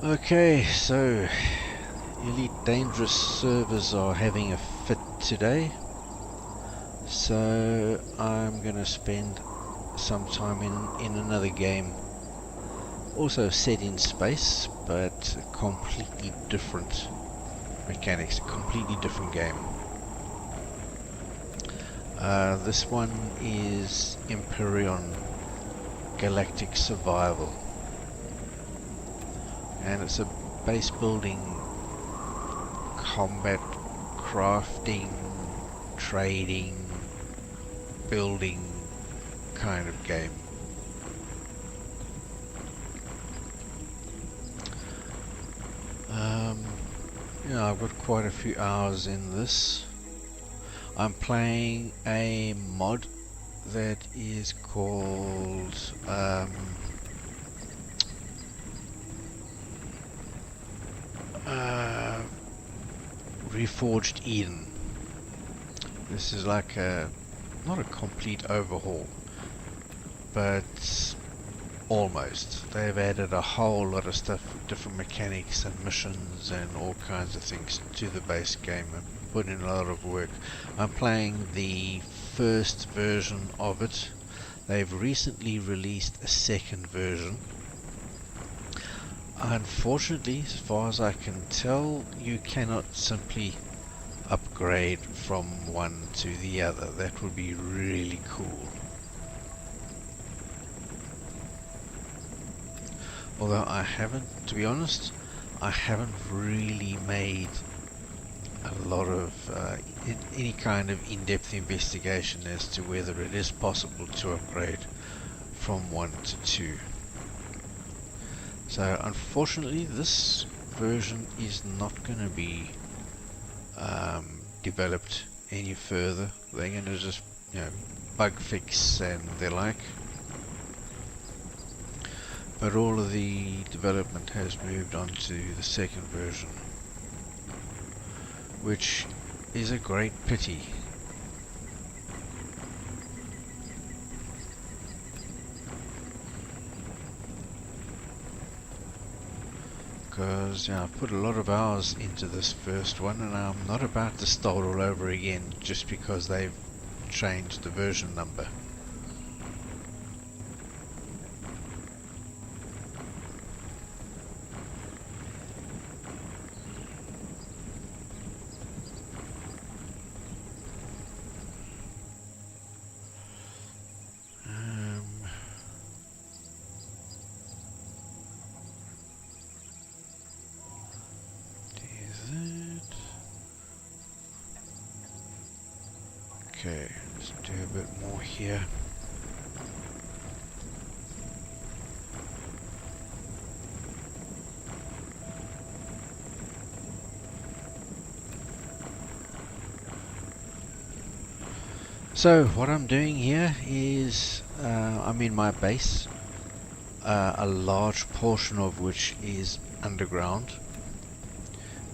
Okay, so Elite Dangerous servers are having a fit today, so I'm gonna spend some time in another game, also set in space, but completely different mechanics, a completely different game. This one is Empyrion Galactic Survival, and it's a base building, combat, crafting, trading, building kind of game. I've got quite a few hours in this. I'm playing a mod that is called Reforged Eden. This is like not a complete overhaul, but almost. They've added a whole lot of stuff, different mechanics and missions and all kinds of things to the base game, and put in a lot of work. I'm playing the first version of it. They've recently released a second version. Unfortunately, as far as I can tell, you cannot simply upgrade from one to the other. That would be really cool. Although I haven't, to be honest, I haven't really made a lot of any kind of in-depth investigation as to whether it is possible to upgrade from 1 to 2. So unfortunately this version is not going to be developed any further. They're going to just, bug fix and the like. But all of the development has moved on to the second version, which is a great pity. Because I've put a lot of hours into this first one, and I'm not about to start all over again just because they've changed the version number. Okay, let's do a bit more here. So what I'm doing here is I'm in my base, a large portion of which is underground,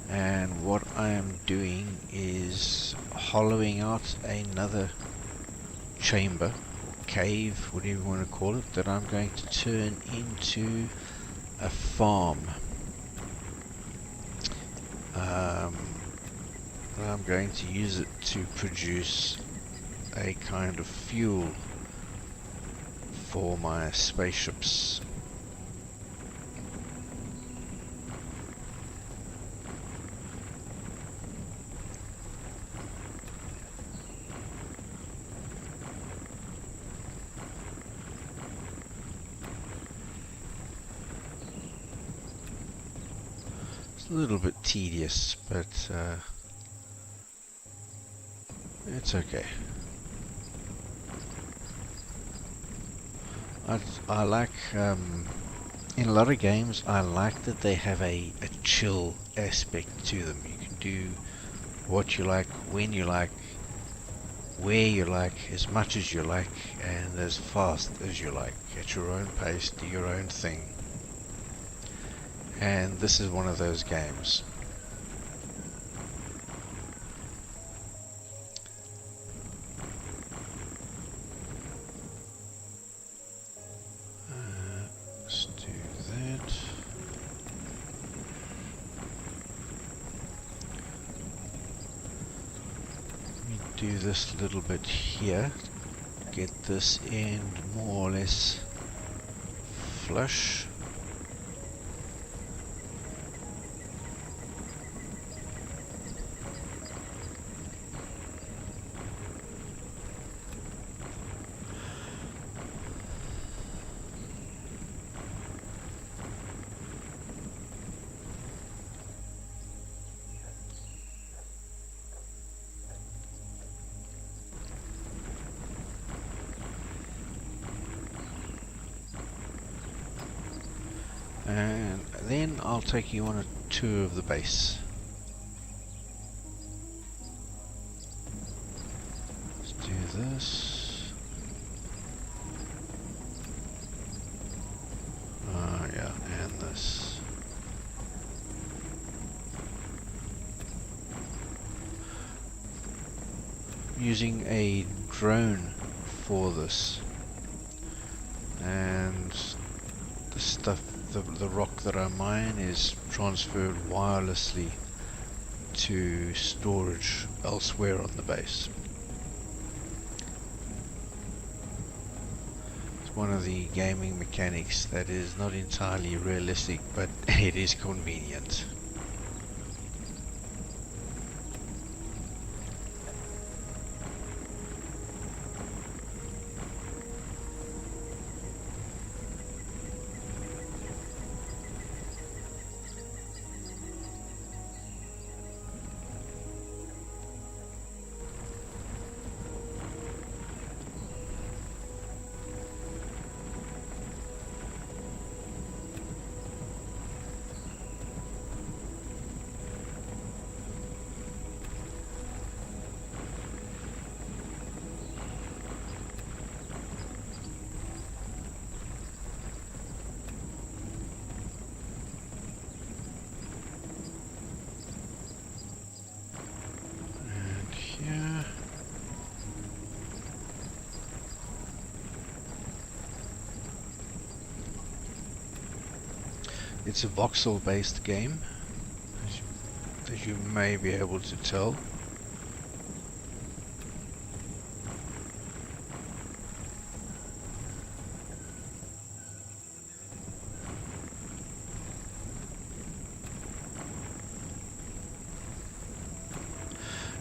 and what I am doing is hollowing out another chamber, cave, whatever you want to call it, that I'm going to turn into a farm. I'm going to use it to produce a kind of fuel for my spaceships. It's a little bit tedious, but it's okay. I like, in a lot of games, I like that they have a chill aspect to them. You can do what you like, when you like, where you like, as much as you like, and as fast as you like, at your own pace, do your own thing. And this is one of those games. Let's do that. do this little bit here. Get this end more or less flush. And then I'll take you on a tour of the base. Let's do this. Yeah, and this. Using a drone for this. And the stuff, the rock that I mine is transferred wirelessly to storage elsewhere on the base. It's one of the gaming mechanics that is not entirely realistic, but it is convenient. It's a voxel based game, as you may be able to tell.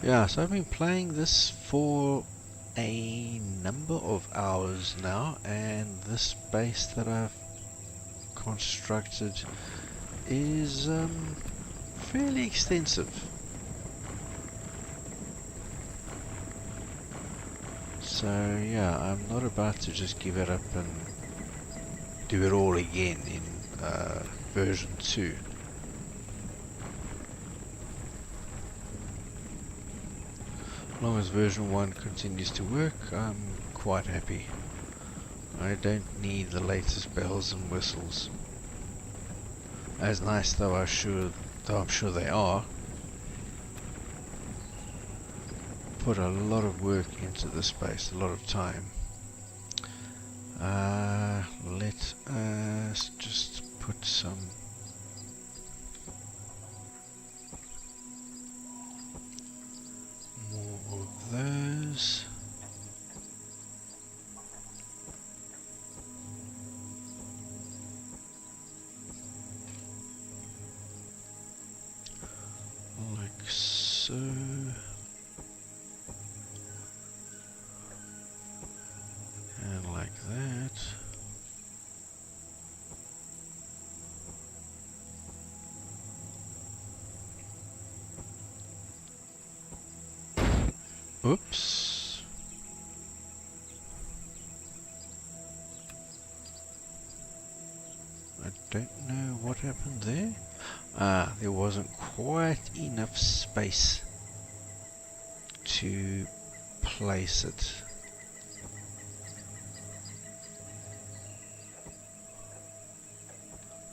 Yeah, so I've been playing this for a number of hours now, and this base that I've constructed is fairly extensive. So yeah, I'm not about to just give it up and do it all again in version 2. As long as version 1 continues to work, I'm quite happy. I don't need the latest bells and whistles. As nice though I'm sure they are, put a lot of work into this space, a lot of time. Let us just put some more of those. Like so. And like that. Oops. I don't know what happened there. There wasn't quite enough space to place it.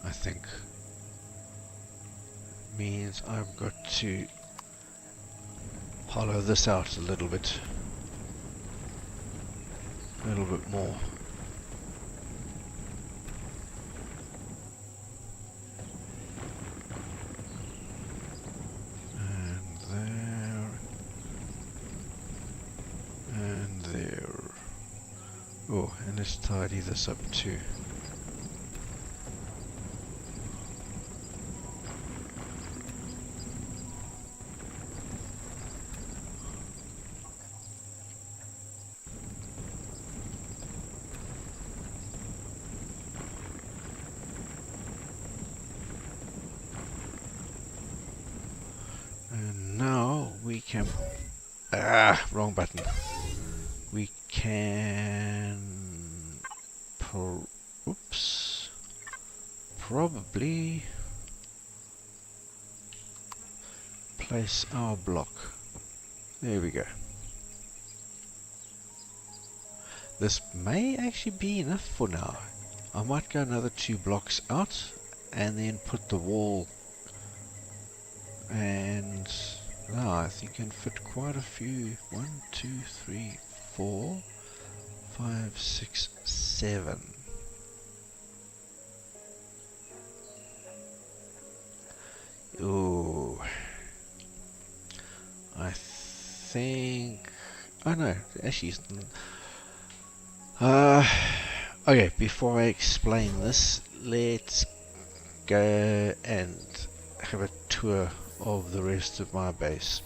I think means I've got to hollow this out a little bit more. And there. let's tidy this up too. And now we can... wrong button. We can... oops. Probably... place our block. There we go. This may actually be enough for now. I might go another 2 blocks out and then put the wall, and now I think I can fit quite a few. 1, 2, 3, 4, 5, 6, 7. Ooh. I think... oh no, actually... okay, before I explain this, let's go and have a tour of the rest of my base.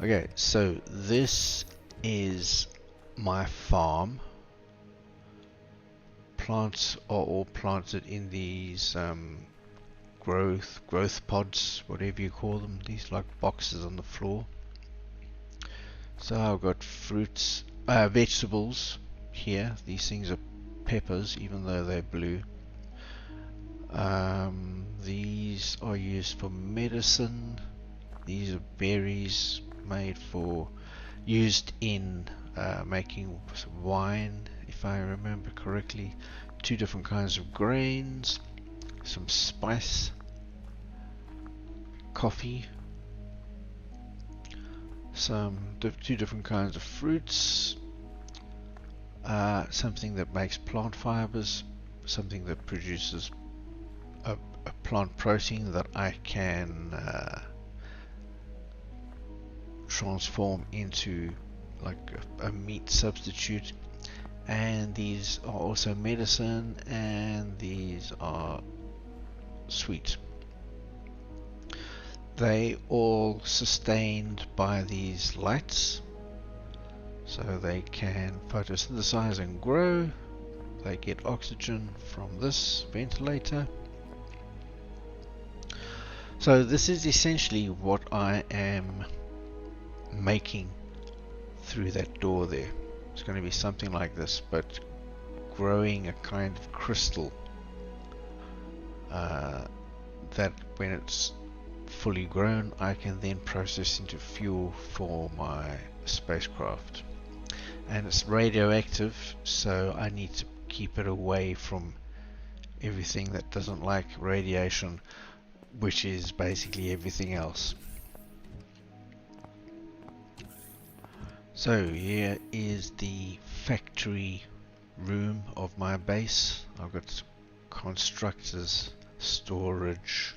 Okay, so this is my farm. Plants are all planted in these growth pods, whatever you call them, these like boxes on the floor. So I've got fruits, vegetables here. These things are peppers, even though they're blue. These are used for medicine. These are berries used in making wine, if I remember correctly. 2 different kinds of grains, some spice, coffee, some 2 different kinds of fruits, something that makes plant fibers, something that produces a plant protein that I can transform into like a meat substitute, and these are also medicine, and these are sweet. They all sustained by these lights, so they can photosynthesize and grow. They get oxygen from this ventilator. So this is essentially what I am making through that door there. It's going to be something like this, but growing a kind of crystal that when it's fully grown I can then process into fuel for my spacecraft. And it's radioactive, so I need to keep it away from everything that doesn't like radiation, which is basically everything else. So here is the factory room of my base. I've got constructors, storage.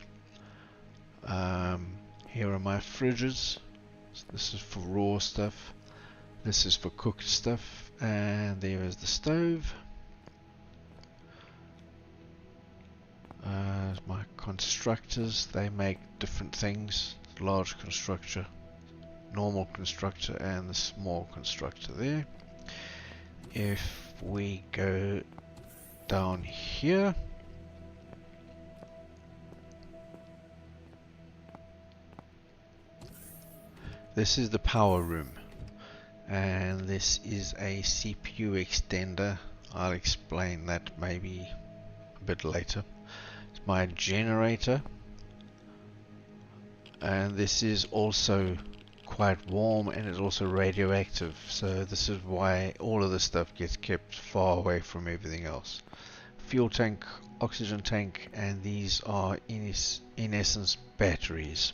Here are my fridges. This is for raw stuff. This is for cooked stuff. And there is the stove. My constructors, they make different things. Large constructor, normal constructor, and the small constructor there. If we go down here, this is the power room, and this is a CPU extender. I'll explain that maybe a bit later. It's my generator, and this is also quite warm, and it's also radioactive, so this is why all of this stuff gets kept far away from everything else. Fuel tank, oxygen tank, and these are in essence batteries.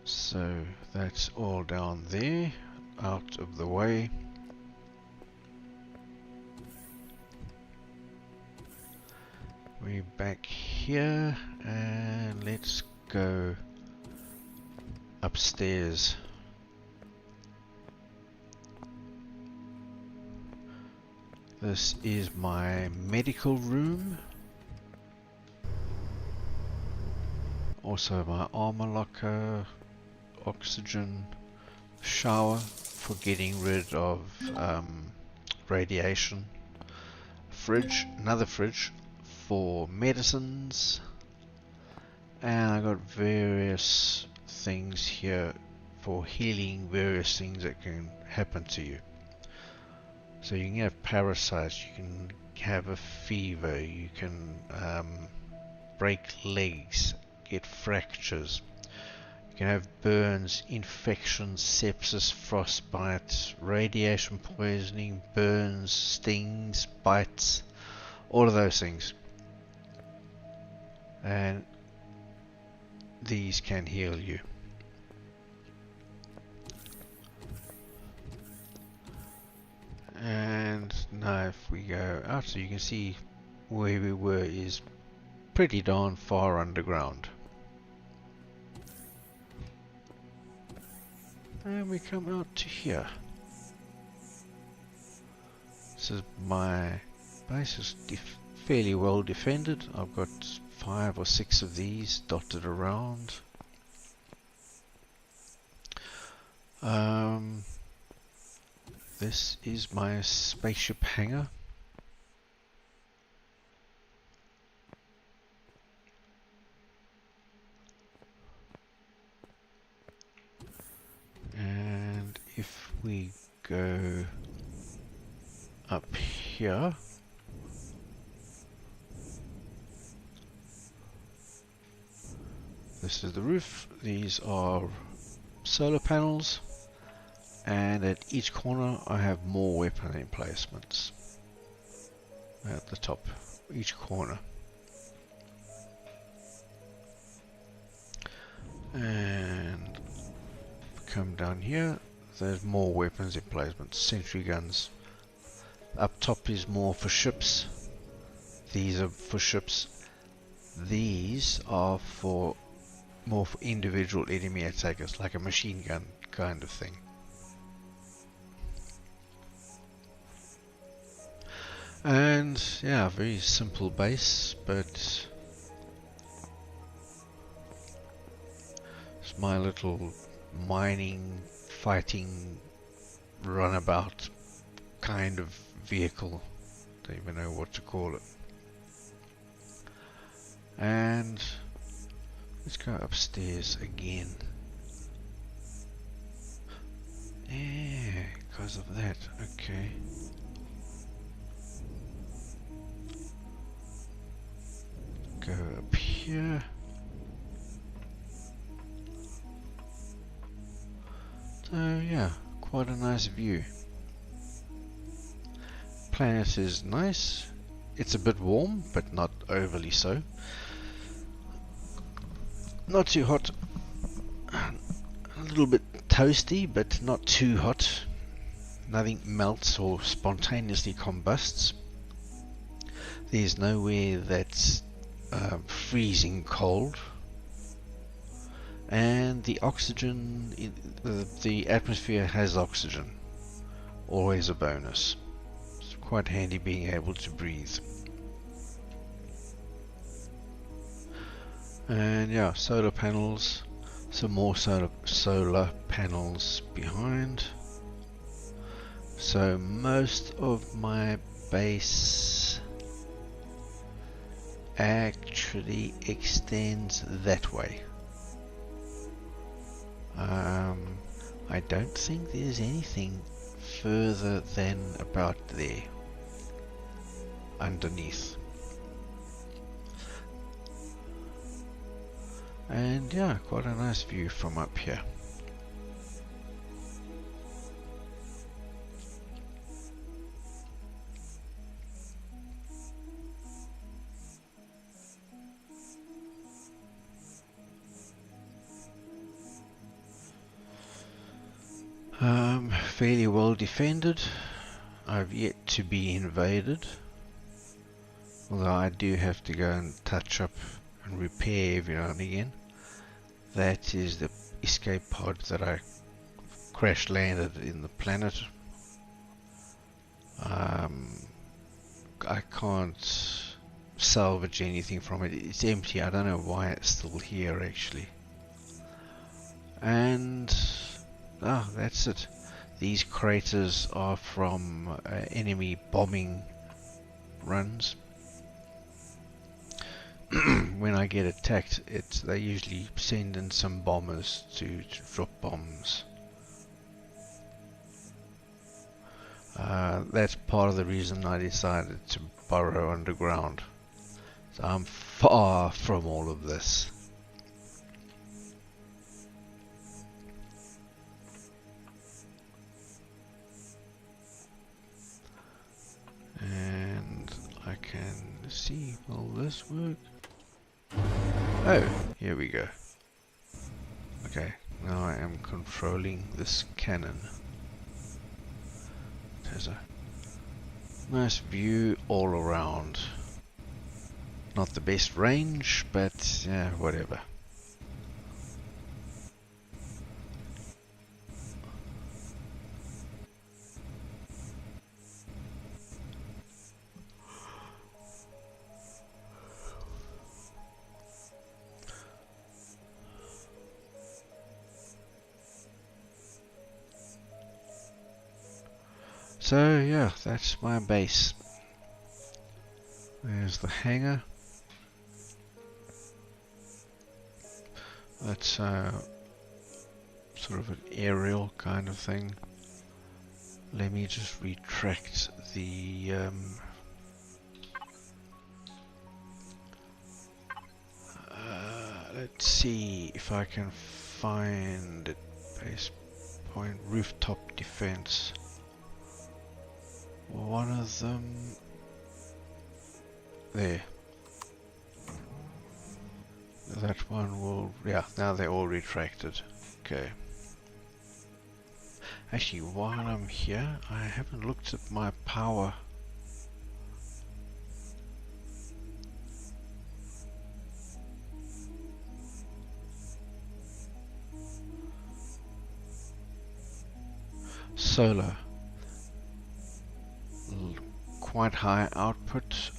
So that's all down there, out of the way. We're back here, and let's go upstairs. This is my medical room. Also my armor locker, oxygen, shower for getting rid of radiation, fridge, another fridge for medicines, and I got various things here for healing various things that can happen to you. So you can have parasites, you can have a fever, you can break legs, get fractures, you can have burns, infections, sepsis, frostbite, radiation poisoning, burns, stings, bites, all of those things. And these can heal you. And now if we go out, so you can see where we were is pretty darn far underground. And we come out to here. This is my base, is fairly well defended. I've got 5 or 6 of these dotted around. This is my spaceship hangar. And if we go up here, this is the roof. These are solar panels, and at each corner I have more weapon emplacements at the top, each corner. And come down here, there's more weapons emplacements, sentry guns. Up top is more for ships. These are for ships. These are for more for individual enemy attackers, like a machine gun kind of thing. And yeah, very simple base, but it's my little mining, fighting, runabout kind of vehicle. Don't even know what to call it. And let's go upstairs again. Yeah, because of that. Okay. Go up here. So yeah, quite a nice view. Planet is nice. It's a bit warm, but not overly so. Not too hot. A little bit toasty, but not too hot. Nothing melts or spontaneously combusts. There's nowhere that's freezing cold. And the oxygen, the atmosphere has oxygen. Always a bonus. It's quite handy being able to breathe. And yeah, solar panels, some more solar panels behind. So most of my base actually extends that way. I don't think there's anything further than about there underneath. And yeah, quite a nice view from up here. Fairly well defended. I've yet to be invaded, although I do have to go and touch up and repair every now and again. That is the escape pod that I crash landed in the planet. I can't salvage anything from it. It's empty. I don't know why it's still here actually. And that's it. These craters are from enemy bombing runs. When I get attacked, they usually send in some bombers to drop bombs. That's part of the reason I decided to burrow underground. So I'm far from all of this. And I can see, will this work? Oh, here we go. Okay, now I am controlling this cannon. There's a nice view all around. Not the best range, but yeah, whatever. So yeah, that's my base. There's the hangar. That's sort of an aerial kind of thing. Let me just retract the let's see if I can find it. Base point, rooftop defense. One of them there. That one will, yeah, now they're all retracted. Okay. Actually, while I'm here, I haven't looked at my power. Solar. Quite high output.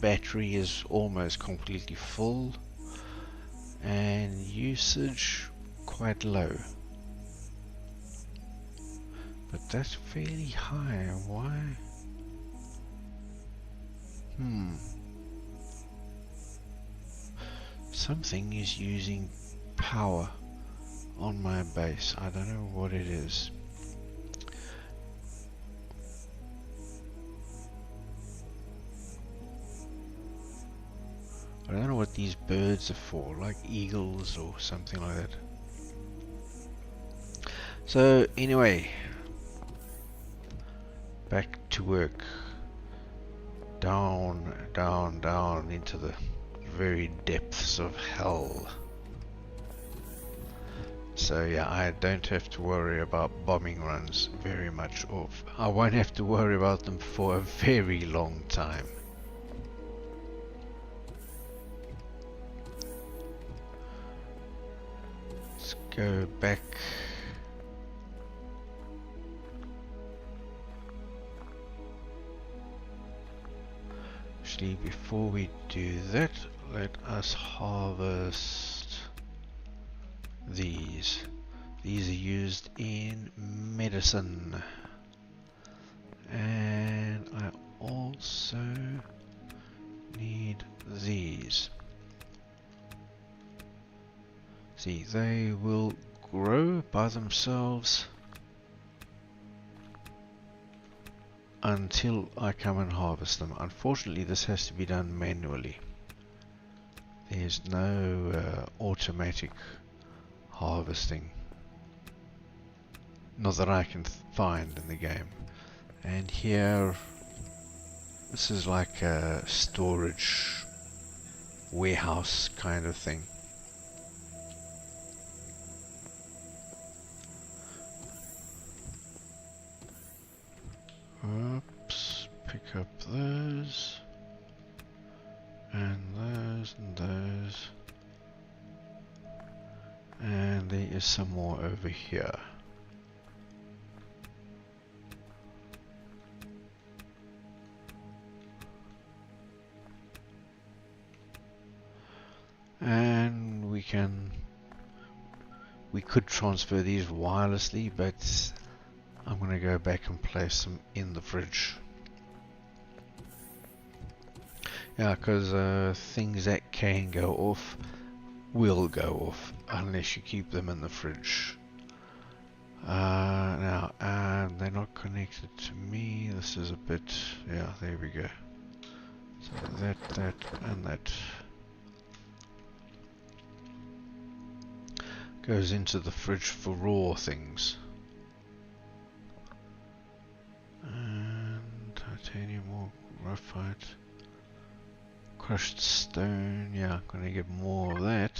Battery is almost completely full. And usage quite low. But that's fairly high. Why? Something is using power on my base. I don't know what it is. I don't know what these birds are for, like eagles or something like that. So anyway, back to work. Down, down, down into the very depths of hell. So yeah, I don't have to worry about bombing runs very much, or I won't have to worry about them for a very long time. Let's go back. Actually, before we do that, let us harvest these. These are used in medicine. And I also need these. See, they will grow by themselves until I come and harvest them. Unfortunately, this has to be done manually. There's no automatic harvesting. Not that I can find in the game. And here, this is like a storage warehouse kind of thing. Oops, pick up those, and those, and those. And there there's some more over here. And we could transfer these wirelessly, but I'm going to go back and place them in the fridge. Yeah, because things that can go off will go off unless you keep them in the fridge. Now, they're not connected to me. This is a bit, yeah, there we go. So that, and that goes into the fridge for raw things. And titanium or graphite. Crushed stone, yeah, I'm going to get more of that.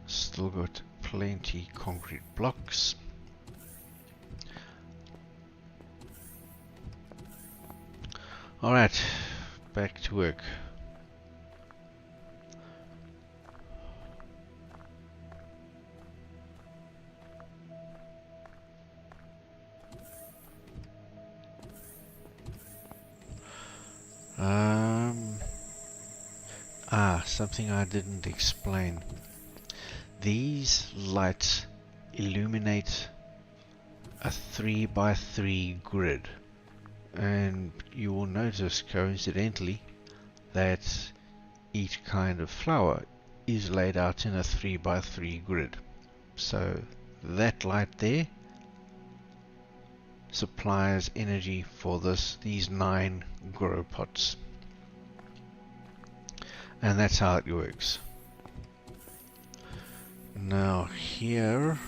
Still got plenty concrete blocks. Alright, back to work. Something I didn't explain. These lights illuminate a 3x3 grid, and you will notice coincidentally that each kind of flower is laid out in a 3x3 grid. So that light there supplies energy for these 9 grow pots. And that's how it works. Now here,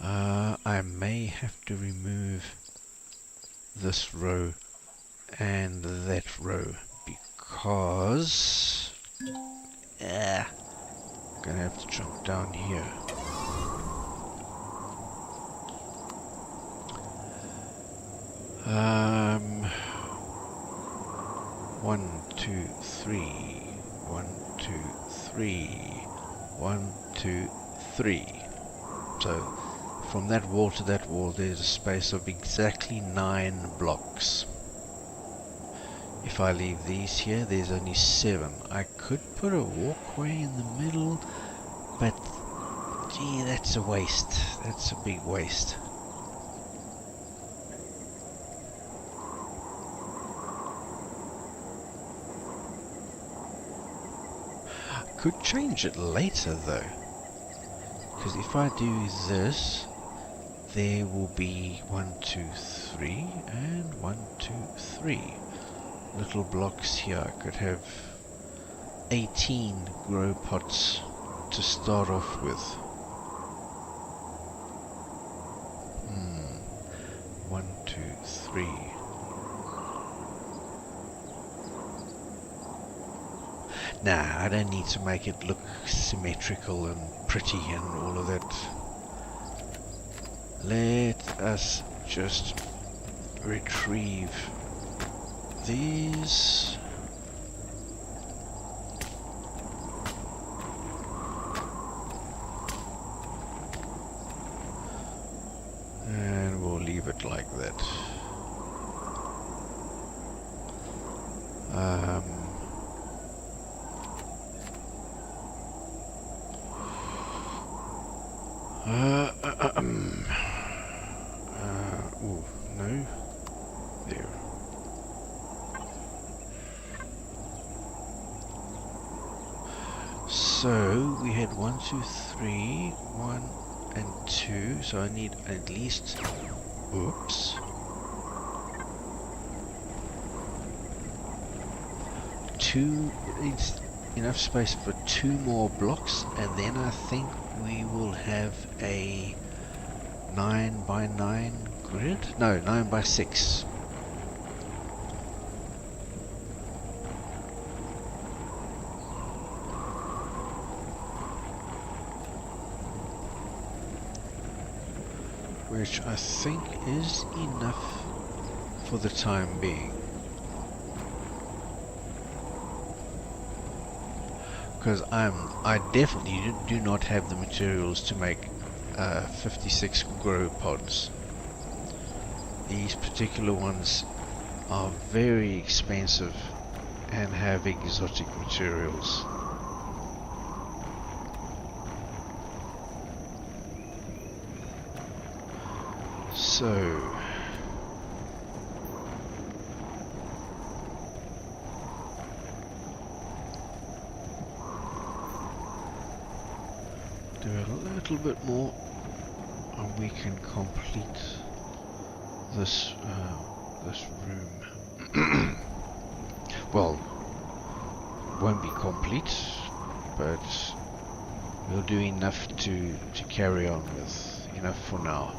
I may have to remove this row and that row because I'm gonna have to jump down here. 1, 2, 3. 1, 2, 3. 1, 2, 3. So from that wall to that wall there's a space of exactly 9 blocks. If I leave these here, there's only 7. I could put a walkway in the middle, but gee, that's a waste. That's a big waste. Could change it later though, because if I do this, there will be 1, 2, 3 and 1, 2, 3 little blocks here. I could have 18 grow pots to start off with. 1, 2, 3. Nah, I don't need to make it look symmetrical and pretty and all of that. Let us just retrieve these. And we'll leave it like that. Oh, no. There. So, we had 1, 2, 3, 1 and 2, so I need at least, oops. 2, it's enough space for 2 more blocks, and then I think we will have a 9 by 9 grid? No, 9 by 6. Which I think is enough for the time being. because I definitely do not have the materials to make 56 grow pods. These particular ones are very expensive and have exotic materials. So do a little bit more and we can complete this this room. Well, won't be complete, but we'll do enough to carry on with, enough for now.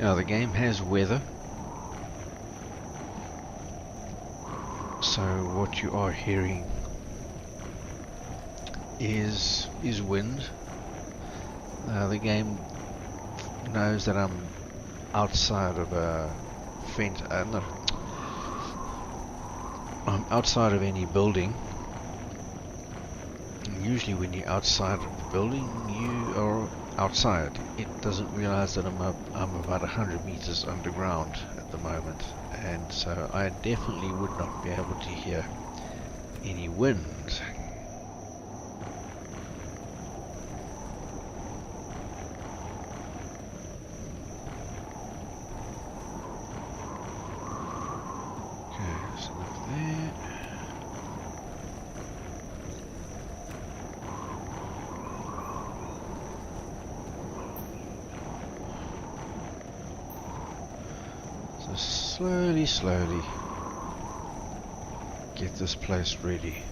Now the game has weather, so what you are hearing is wind. The game knows that I'm outside of a fence. I'm outside of any building. And usually when you're outside of the building, you are outside. It doesn't realize that I'm about 100 meters underground at the moment, and so I definitely would not be able to hear any wind. Okay, so look there. Slowly get this place ready.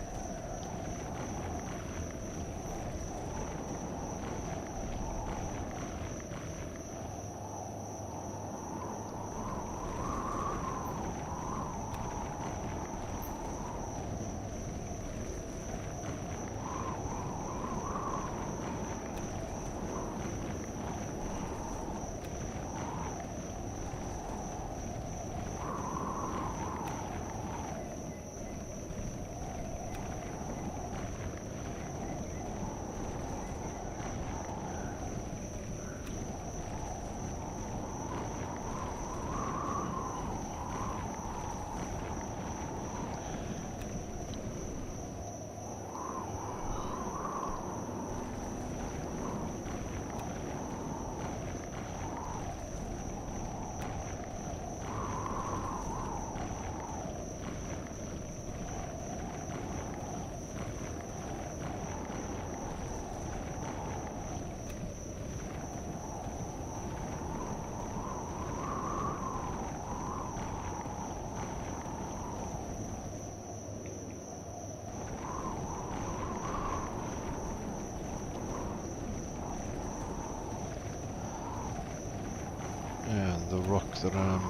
And the rock that I'm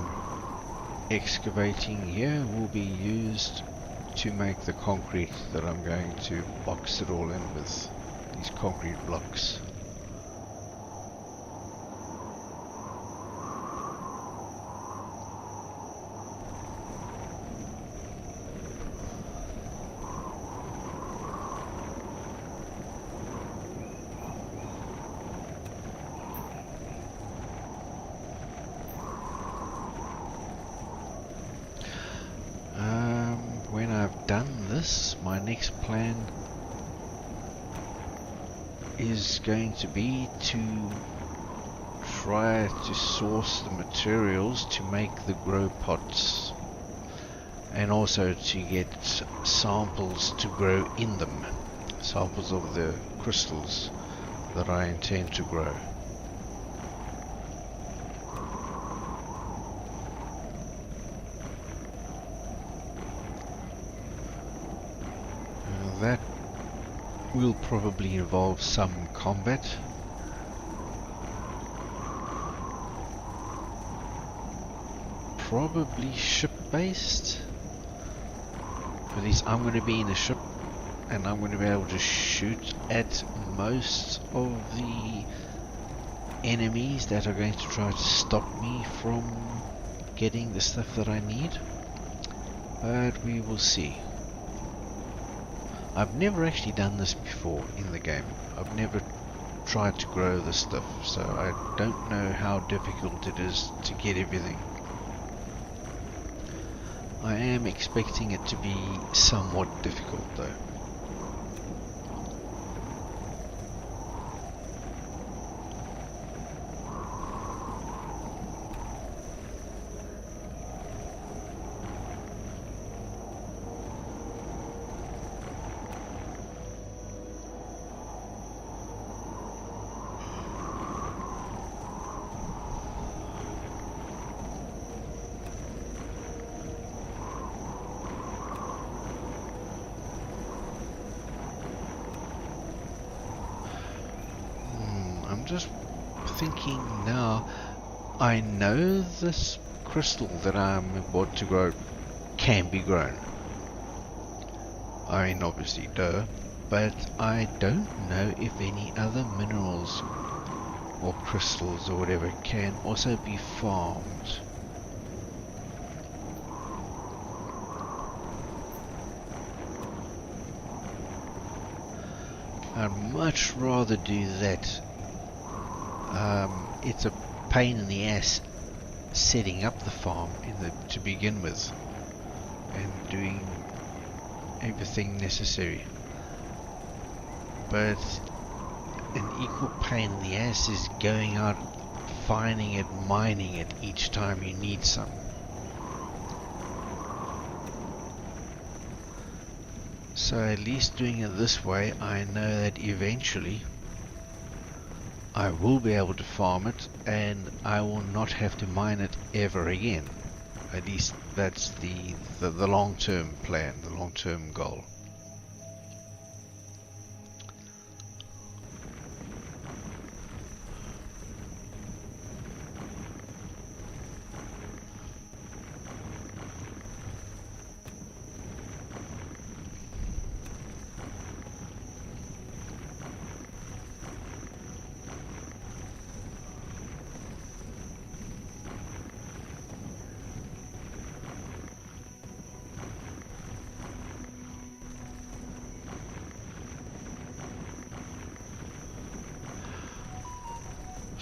excavating here will be used to make the concrete that I'm going to box it all in with, these concrete blocks. When I've done this, my next plan is going to be to try to source the materials to make the grow pots, and also to get samples to grow in them, samples of the crystals that I intend to grow. will probably involve some combat. Probably ship-based. At least I'm going to be in a ship and I'm going to be able to shoot at most of the enemies that are going to try to stop me from getting the stuff that I need. But we will see. I've never actually done this before in the game. I've never tried to grow this stuff, so I don't know how difficult it is to get everything. I am expecting it to be somewhat difficult though. I'm just thinking now, I know this crystal that I'm about to grow can be grown. I mean, obviously, duh. But I don't know if any other minerals or crystals or whatever can also be farmed. I'd much rather do that. It's a pain in the ass setting up the farm to begin with and doing everything necessary. But an equal pain in the ass is going out, finding it, mining it each time you need some. So at least doing it this way, I know that eventually I will be able to farm it and I will not have to mine it ever again. At least that's the long-term plan, the long-term goal.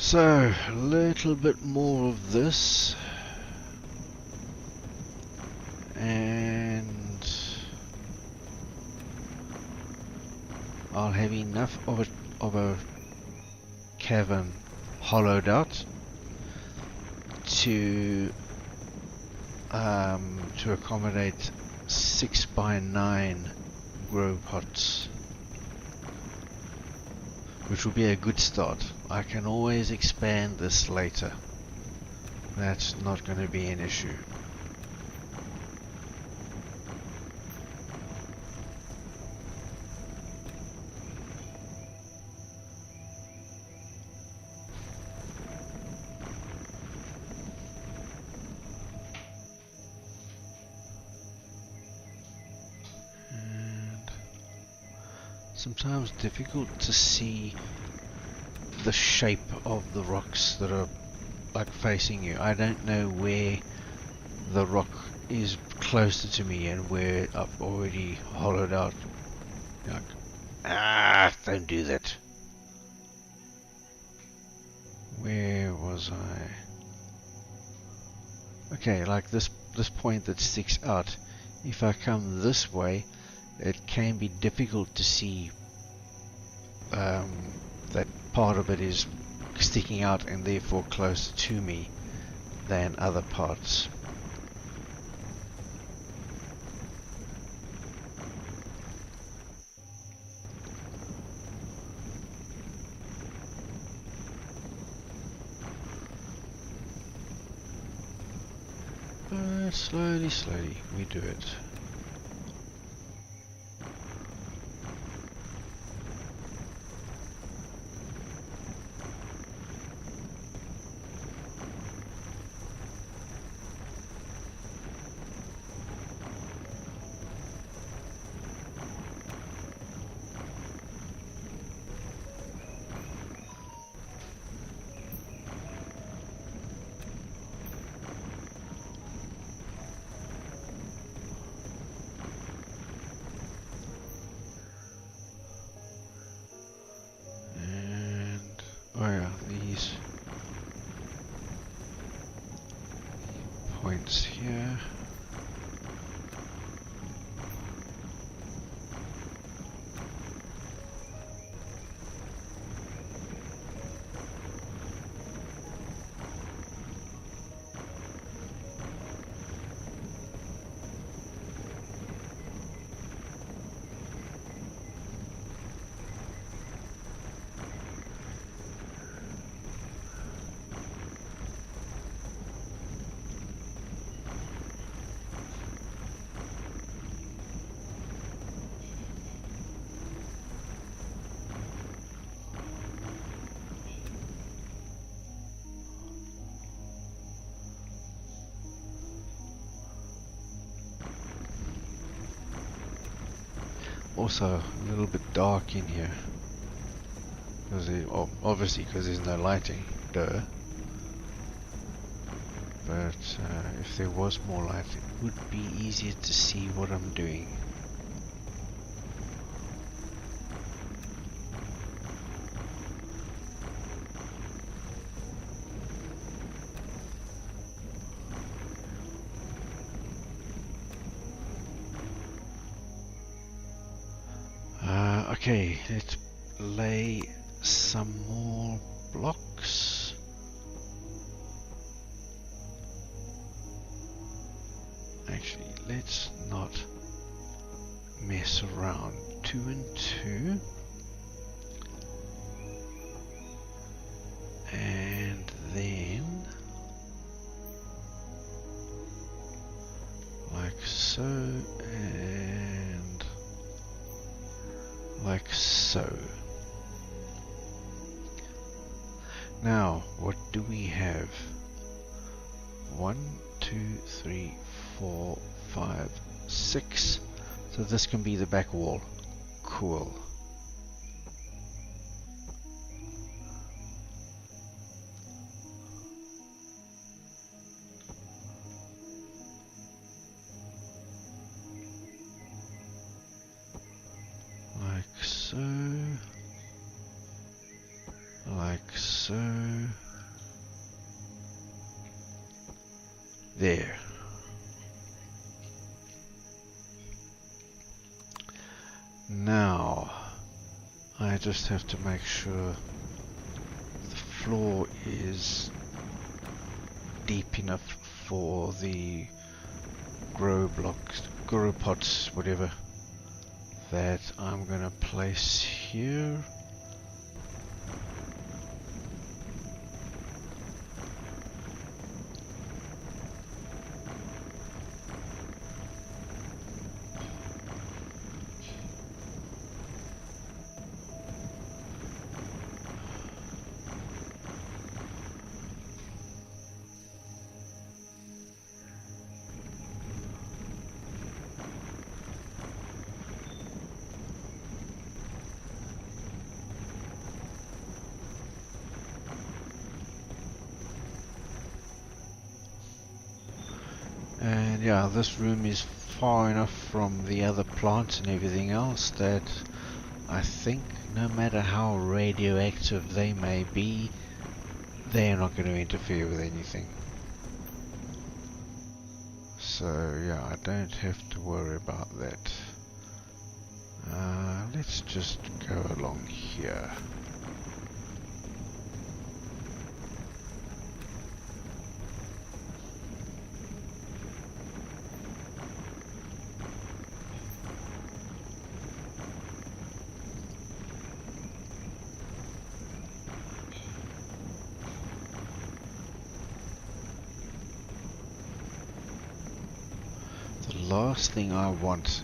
So, a little bit more of this, and I'll have enough of a cavern hollowed out to accommodate 6x9 grow pots, which will be a good start. I can always expand this later. That's not going to be an issue. And sometimes difficult to see the shape of the rocks that are like facing you. I don't know where the rock is closer to me and where I've already hollowed out. Like, don't do that. Where was I? Okay, like this point that sticks out. If I come this way, it can be difficult to see that part of it is sticking out and therefore closer to me than other parts. But slowly we do it. Oh yeah, these points here. Also a little bit dark in here. Obviously because there's no lighting, duh. But if there was more light, it would be easier to see what I'm doing. Okay, let's lay some more blocks. Actually, let's not mess around. 2 and 2. And then like so, and like so. Now, what do we have? 1, 2, 3, 4, 5, 6. So this can be the back wall. Cool. Like so. Like so. There. Now, I just have to make sure the floor is deep enough for the grow blocks, grow pots, whatever, that I'm gonna place here. And yeah, this room is far enough from the other plants and everything else that I think no matter how radioactive they may be, they're not going to interfere with anything. So yeah, I don't have to worry about that. Let's just go along here. The last thing I want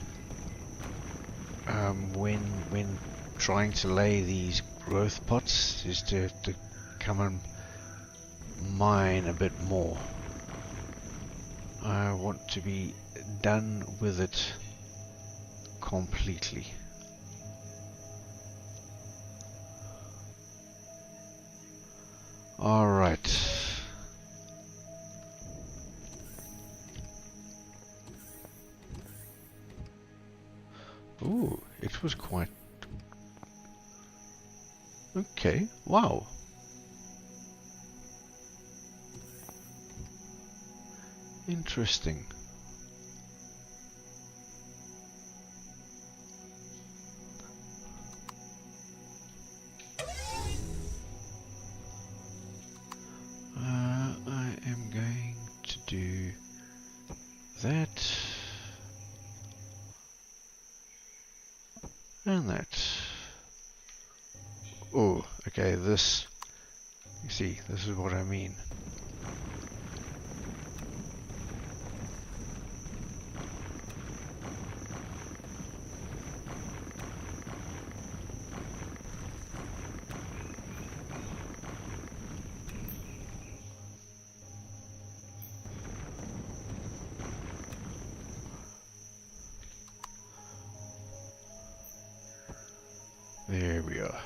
when trying to lay these growth pots is to have to come and mine a bit more. I want to be done with it completely. Alright. Ooh, it was quite... Okay, wow. Interesting. I am going to do that and that. Oh, okay, this, you see, this is what I mean. There we are.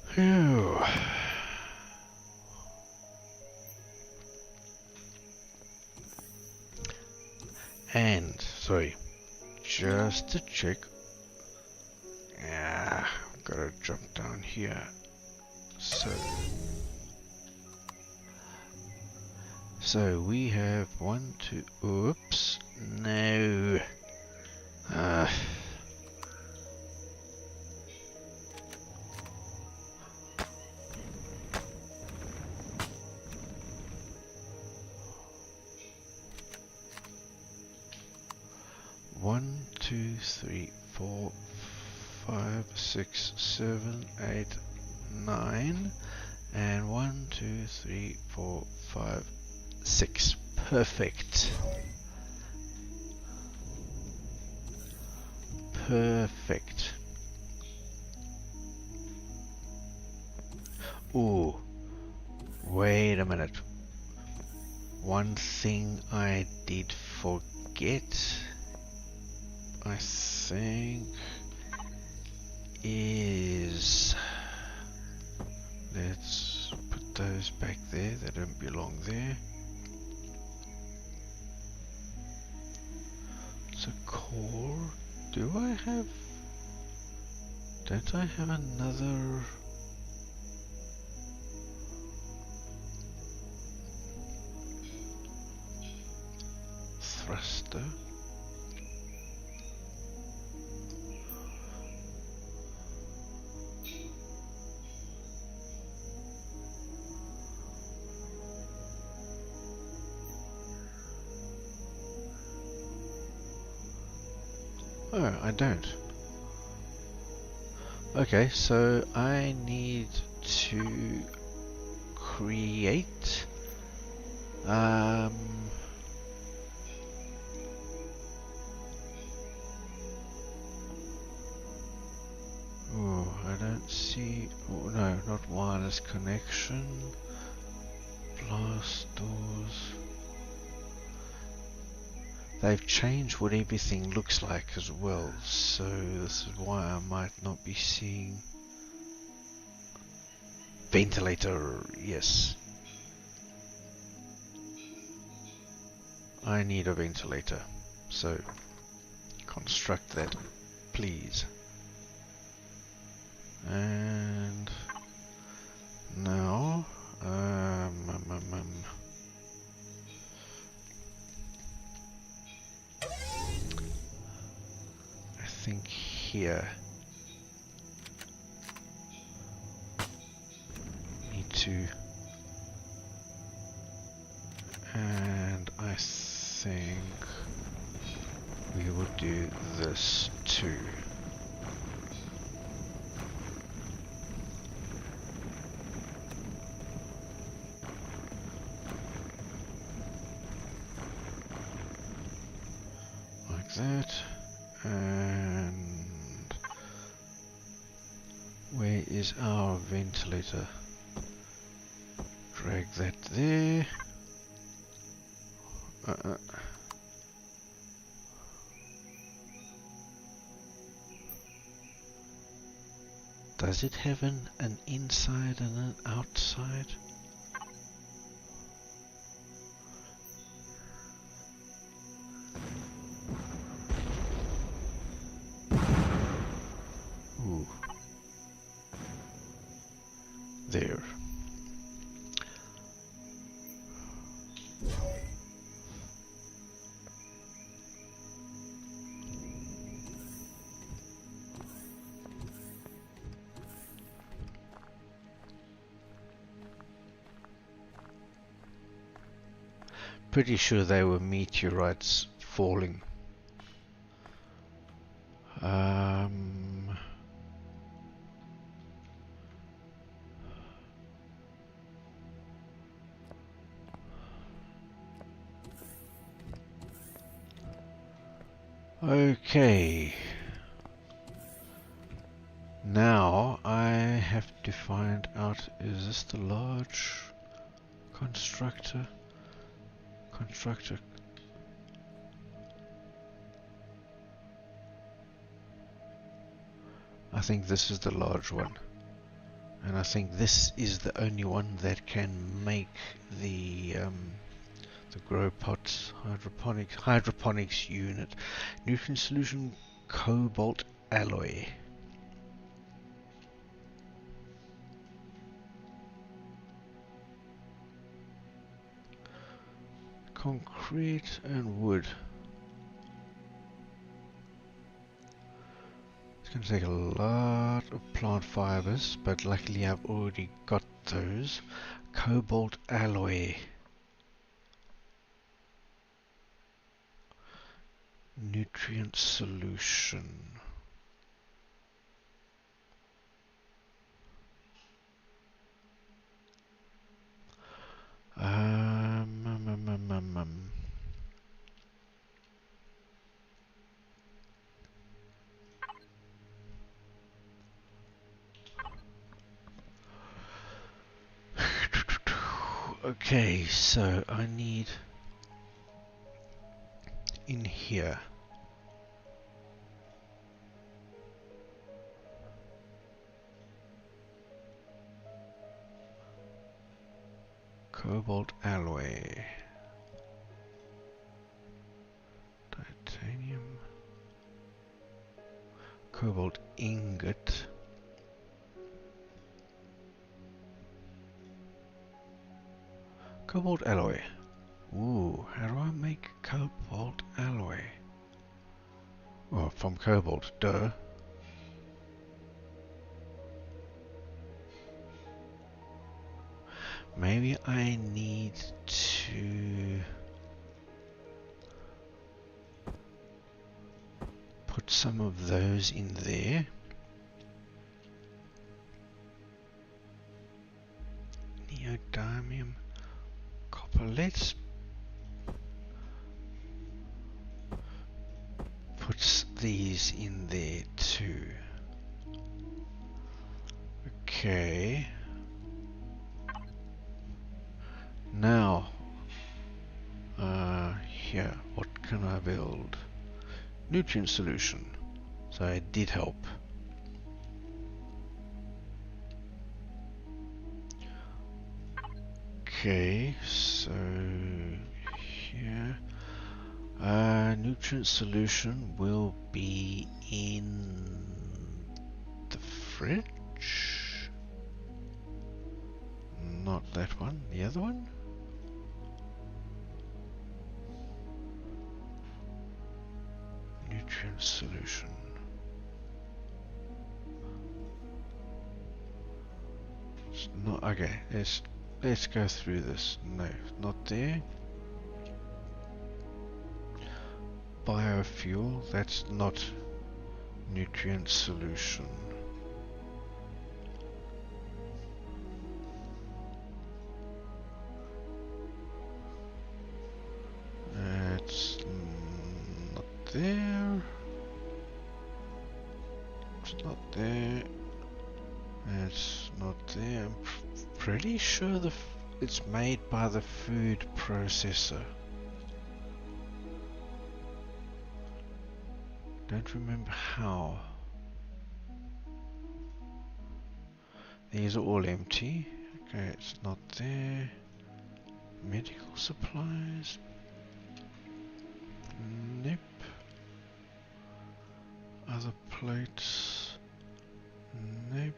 Phew. And, sorry, just to check. Yeah, gotta jump down here. So we have 1, 2, oops, no. 1, 2, 3, 4, 5, 6, 7, 8, 9, and 1, 2, 3, 4, 5, 6. Perfect. Perfect. Ooh, wait a minute. One thing I did forget, I think, is, let's put those back there, they don't belong there. It's a core. Do I have, don't I have another? Thruster. Oh, I don't. Okay, so I need to create oh, I don't see, oh no, not wireless connection, blast doors. They've changed what everything looks like as well, so this is why I might not be seeing. Ventilator, yes. I need a ventilator, so construct that, please. And now, I think here need to, and I think we will do this too. Like that. And where is our ventilator? Drag that there. Does it have an inside and an outside? Ooh. there. Pretty sure they were meteorites falling. Okay. Now I have to find out, is this the large constructor? I think this is the large one. And I think this is the only one that can make the grow pot hydroponics unit. Nutrient solution, cobalt alloy. Concrete and wood. It's going to take a lot of plant fibers, but luckily I've already got those. Cobalt alloy. Nutrient solution. Okay, so I need in here. Cobalt alloy. Titanium. Cobalt ingot. Cobalt alloy. Ooh, how do I make cobalt alloy? Well, from cobalt, duh. Maybe I need to put some of those in there. Neodymium, copper. Let's put these in there too. Okay. Now, here, what can I build? Nutrient solution. So it did help. Okay, so here, nutrient solution will be in the fridge. Not that one, the other one. Nutrient solution. It's not okay. Let's go through this. No, not there. Biofuel. That's not nutrient solution. It's not there. It's not there. It's not there. I'm pretty sure it's made by the food processor. Don't remember how. These are all empty. Okay, it's not there. Medical supplies. Nope. Other plates. Nope.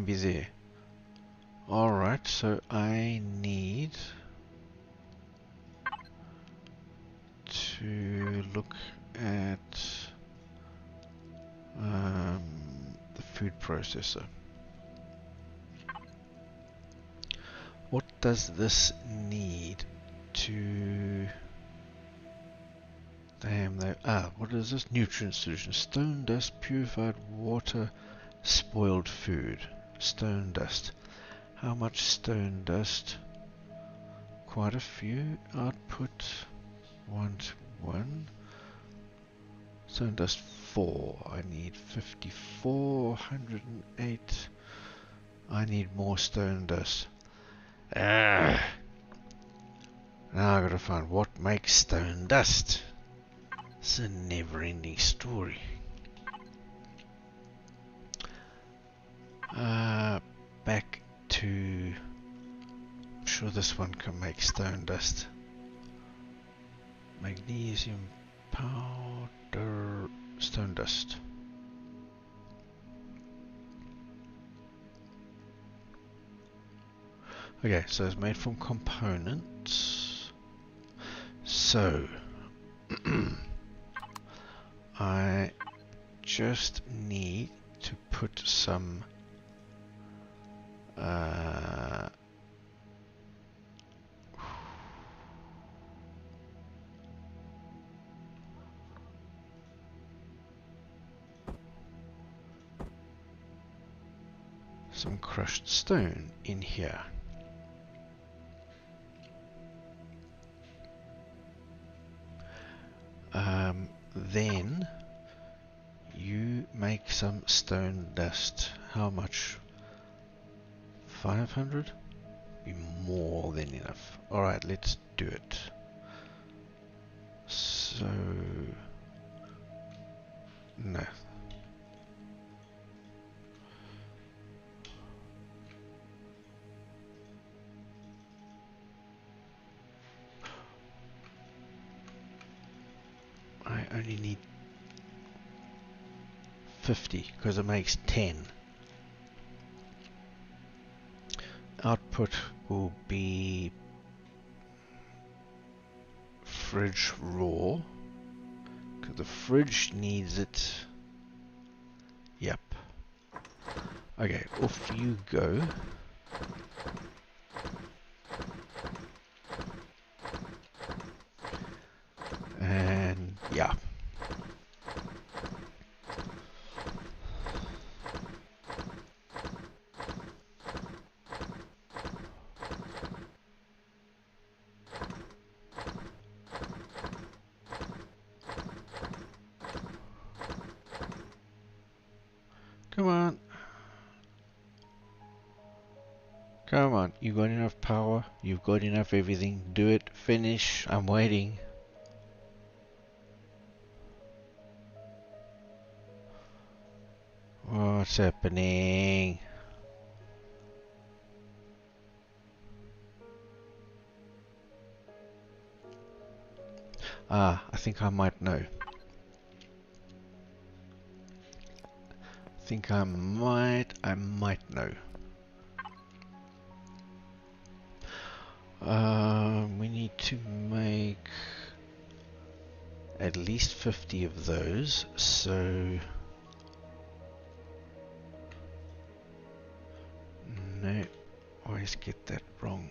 won't be there. Alright, so I need to look at the food processor. What does this need to... Damn, what is this? Nutrient solution. Stone dust, purified water, spoiled food. Stone dust. How much stone dust? Quite a few. Output 1 to 1. Stone dust 4. I need 54, 108. I need more stone dust. Now I gotta find what makes stone dust. It's a never-ending story. Back to... I'm sure this one can make stone dust. Magnesium powder, stone dust. Okay, so it's made from components. So I just need to put some some crushed stone in here. Then you make some stone dust. How much? 500? Be more than enough. Alright, let's do it. So... no. I only need 50 because it makes 10. Output will be fridge raw because the fridge needs it. Yep. Okay, off you go. And yeah. Come on. Come on. You got enough power. You've got enough everything. Do it. Finish. I'm waiting. What's happening? I think I might know. I might know. We need to make at least 50 of those, so no, always get that wrong.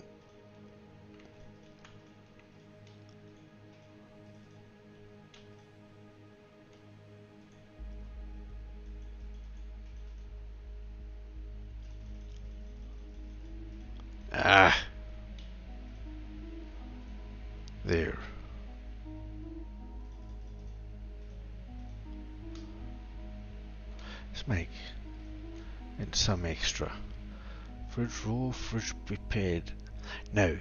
There. Let's make and some extra. Fridge raw, fridge prepared. No,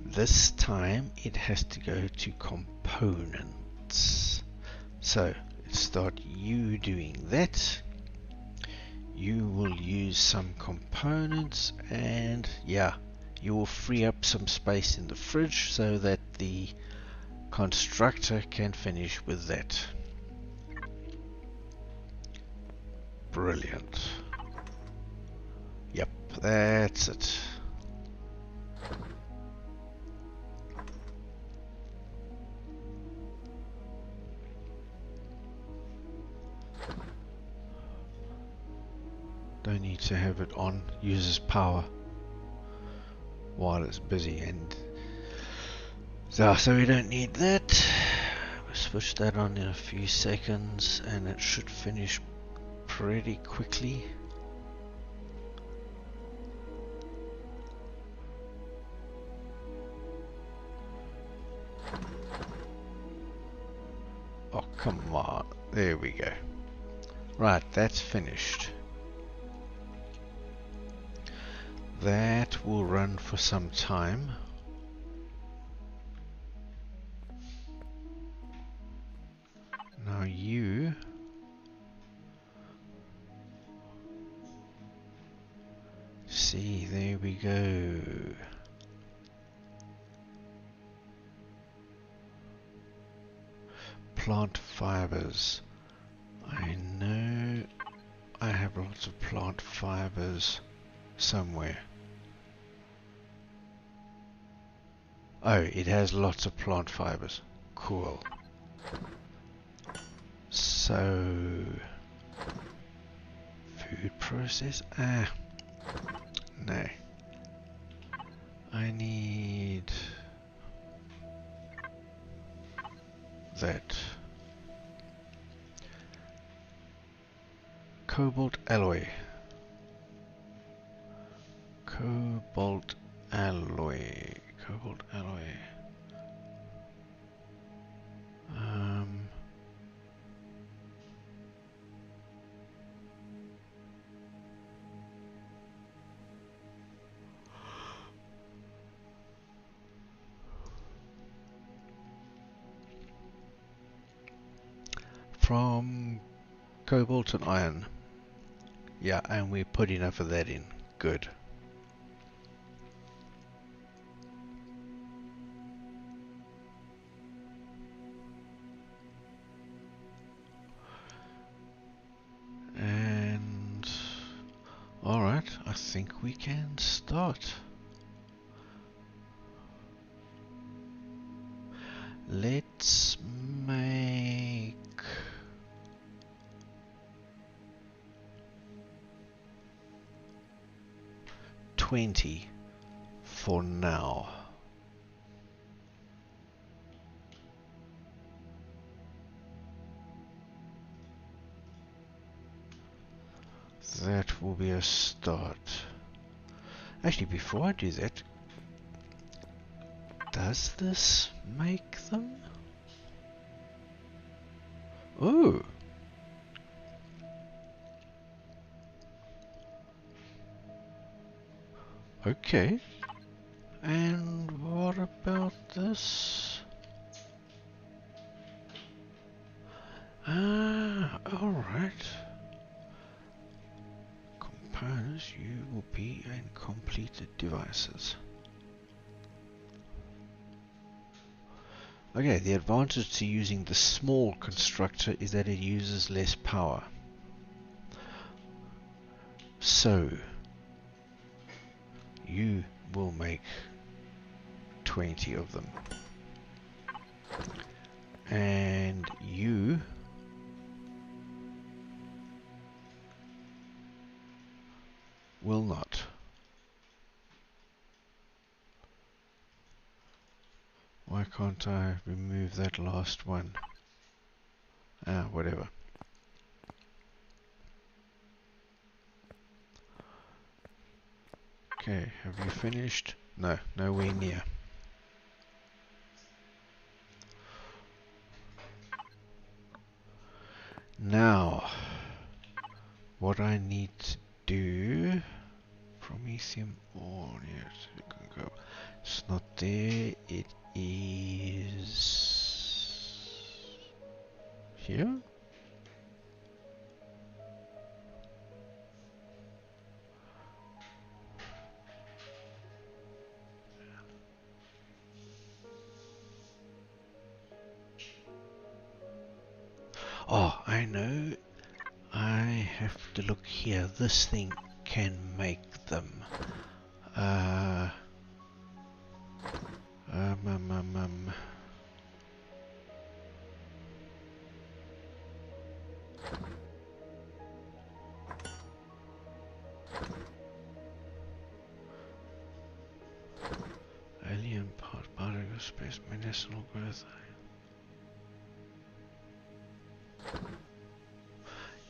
this time it has to go to components. So let's start you doing that. You will use some components, and yeah, you will free up some space in the fridge so that the constructor can finish with that. Brilliant. That's it. Don't need to have it on. Uses power while it's busy, and so we don't need that. We'll switch that on in a few seconds and it should finish pretty quickly. Oh, come on. There we go. Right, that's finished. That will run for some time. Now you see, there we go. Plant fibers. I know I have lots of plant fibers somewhere. Oh, it has lots of plant fibers. Cool. So, food process? No. I need that. Cobalt alloy. Cobalt alloy. Cobalt alloy. From cobalt and iron. Yeah, and we put enough of that in. Good. And alright, I think we can start. Let's make 20 for now. That will be a start. Actually, before I do that, does this make them? Oh. Okay. And what about this? Ah, alright. Components, you will be in completed devices. Okay, the advantage to using the small constructor is that it uses less power. So, you will make 20 of them. And you will not. Why can't I remove that last one? Ah, whatever. Okay, have you finished? No, nowhere near. Now, what I need to do, Promethium ore, yes, it can go. It's not there, it is here? Oh, I know. I have to look here. This thing can make them. Alien part, particle space, medicinal growth.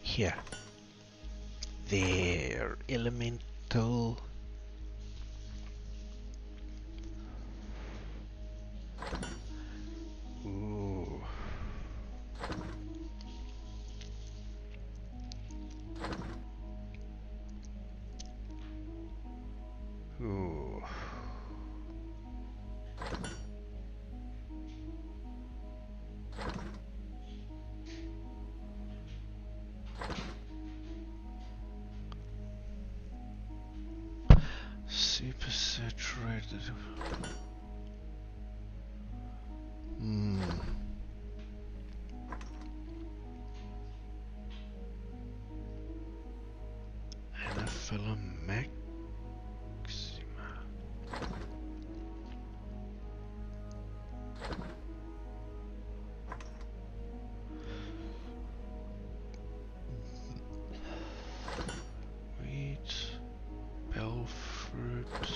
Here. There. Elemental. Ooh. Ooh. Super saturated. Anaphylla maxima. Wheat, bell fruit.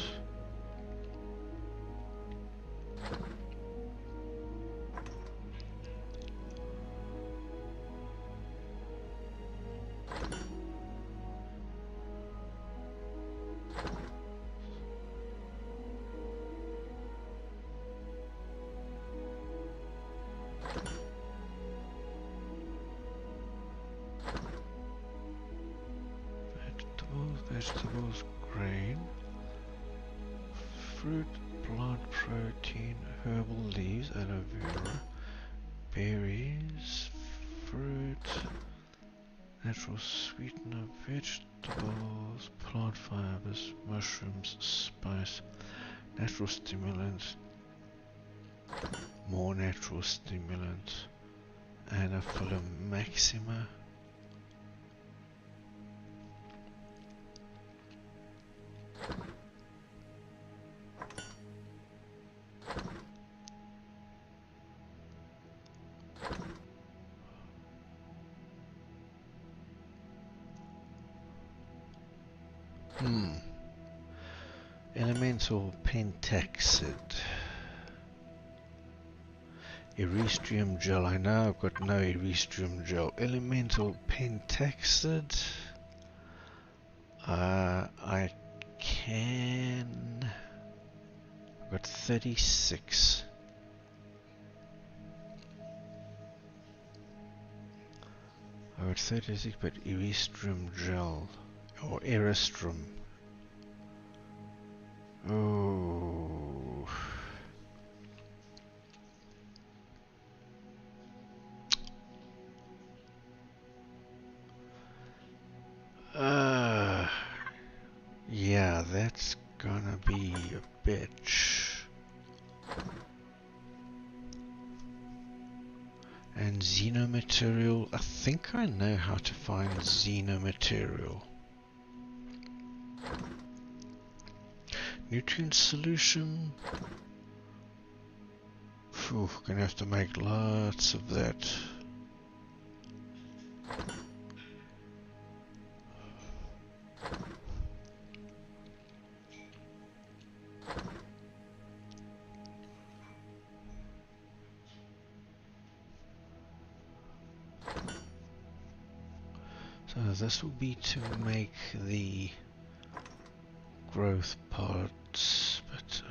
Vegetables, grain, fruit, plant protein, herbal leaves, aloe vera, berries, fruit, natural sweetener, vegetables, plant fibers, mushrooms, spice, natural stimulants, more natural stimulants, Anaphylla maxima. Elemental pentaxid. Eristrium gel. I know I've got no eristrium gel. Elemental pentaxid. I can. I've got 36. I've got 36, but eristrium gel or eristrum. Oh. Yeah, that's gonna be a bitch. And xenomaterial, I think I know how to find xenomaterial. Nutrient solution. Phew, gonna have to make lots of that. So this will be to make the growth pods, but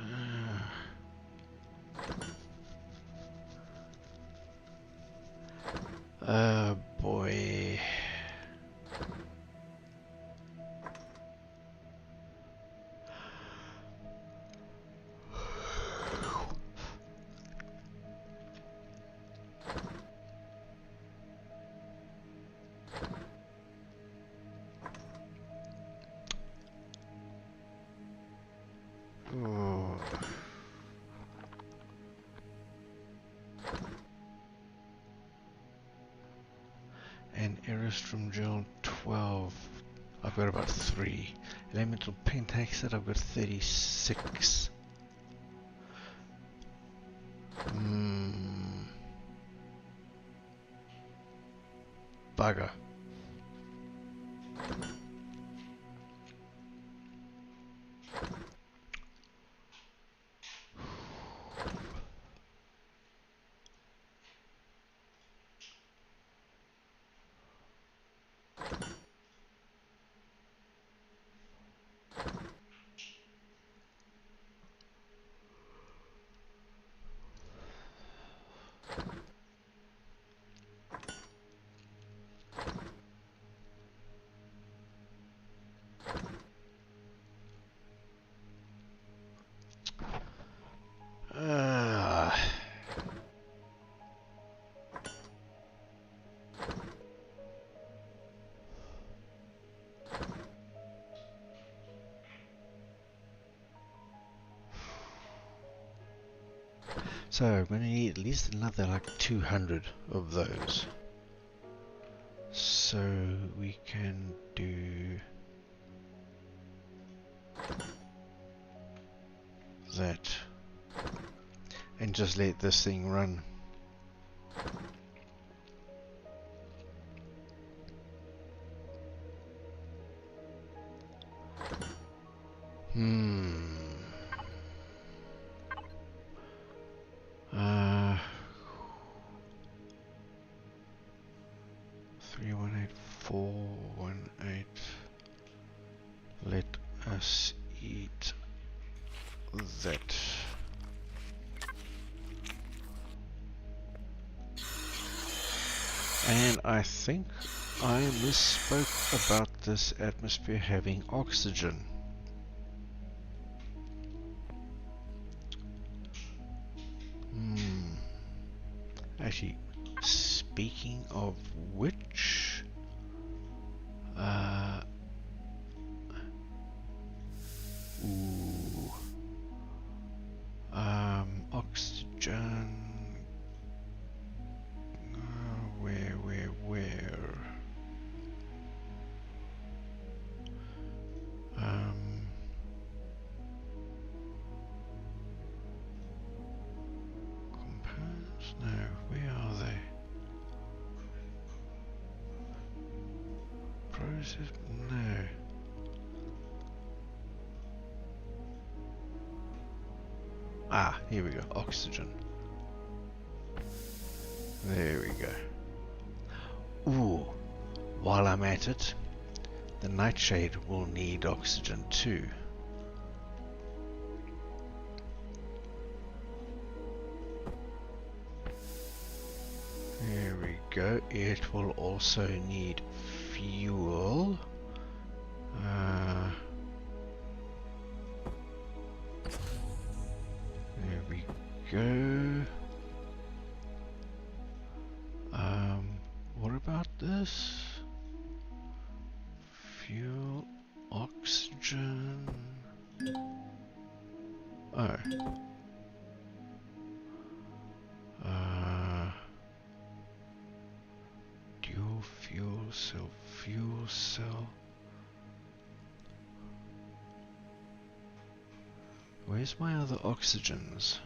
oh boy. Oh. And eristrum gel 12. I've got about 3. Elemental pentaxid, I've got 36. Bugger. So I'm going to need at least another like 200 of those. So we can do that and just let this thing run. Uh, 318418. Let us eat that. And I think I misspoke about this atmosphere having oxygen. Actually, speaking of which, oxygen. Where? Compounds? No, where are they? Process? No. Ah, here we go. Oxygen. There we go. Ooh, while I'm at it, the nightshade will need oxygen too. There we go. It will also need fuel. There we go. What about this? Fuel, oxygen. Oh. Dual fuel cell. Where's my other oxygens?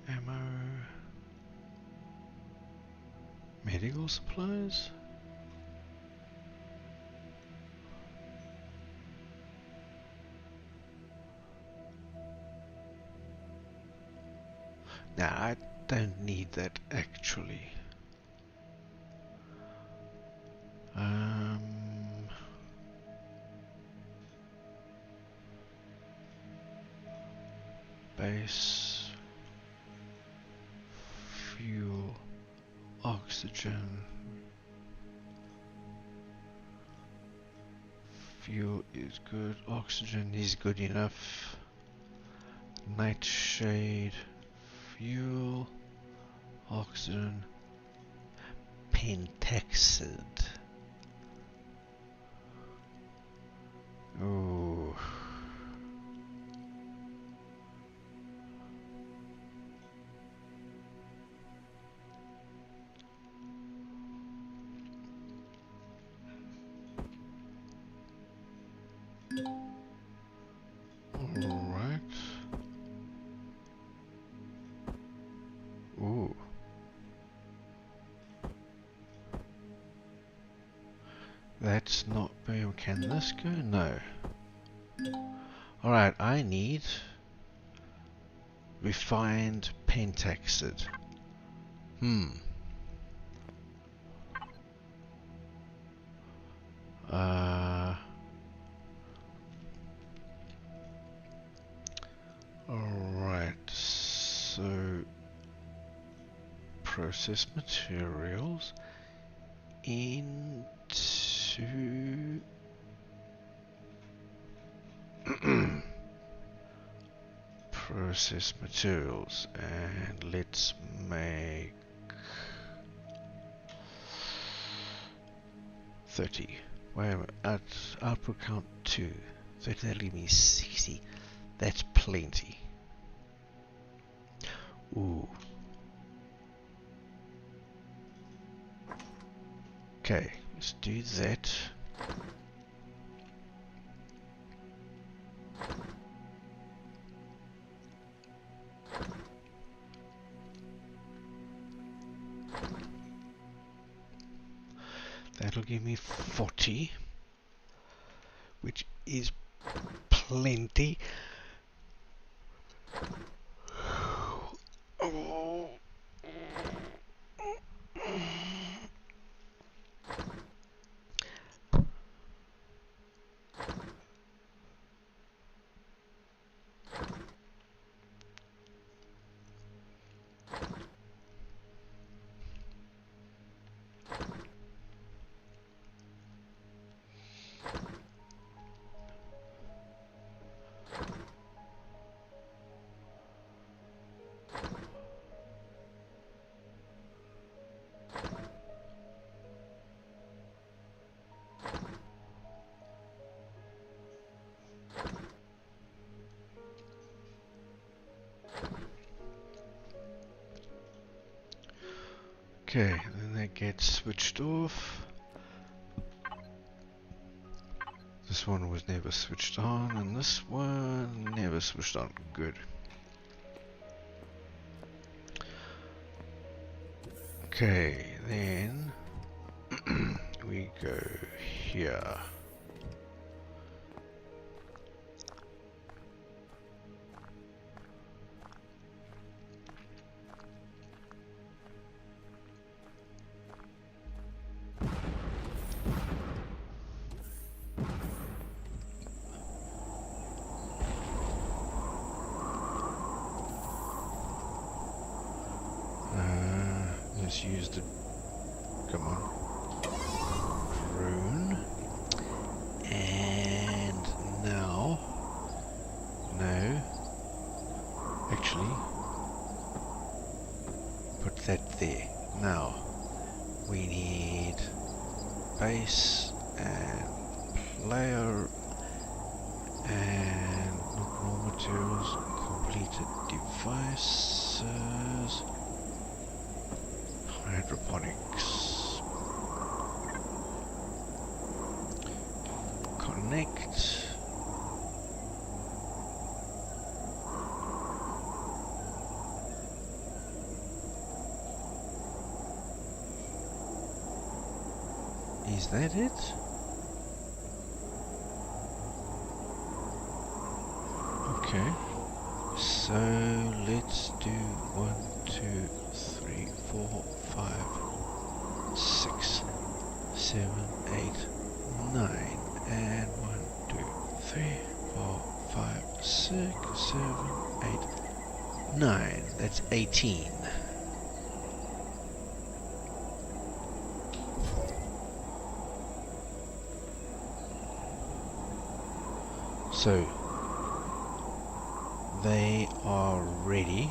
Ammo. Medical supplies? Nah, I don't need that actually. Base fuel, oxygen. Fuel is good, oxygen is good enough. Nightshade, fuel, oxygen, pentaxid. Ooh. That's not where can this go? No. Alright, I need refined pentaxid. Alright, so process materials into process materials, and let's make 30. Wait a minute, output count 2. 30, that'll give me 60. That's plenty. Ooh. Okay, let's do that. That'll give me 40, which is plenty. Oh. Okay, then that gets switched off. This one was never switched on, and this one never switched on. Good. Okay, then we go here. Let's use the, come on, rune, and now, no, actually, put that there. Now, we need base and player and not raw materials, completed devices. Hydroponics. Connect. Is that it? Okay. So let's do 1, 2, 3, 4, 5, 6, 7, 8, 9, and 1, 2, 3, 4, 5, 6, 7, 8, 9. That's 18. So they are ready.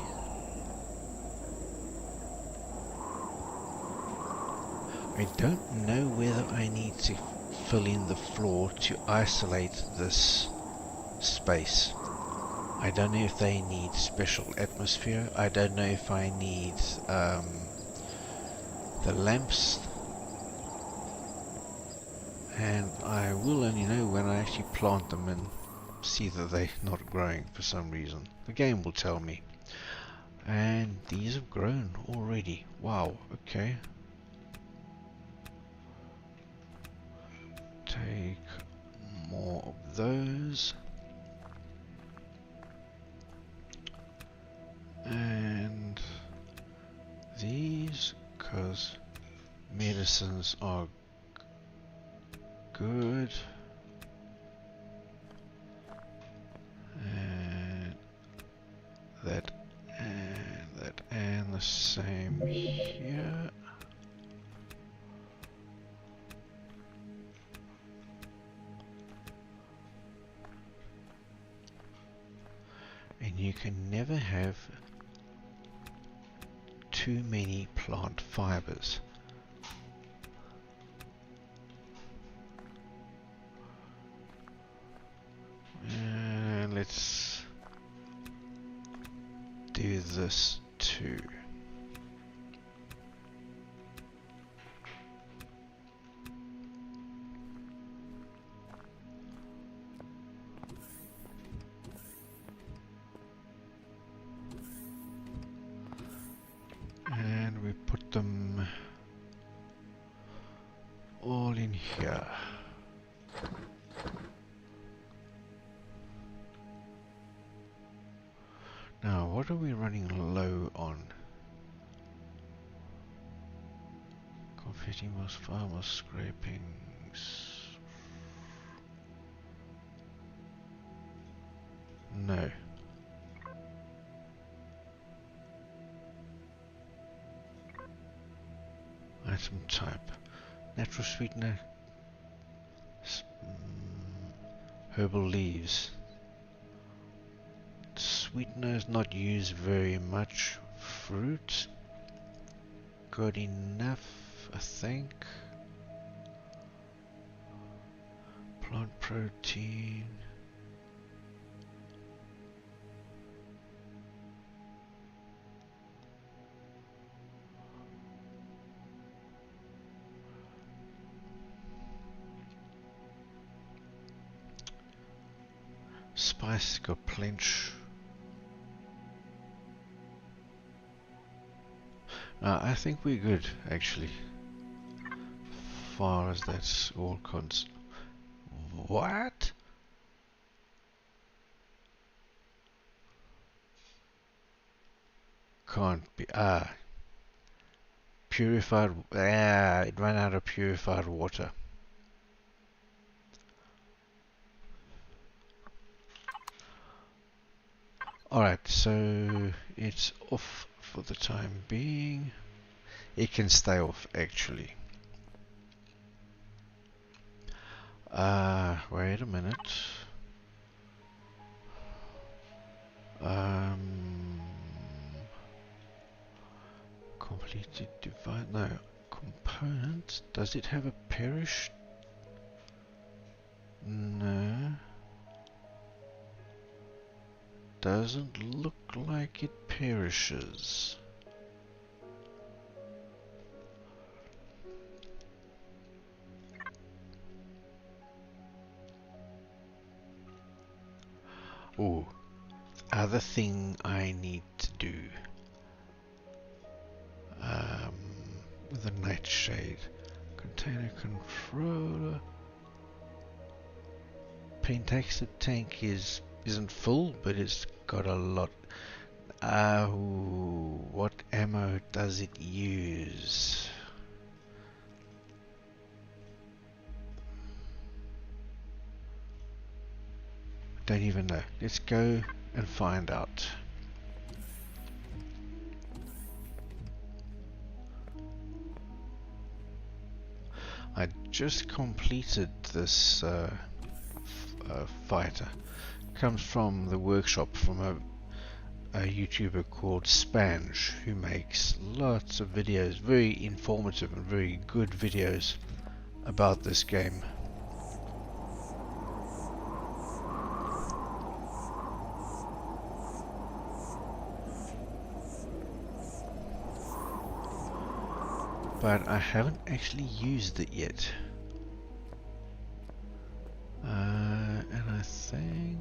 I don't know whether I need to fill in the floor to isolate this space. I don't know if they need special atmosphere. I don't know if I need the lamps. And I will only know when I actually plant them and see that they're not growing for some reason. The game will tell me. And these have grown already. Wow, okay. those. And these, because medicines are good. And that, and that, and the same here. And you can never have too many plant fibers. And let's do this too. And we put them all in here. Now, what are we running low on? Confetti moss, farmer scrapings. No. Item type. Natural sweetener. Herbal leaves. Sweetener is not used very much. Fruit. Good enough, I think. Plant protein. Spice got plenty. I think we're good, actually. Far as that's all concerned. What? Can't be. Purified. It ran out of purified water. Alright, so it's off for the time being. It can stay off, actually. Wait a minute. Completed divide. No. Component. Does it have a perish? No. Doesn't look like it perishes. Oh, other thing I need to do. With a nightshade. Container controller. Pentaxid tank isn't full, but it's got a lot. What ammo does it use? Don't even know. Let's go and find out. I just completed this fighter. Comes from the workshop from a YouTuber called Spange, who makes lots of videos, very informative and very good videos about this game. But I haven't actually used it yet. And I think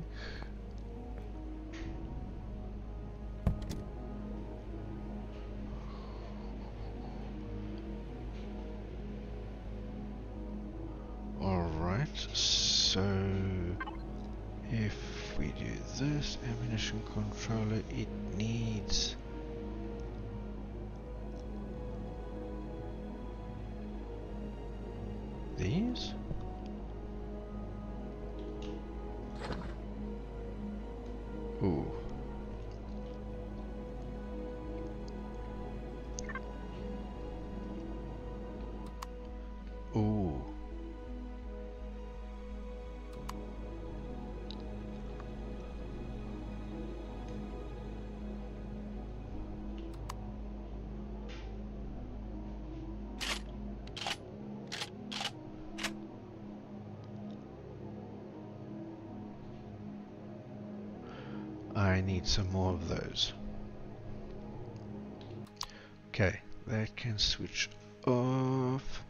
alright, so If we do this ammunition controller, it needs these. Ooh. Ooh. I need some more of those. Okay, that can switch off.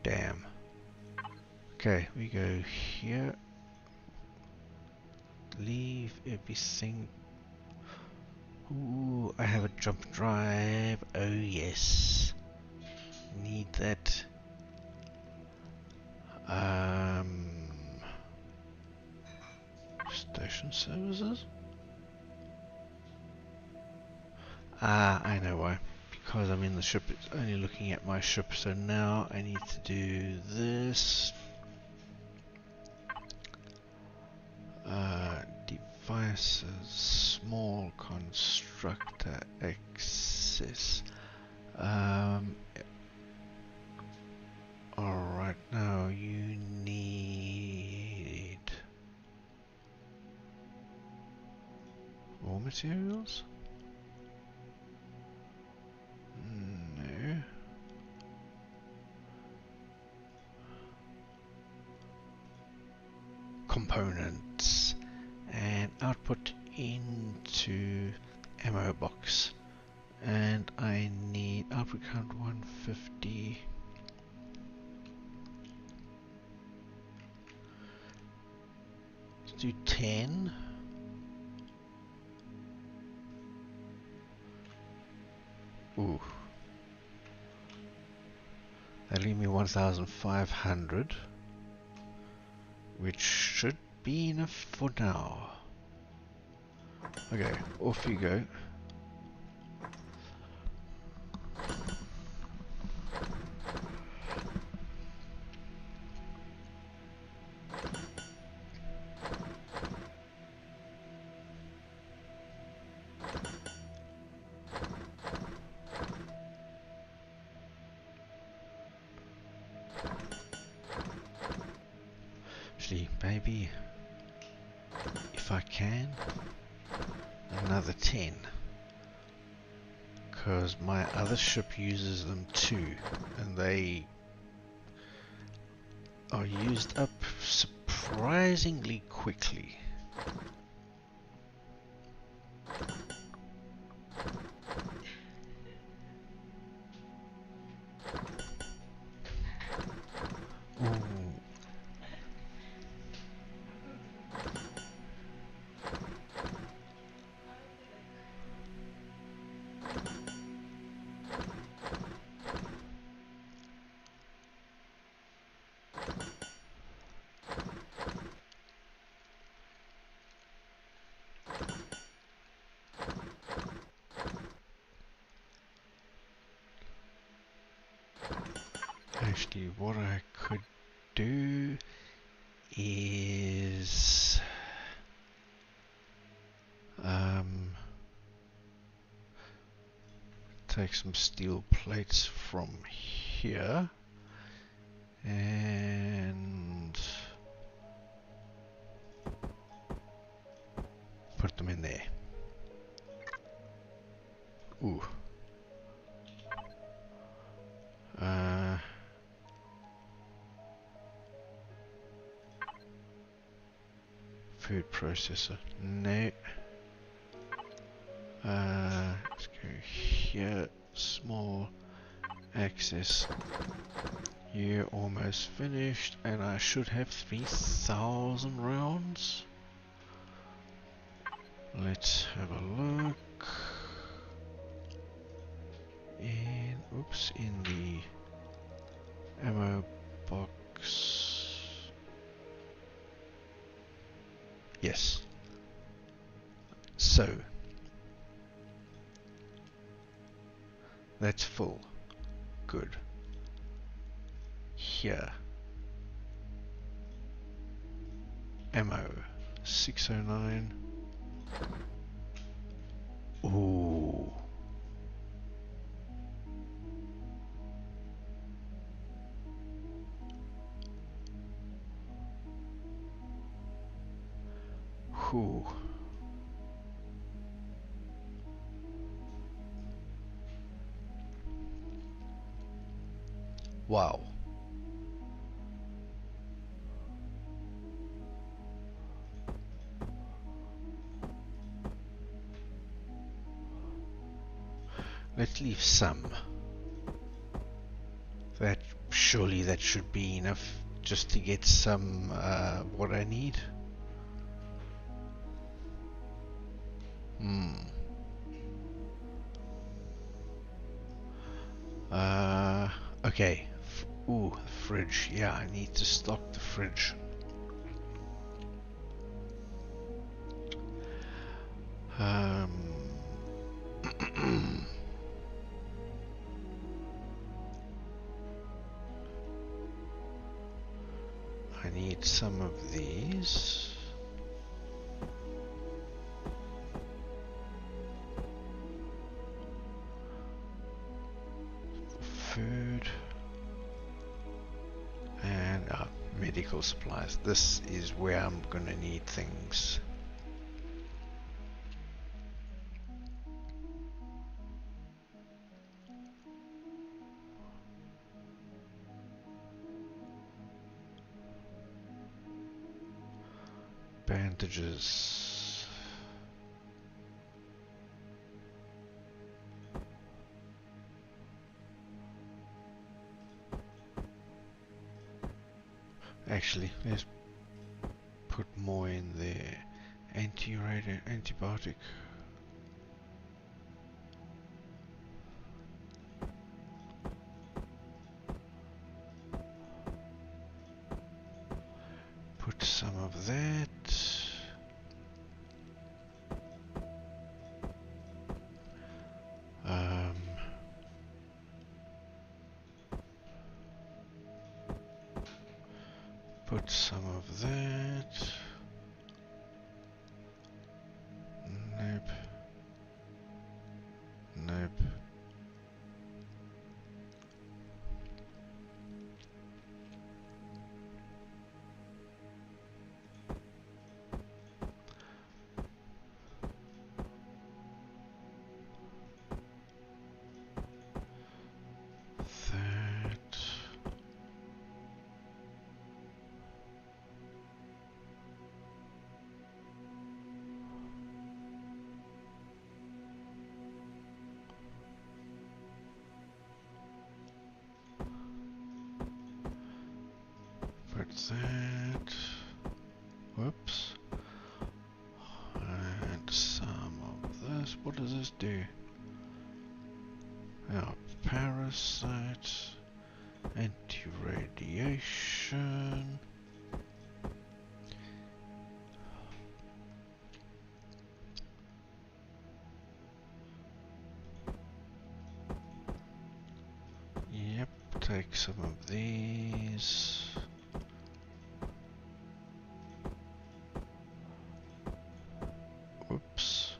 Damn. Okay, we go here. Leave everything. Ooh, I have a jump drive. Oh yes. Need that. Station services? Ah, I know why. Because I'm in the ship, it's only looking at my ship. So now I need to do this. Devices, small constructor access. Alright, now you need raw materials? No. Components and output into ammo box, and I need output count 150. Let's do 10. Ooh, that'll leave me 1,500, which should be enough for now. Okay, off you go. Actually, maybe if I can, another 10. Because my other ship uses them too, and they are used up surprisingly quickly. Ooh. Actually, what I could do is take some steel plates from here and put them in there. Ooh. Food processor. No. Let's go here. Small access. You're almost finished, and I should have 3,000 rounds. Let's have a look. In the Ammo box. Yes. So that's full. Good. Here. Ammo. 609. Ooh. Whew. Wow. Let's leave some. That surely that should be enough just to get some what I need. Hmm. Okay. Ooh, the fridge. Yeah, I need to stock the fridge. I need some of these. Food. And medical supplies. This is where I'm gonna need things. Bandages. Actually, let's put more in there. Antibiotic. Put some of that. Put some of that. Nope. Nope. That. Put that. Whoops. And some of this. What does this do? Now, parasite, anti-radiation. Yep, take some of these. Whoops.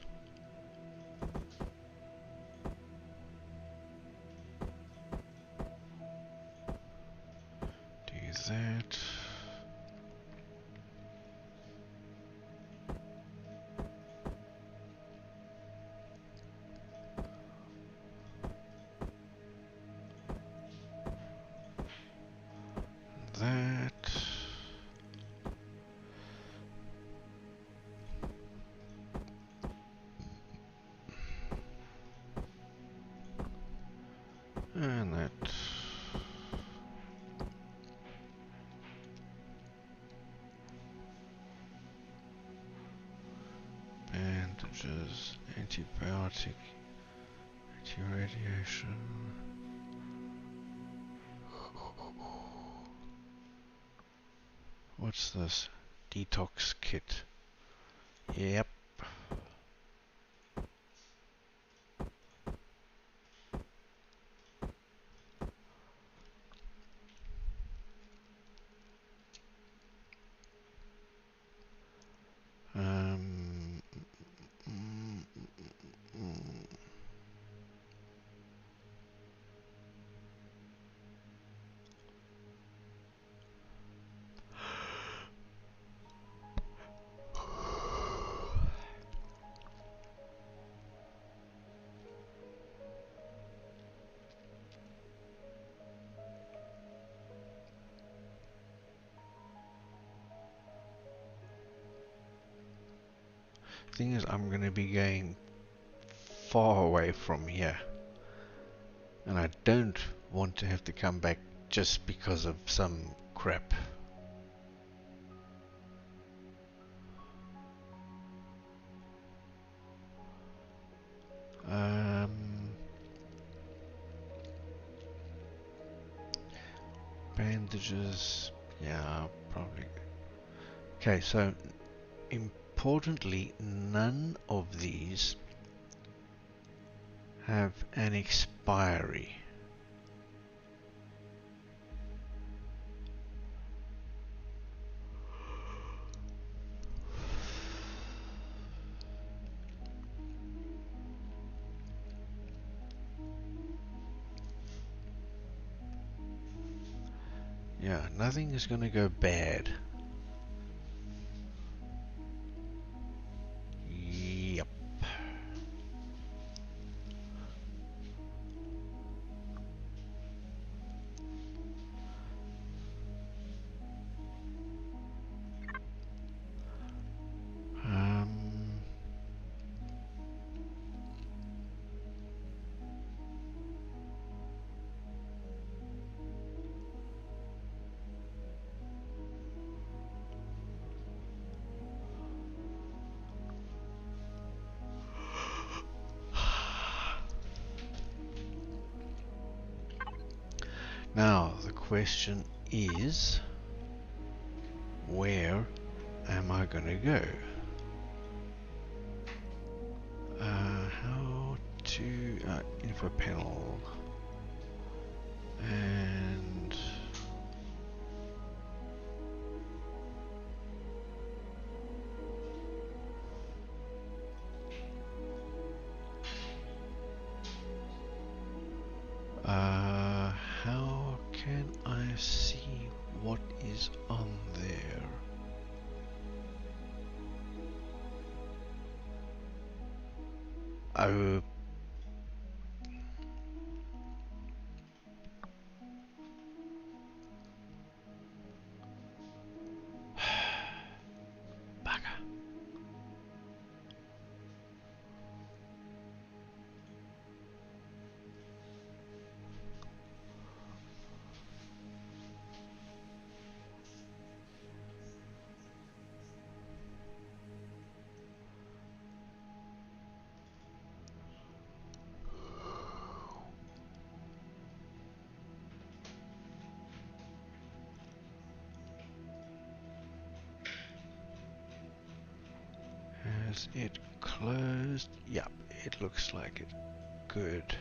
Do that. That. And that. Bandages, antibiotic, anti-radiation. What's this? Detox kit. Yep. Um, mm, mm. Thing is, I'm going to be going far away from here, and I don't want to have to come back just because of some crap. Bandages, yeah, probably. Okay, so importantly, none of these have an expiry. Yeah, nothing is going to go bad. Yep. Um, Now, the question is, where am I going to go? How to info panel and how can I see what is on there? Oh, bugger. Has it closed? Yep, it looks like it. Good.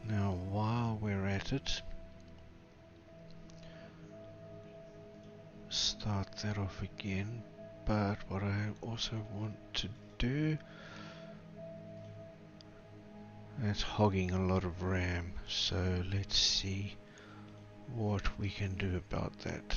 Now, while we're at it, start that off again. But what I also want to do, that's hogging a lot of RAM. So let's see what we can do about that.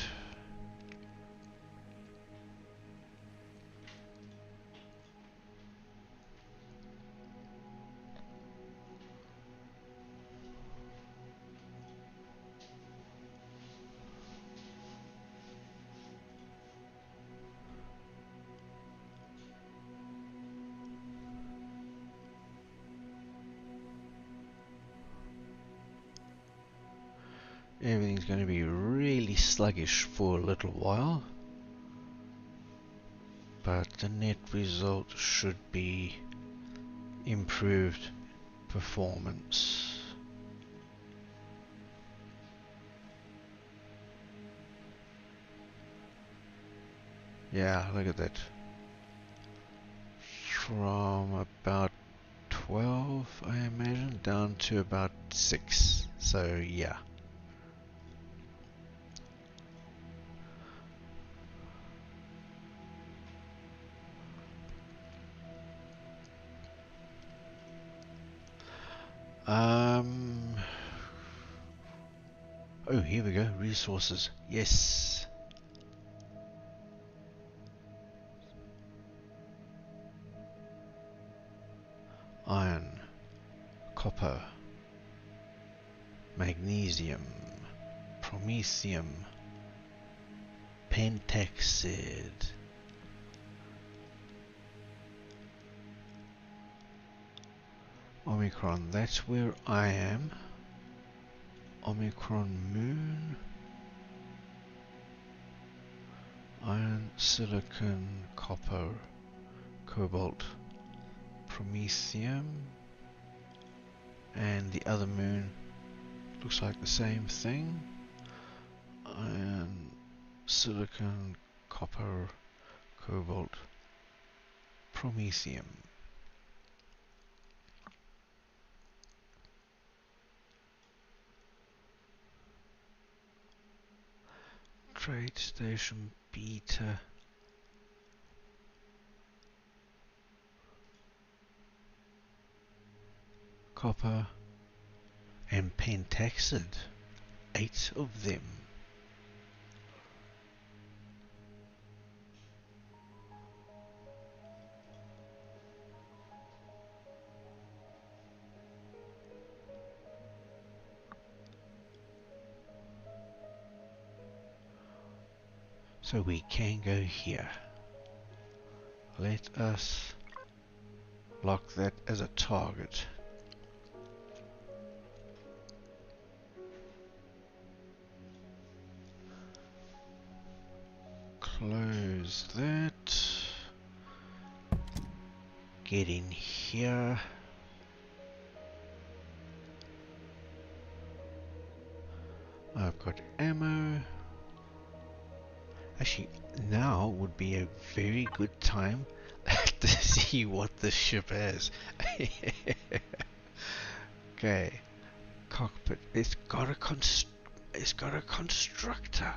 Everything's going to be really sluggish for a little while, but the net result should be improved performance. Yeah, look at that. From about 12, I imagine, down to about 6. So, yeah. Oh, here we go. Resources. Yes. Iron, copper, magnesium, promethium, pentaxid. Omicron, that's where I am. Omicron moon. Iron, silicon, copper, cobalt, promethium, and the other moon looks like the same thing. Iron, silicon, copper, cobalt, promethium. Trade station beta. Copper and pentaxid. 8 of them. So we can go here. Let us lock that as a target. Close that. Get in here. I've got ammo. Actually, now would be a very good time to see what this ship has. Okay, cockpit. It's got a constructor.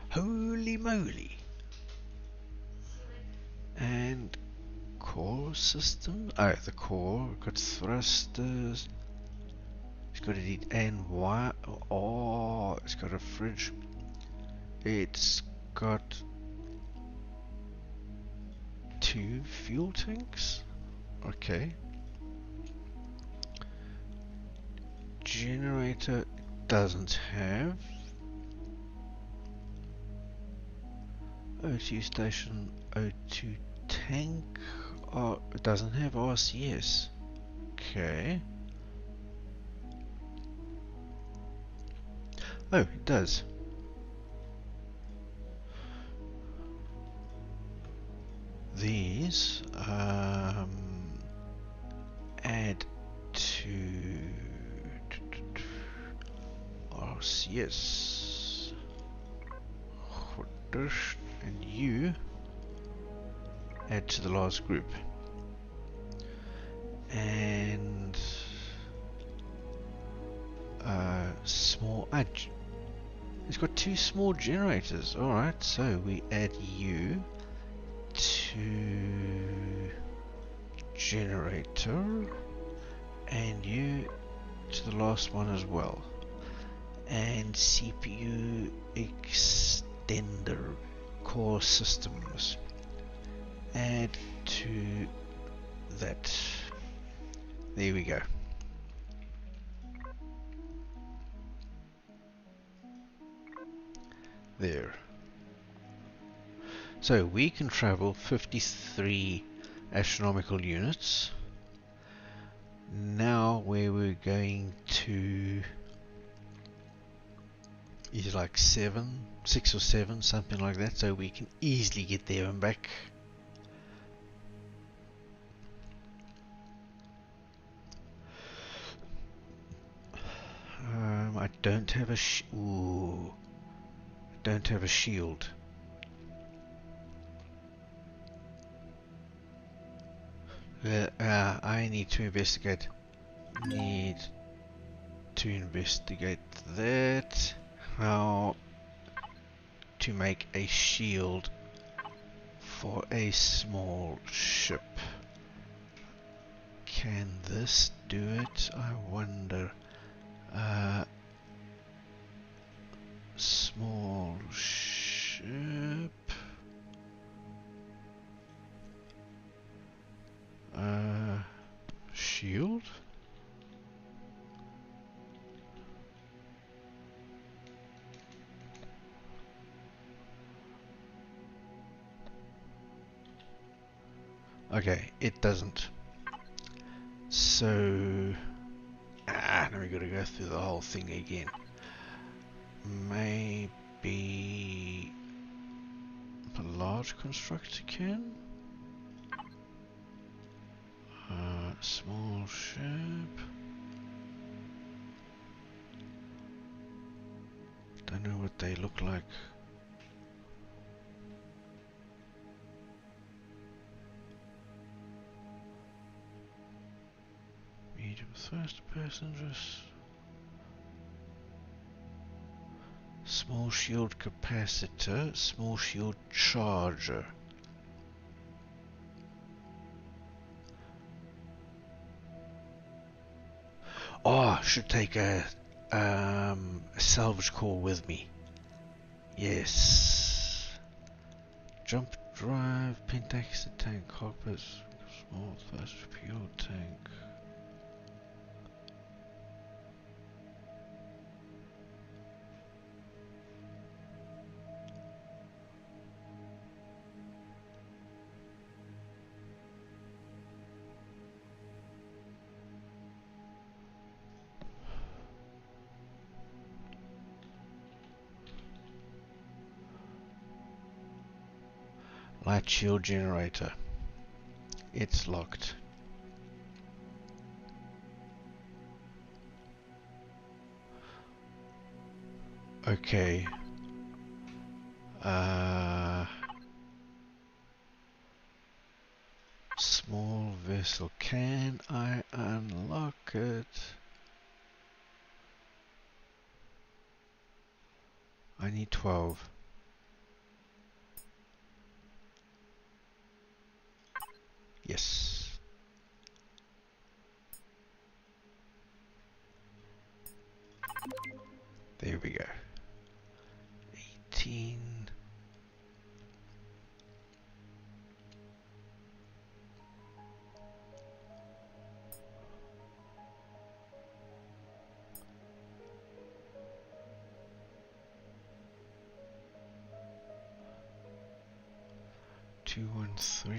Holy moly! And core system. Oh, the core. Got thrusters. It's got a and wire. Oh, it's got a fridge. It's got 2 fuel tanks. Okay. Generator doesn't have. O2 station, O2 tank. Oh, it doesn't have RCS. Okay. Oh, it does. These add to RCS. And you add to the last group. And small it's got 2 small generators. Alright, so we add you to generator and you to the last one as well. And CPU extender core systems. Add to that. There we go. There. So we can travel 53 astronomical units. Now where we're going to is like 6 or 7, something like that, so we can easily get there and back. I don't have a don't have a shield. I need to investigate. Need to investigate that. How to make a shield for a small ship. Can this do it? I wonder. Small ship. Shield? Okay, it doesn't. So, now we gotta go through the whole thing again. Maybe a large constructor can? Small ship. Don't know what they look like. Medium thrust passengers. Small shield capacitor, small shield charger. Oh, I should take a salvage core with me. Yes. Jump drive, pentax tank, cockpit, small thrust fuel tank. Light shield generator. It's locked. Okay. Small vessel. Can I unlock it? I need 12. Yes. There we go. 18. Two, 1, 3.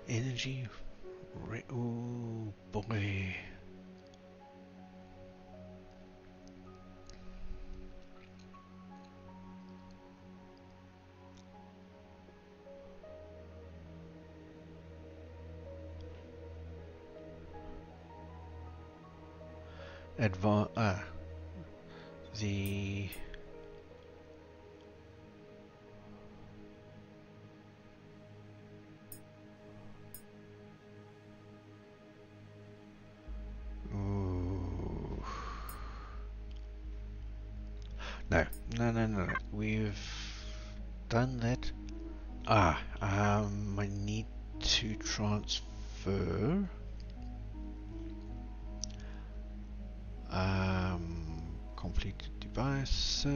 Energy. Oh boy. The ooh. No. We've done that. I need to transfer complete devices.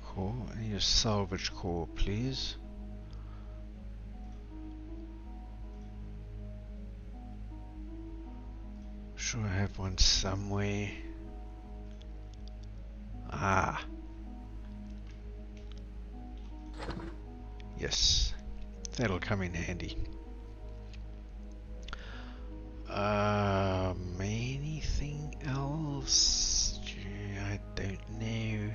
Core. I need a salvage core, please. Sure, I have one somewhere. Yes, that'll come in handy. Anything else? Gee, I don't know.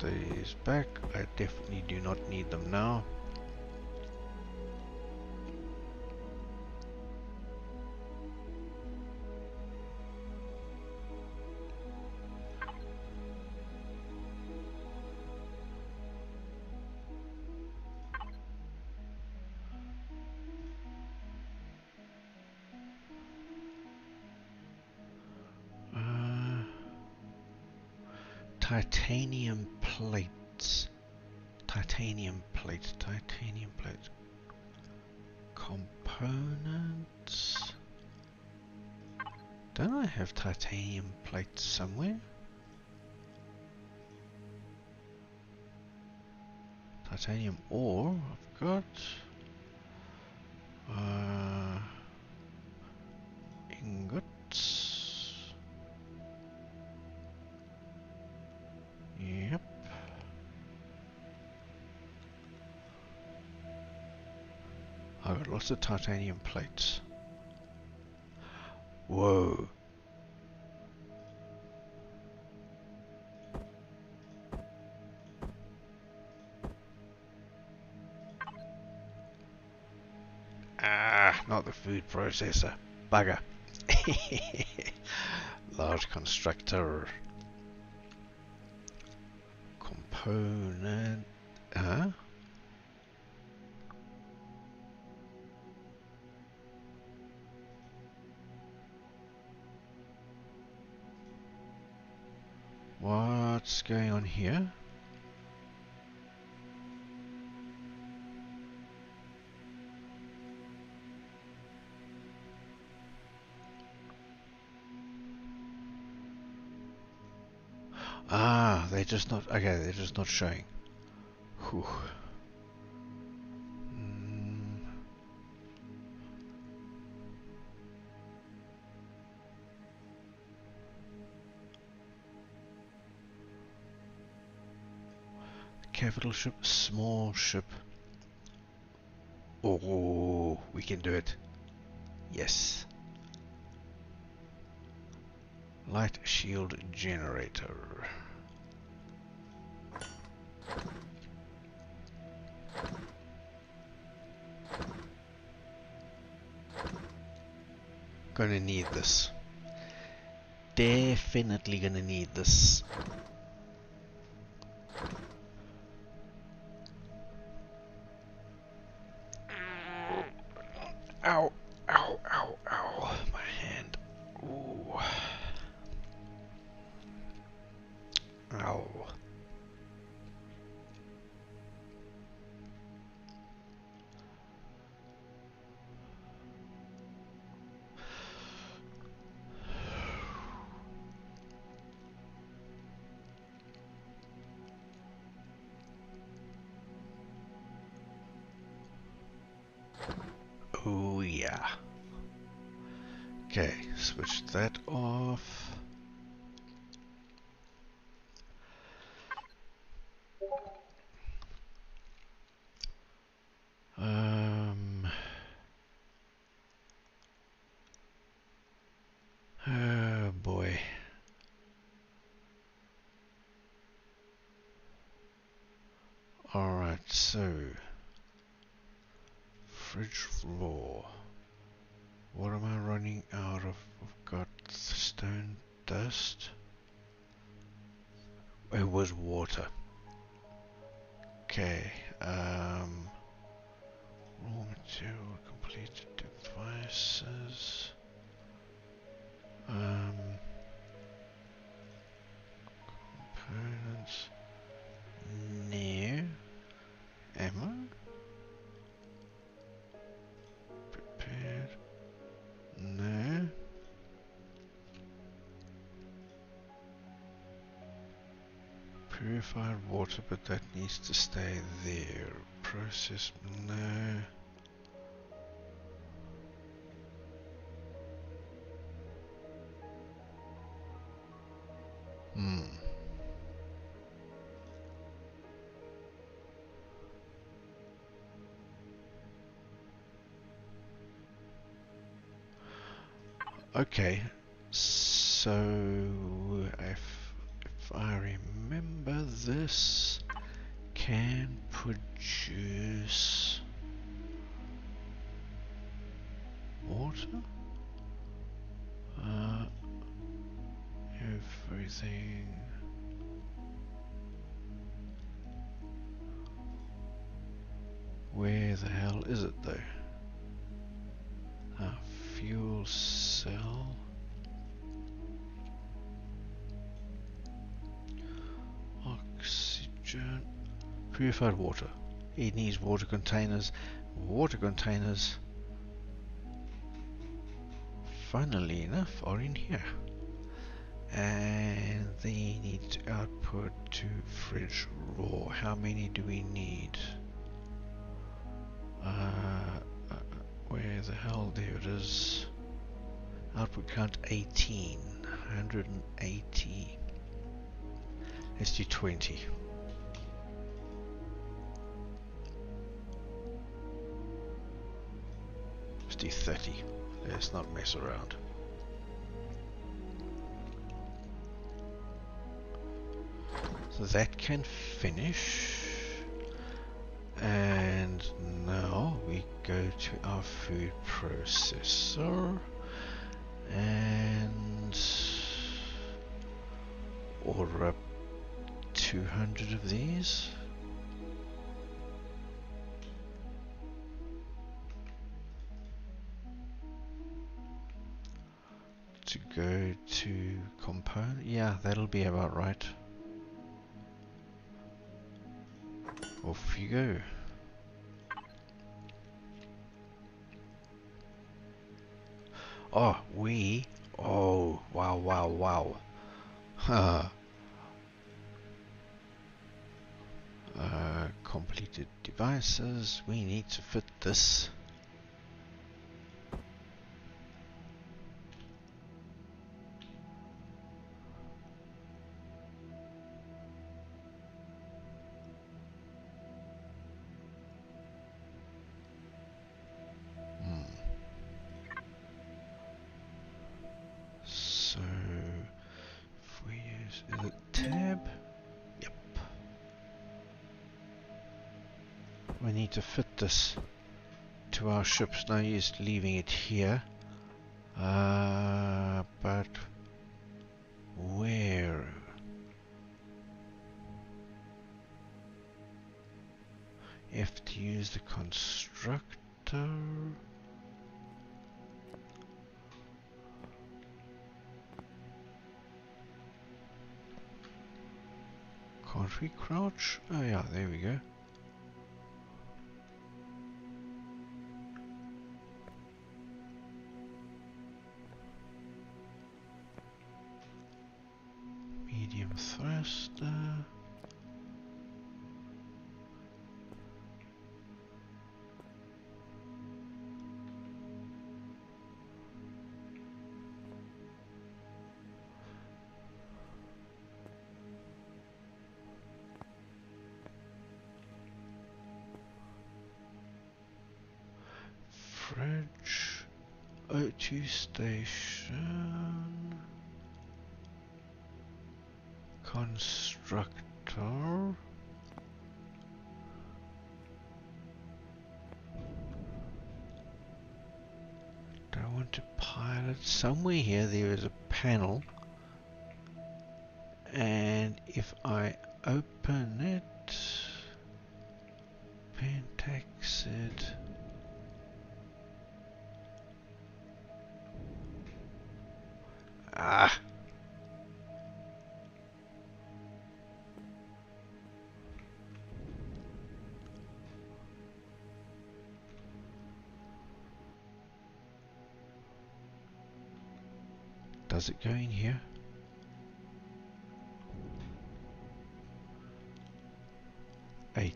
these back. I definitely do not need them now. Titanium plates. Titanium plates. Titanium plates. Components. Don't I have titanium plates somewhere? Titanium ore. I've got. Ingots. Yep. I've got lots of titanium plates. Whoa. Ah, not the food processor. Bugger. Large constructor. Component. Huh? What's going on here? Ah, they're just not, okay, they're just not showing. Whew. Capital ship, small ship. Oh, we can do it. Yes. Light shield generator. Gonna need this. Definitely gonna need this. Ow, ow, ow, ow. My hand. Ooh. Ow. Oh yeah. Okay, switch that off. Oh boy. Alright, so fridge floor. What am I running out of? I've got stone dust. It was water. Okay. Raw material, completed devices. Components. No. Ammo. Prepared. No. Purified water, but that needs to stay there. Process. No. Okay, so if I remember this can produce water. Everything. Where the hell is it though? Fuel cell. Oxygen. Purified water. It needs water containers. Water containers, funnily enough, are in here. And they need to output to fridge raw. How many do we need? Where the hell? There it is. Output count 18. 180. Let's do 20. Let's do 30. Let's not mess around. So that can finish. And now we go to our food processor and order up 200 of these. To go to component, yeah, that'll be about right. Off you go. Oh, wow. Completed devices. We need to fit this. So, if we use, is it tab? Yep. We need to fit this to our ships. No use leaving it here. But where? You have to use the constructor. Can't we crouch? Oh yeah, there we go. Medium thruster. Fridge, O2 station, constructor, don't want to pilot. Somewhere here there is a panel, and if I open it, Pentaxid. Ah! Does it go in here? Eight.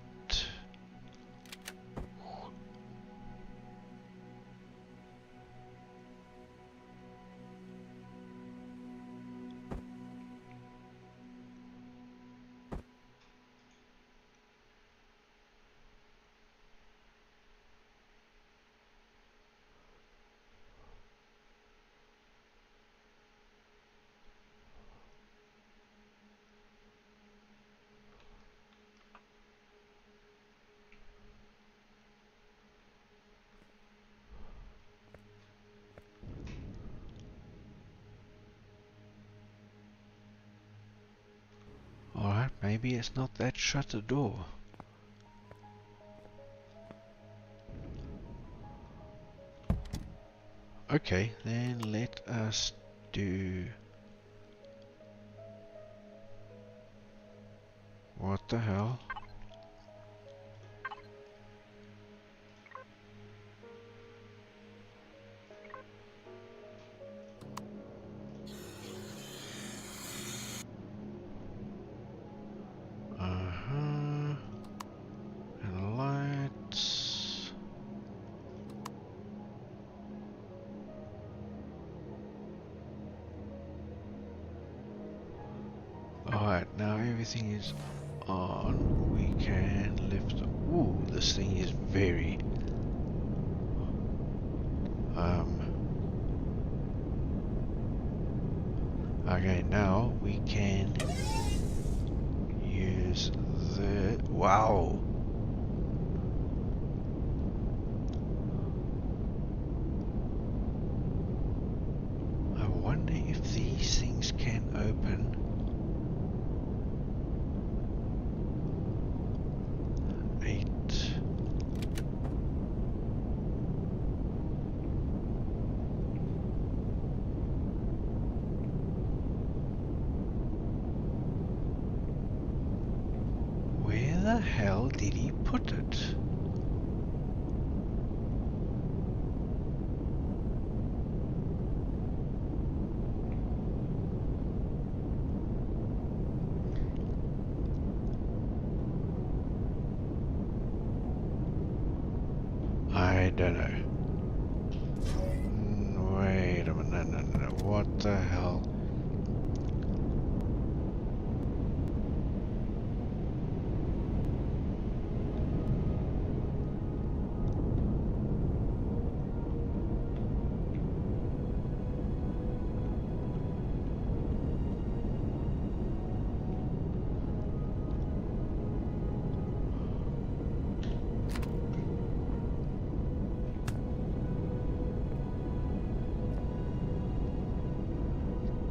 maybe it's not that shutter door. Okay, then let us do... What the hell? Uh-huh. And lights. Alright, now everything is on. We can lift... Ooh, this thing is very... Okay, now we can use the... Wow! I wonder if these things can open... Where the hell did he put it? I don't know. Wait a minute, no. What the hell?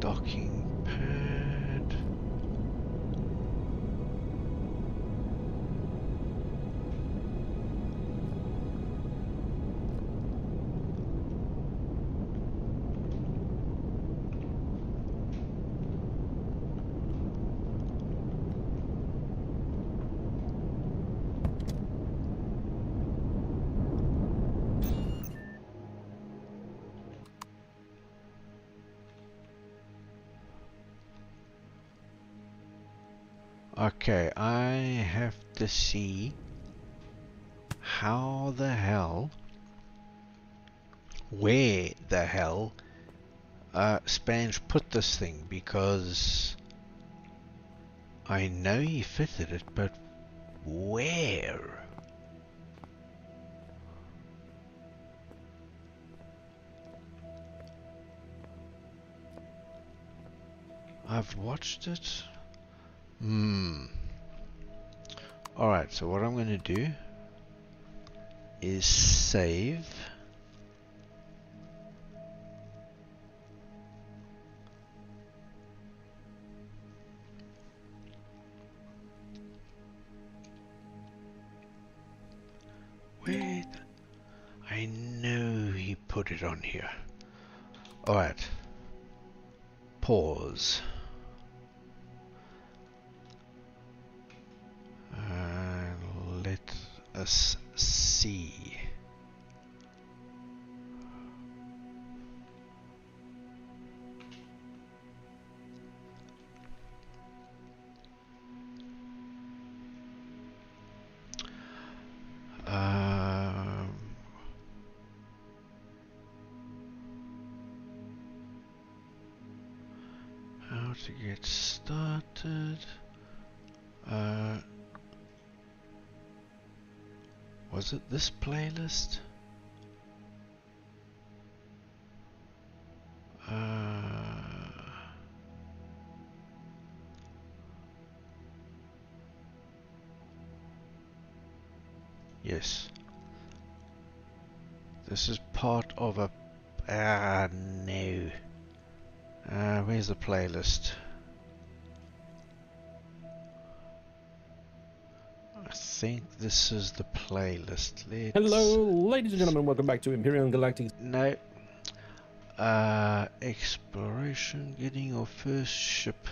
Docking pad. Okay, I have to see how the hell, where the hell Spange put this thing, because I know he fitted it, but where? I've watched it. Alright, so what I'm going to do is save. Wait, I know he put it on here. Alright, pause. Let us see. How to get started. Was it this playlist? Yes. This is part of a... no. Where's the playlist? I think this is the playlist. Let's... Hello, ladies and gentlemen, welcome back to Empyrion Galactic. No. Exploration, getting your first ship.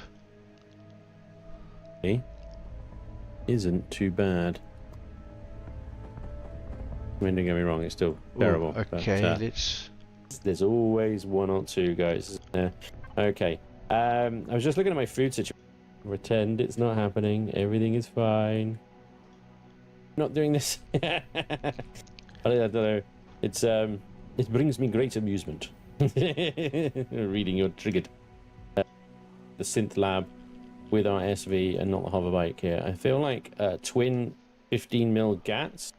Isn't too bad. I mean, don't get me wrong, it's still terrible. Ooh, okay, but, let's... there's always one or two guys. Okay. I was just looking at my food situation. Pretend it's not happening. Everything is fine. Not doing this. I don't know. It's it brings me great amusement. Reading your triggered the synth lab with our SV and not the hover bike here. I feel like twin 15mm GATs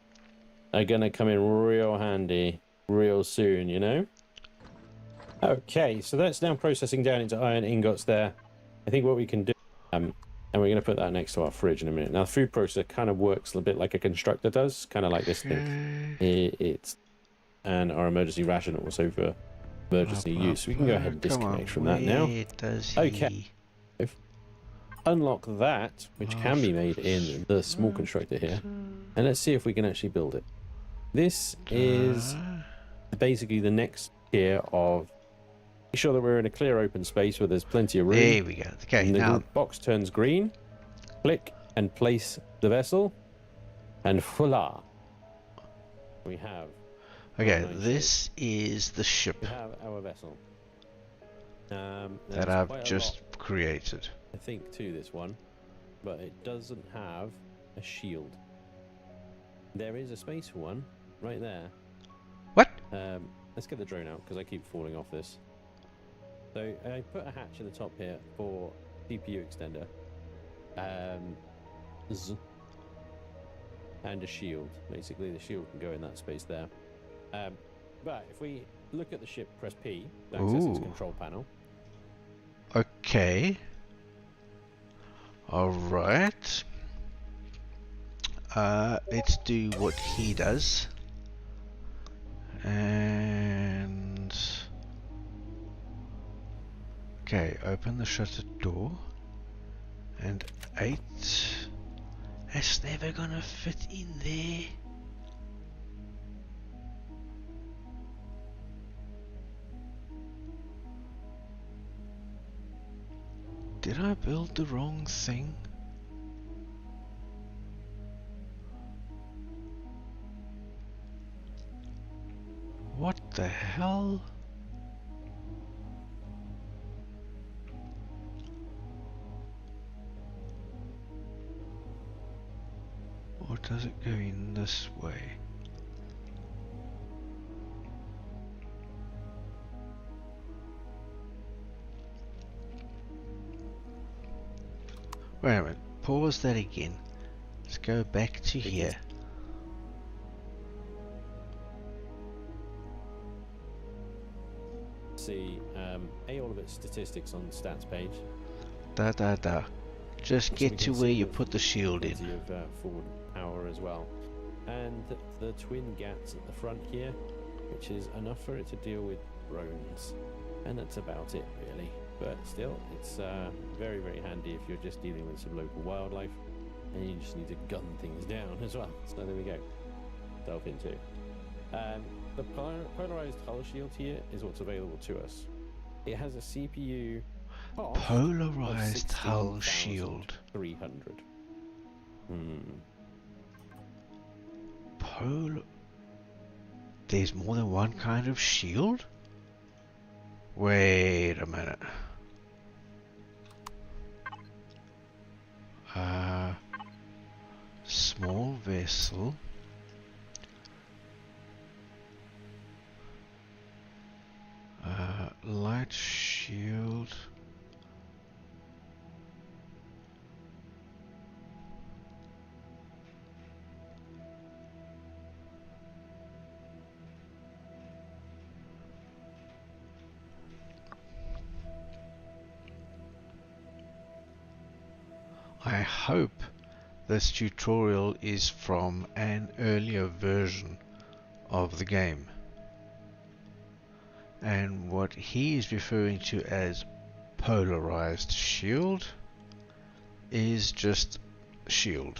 are gonna come in real handy real soon, you know. Okay, so that's now processing down into iron ingots there. I think what we can do, and we're going to put that next to our fridge in a minute. Now, the food processor kind of works a bit like a constructor does, kind of like this thing. It's and our emergency ration also for emergency use. We can go ahead and disconnect from that now. Okay. Unlock that, which can be made in the small constructor here, and let's see if we can actually build it. This is basically the next tier of make sure that we're in a clear open space where there's plenty of room. There we go. Okay, and now the box turns green. Click and place the vessel, and voila, we have. Okay, this is the ship we have our vessel. that I've just created. I think to this one, but it doesn't have a shield. There is a space for one right there. What? Let's get the drone out because I keep falling off this. So I put a hatch in the top here for CPU extender, and a shield. Basically, the shield can go in that space there. But if we look at the ship, press P to access its control panel. Okay. All right. Let's do what he does. And okay, open the shutter door. And 8. That's never gonna fit in there. Did I build the wrong thing? What the hell? Or does it go in this way? Wait a minute, pause that again. Let's go back to here. See all of its statistics on the stats page. Just get to where you put the shield in. Of forward power as well, and the twin GATs at the front here, which is enough for it to deal with drones, and that's about it really. But still, it's very, very handy if you're just dealing with some local wildlife, and you just need to gun things down as well. So there we go. Delve into. The polarized hull shield here is what's available to us. It has a CPU polarized hull shield 300. There's more than one kind of shield? Wait a minute. Small vessel. Light shield. I hope this tutorial is from an earlier version of the game. And what he is referring to as polarized shield is just shield.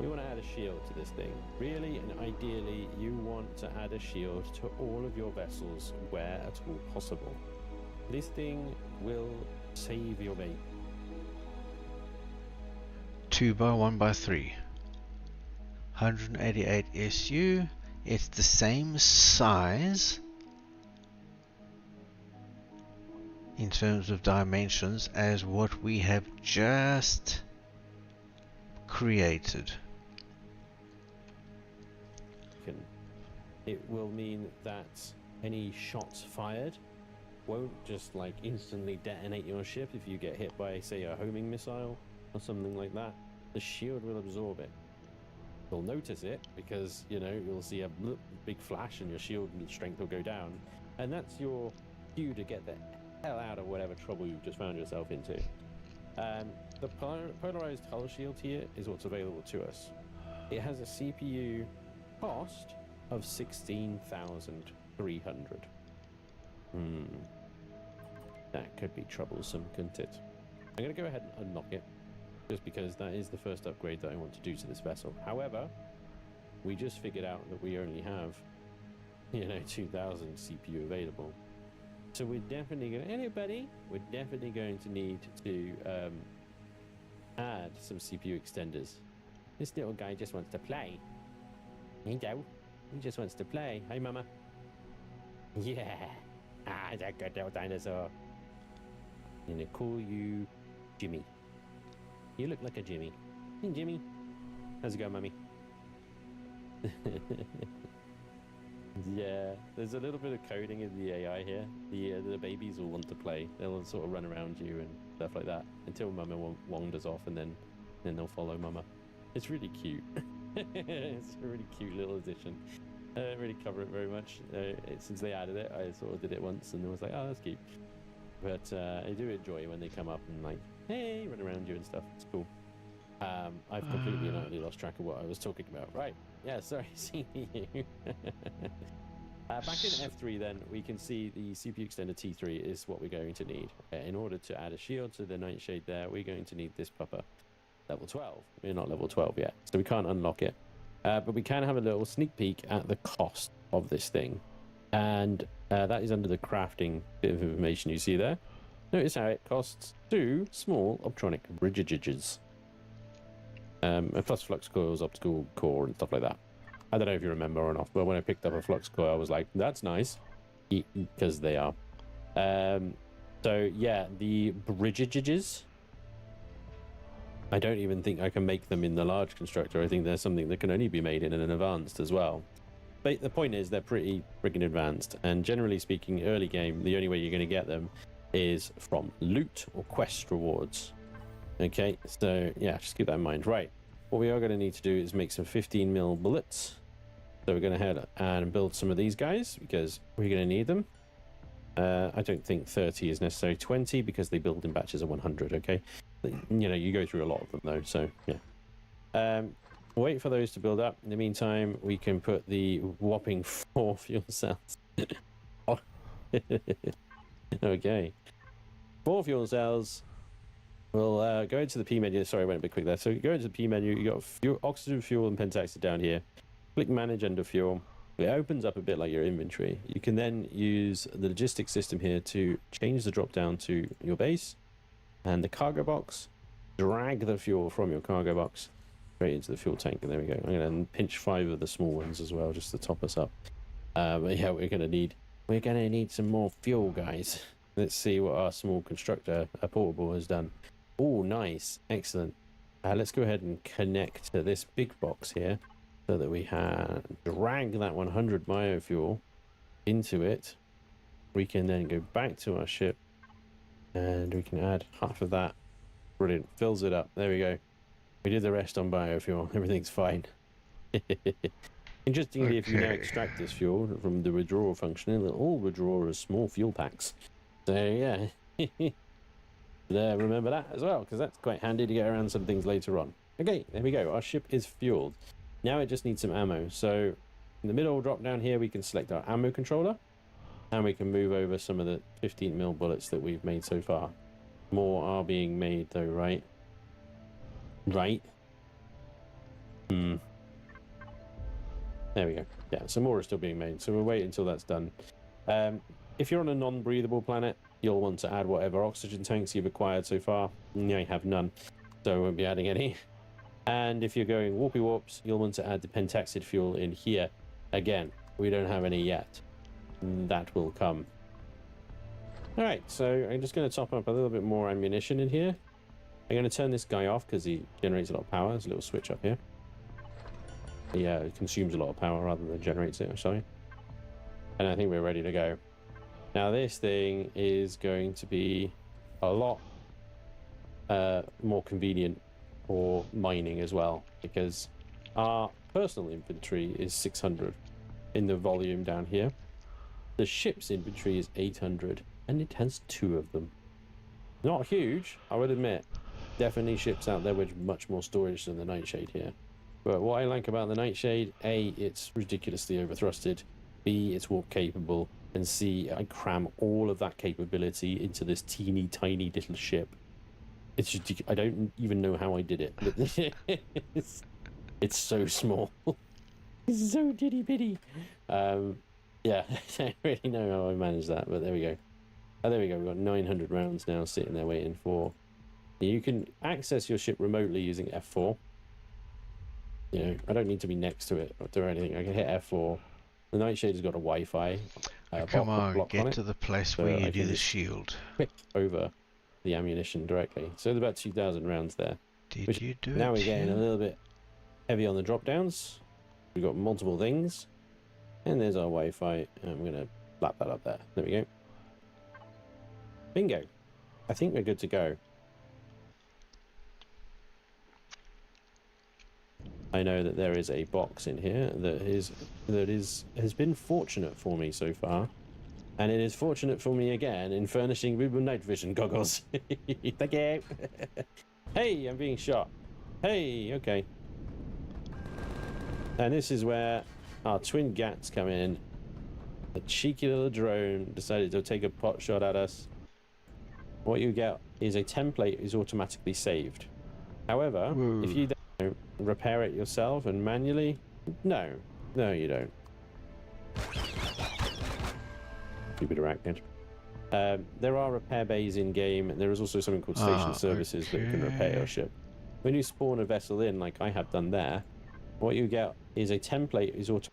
we want to add a shield to this thing. Really and ideally, you want to add a shield to all of your vessels where at all possible. This thing will save your base. 2 by 1 by 3. 188 SU. It's the same size in terms of dimensions as what we have just created. It will mean that any shots fired won't just like instantly detonate your ship if you get hit by, say, a homing missile or something like that. The shield will absorb it. You'll notice it because, you know, you'll see a big flash and your shield strength will go down. And that's your cue to get the hell out of whatever trouble you've just found yourself into. The polarized hull shield here is what's available to us. It has a CPU cost of 16,300. That could be troublesome, couldn't it? I'm going to go ahead and unlock it, just because that is the first upgrade that I want to do to this vessel. However, we just figured out that we only have, 2,000 CPU available. So we're definitely going to, we're definitely going to need to add some CPU extenders. This little guy just wants to play. He just wants to play. Hey, mama. Yeah. That good little dinosaur. I'm going to call you Jimmy. You look like a Jimmy. Hey, Jimmy. How's it going, mummy? Yeah, there's a little bit of coding in the AI here. The babies will want to play. They'll sort of run around you and stuff like that until mama wanders off, and then they'll follow mama. It's really cute. It's a really cute little addition. I don't really cover it very much. Since they added it, I sort of did it once and I was like, oh, that's cute. But I do enjoy when they come up and like, hey, run around you and stuff. It's cool. I've completely and utterly lost track of what I was talking about. Right. Yeah, sorry, CPU. Back in F3 then, we can see the CPU extender T3 is what we're going to need. In order to add a shield to the Nightshade there, we're going to need this pupper. Level 12. We're not level 12 yet, so we can't unlock it. But we can have a little sneak peek at the cost of this thing. And that is under the crafting bit of information you see there. Notice how it costs 2 small optronic bridges. Plus flux coils, optical core, and stuff like that. I don't know if you remember or not, but when I picked up a flux coil, I was like, that's nice. Because they are. So, yeah, the bridges. I don't even think I can make them in the large constructor. I think there's something that can only be made in an advanced as well. But the point is, they're pretty freaking advanced. And generally speaking, early game, the only way you're going to get them is from loot or quest rewards. Okay, so yeah, just keep that in mind. Right, what we are going to need to do is make some 15mm bullets. So we're going to head and build some of these guys because we're going to need them. I don't think 30 is necessary. 20 because they build in batches of 100. Okay, you go through a lot of them though. So yeah, wait for those to build up. In the meantime, we can put the whopping 4 fuel cells. Okay, 4 fuel cells. We'll go into the P menu. Sorry, I went a bit quick there. So you go into the P menu. You got oxygen, fuel, and pentaxid down here. Click manage under fuel. It opens up a bit like your inventory. You can then use the logistics system here to change the drop down to your base and the cargo box. Drag the fuel from your cargo box straight into the fuel tank. And there we go. I'm going to pinch 5 of the small ones as well, just to top us up. But yeah, we're going to need some more fuel, guys. Let's see what our small constructor, a portable, has done. Oh, nice. Excellent. Let's go ahead and connect to this big box here so that we drag that 100 biofuel into it. We can then go back to our ship and we can add half of that. Brilliant. Fills it up. There we go. We did the rest on biofuel. Everything's fine. Interestingly, if you now extract this fuel from the withdrawal function, it'll all withdraw as small fuel packs. So yeah. Remember that as well, because that's quite handy to get around some things later on. Okay, there we go. Our ship is fueled. Now it just needs some ammo. So in the middle drop down here, we can select our ammo controller, and we can move over some of the 15mm bullets that we've made so far. More are being made though, right? Right. Hmm. There we go. Yeah, some more is still being made, so we'll wait until that's done. If you're on a non-breathable planet, you'll want to add whatever oxygen tanks you've acquired so far. I have none, so I won't be adding any. And if you're going warpy warps, you'll want to add the pentaxid fuel in here. Again, we don't have any yet. That will come. All right, so I'm just going to top up a little bit more ammunition in here. I'm going to turn this guy off because he generates a lot of power. There's a little switch up here. Yeah, it consumes a lot of power rather than generates it, I'm sorry. And I think we're ready to go. Now this thing is going to be a lot more convenient for mining as well, because our personal inventory is 600 in the volume down here. The ship's inventory is 800, and it has 2 of them. Not huge, I would admit. Definitely ships out there with much more storage than the Nightshade here. But what I like about the Nightshade, A, it's ridiculously overthrusted, B, it's warp capable, and C, I cram all of that capability into this teeny tiny little ship. It's just, I don't even know how I did it. It's so small. It's so ditty bitty. Yeah, I don't really know how I managed that, but there we go. Oh, there we go. We've got 900 rounds now sitting there waiting for. You can access your ship remotely using F4. You know, I don't need to be next to it or do anything. I can hit F4. The Nightshade has got a Wi-Fi. Come on, block get on to it, the place so where you I do can the just shield. click over the ammunition directly. So there's about 2,000 rounds there. Did you do it? Now we're getting a little bit heavy on the drop downs. We've got multiple things. And there's our Wi-Fi. And I'm going to lap that up there. There we go. Bingo. I think we're good to go. I know that there is a box in here that has been fortunate for me so far, and it is fortunate for me again in furnishing Ruben night vision goggles. Thank you. Hey, I'm being shot. Hey, okay. And this is where our twin gats come in. The cheeky little drone decided to take a pot shot at us. What you get is a template is automatically saved. However, if you don't repair it yourself and manually, no, you don't. Stupid arachnid. There are repair bays in game, and there is also something called station services that can repair your ship. When you spawn a vessel in, like I have done there, what you get is a template is auto.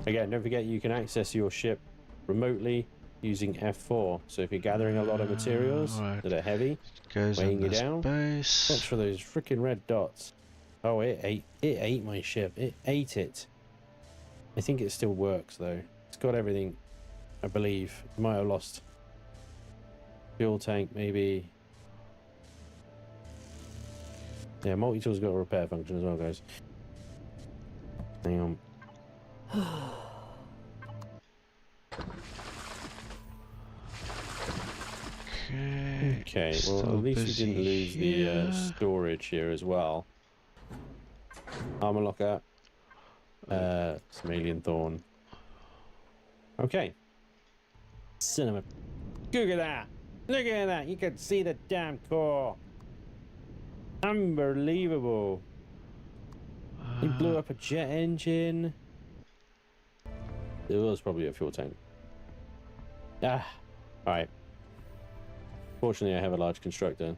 Again, don't forget you can access your ship remotely using F4. So if you're gathering a lot of materials that are heavy, weighing you down, watch for those freaking red dots. Oh, it ate my ship. It ate it. I think it still works though. It's got everything, I believe. It might have lost fuel tank, maybe. Yeah, multi-tool's got a repair function as well, guys. Hang on. Okay, well, at least we didn't lose the storage here as well. Armor locker. Some alien thorn. Okay. Cinema. Look at that! Look at that! You can see the damn core! Unbelievable! He blew up a jet engine. It was probably a fuel tank. Alright. Fortunately, I have a large constructor,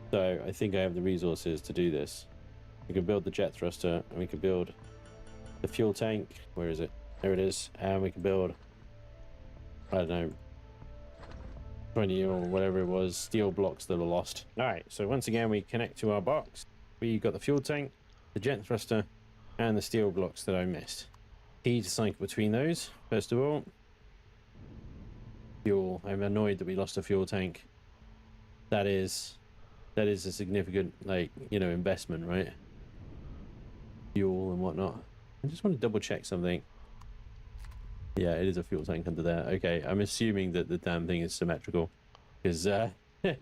so I think I have the resources to do this. We can build the jet thruster, and we can build the fuel tank. Where is it? There it is. And we can build, I don't know, 20 or whatever it was, steel blocks that are lost. Alright, so once again, we connect to our box. We got the fuel tank, the jet thruster, and the steel blocks that I missed. Key to cycle between those, first of all. Fuel. I'm annoyed that we lost a fuel tank. That is a significant, like, you know, investment, right? Fuel and whatnot. I just want to double check something. Yeah, it is a fuel tank under there. Okay, I'm assuming that the damn thing is symmetrical, because you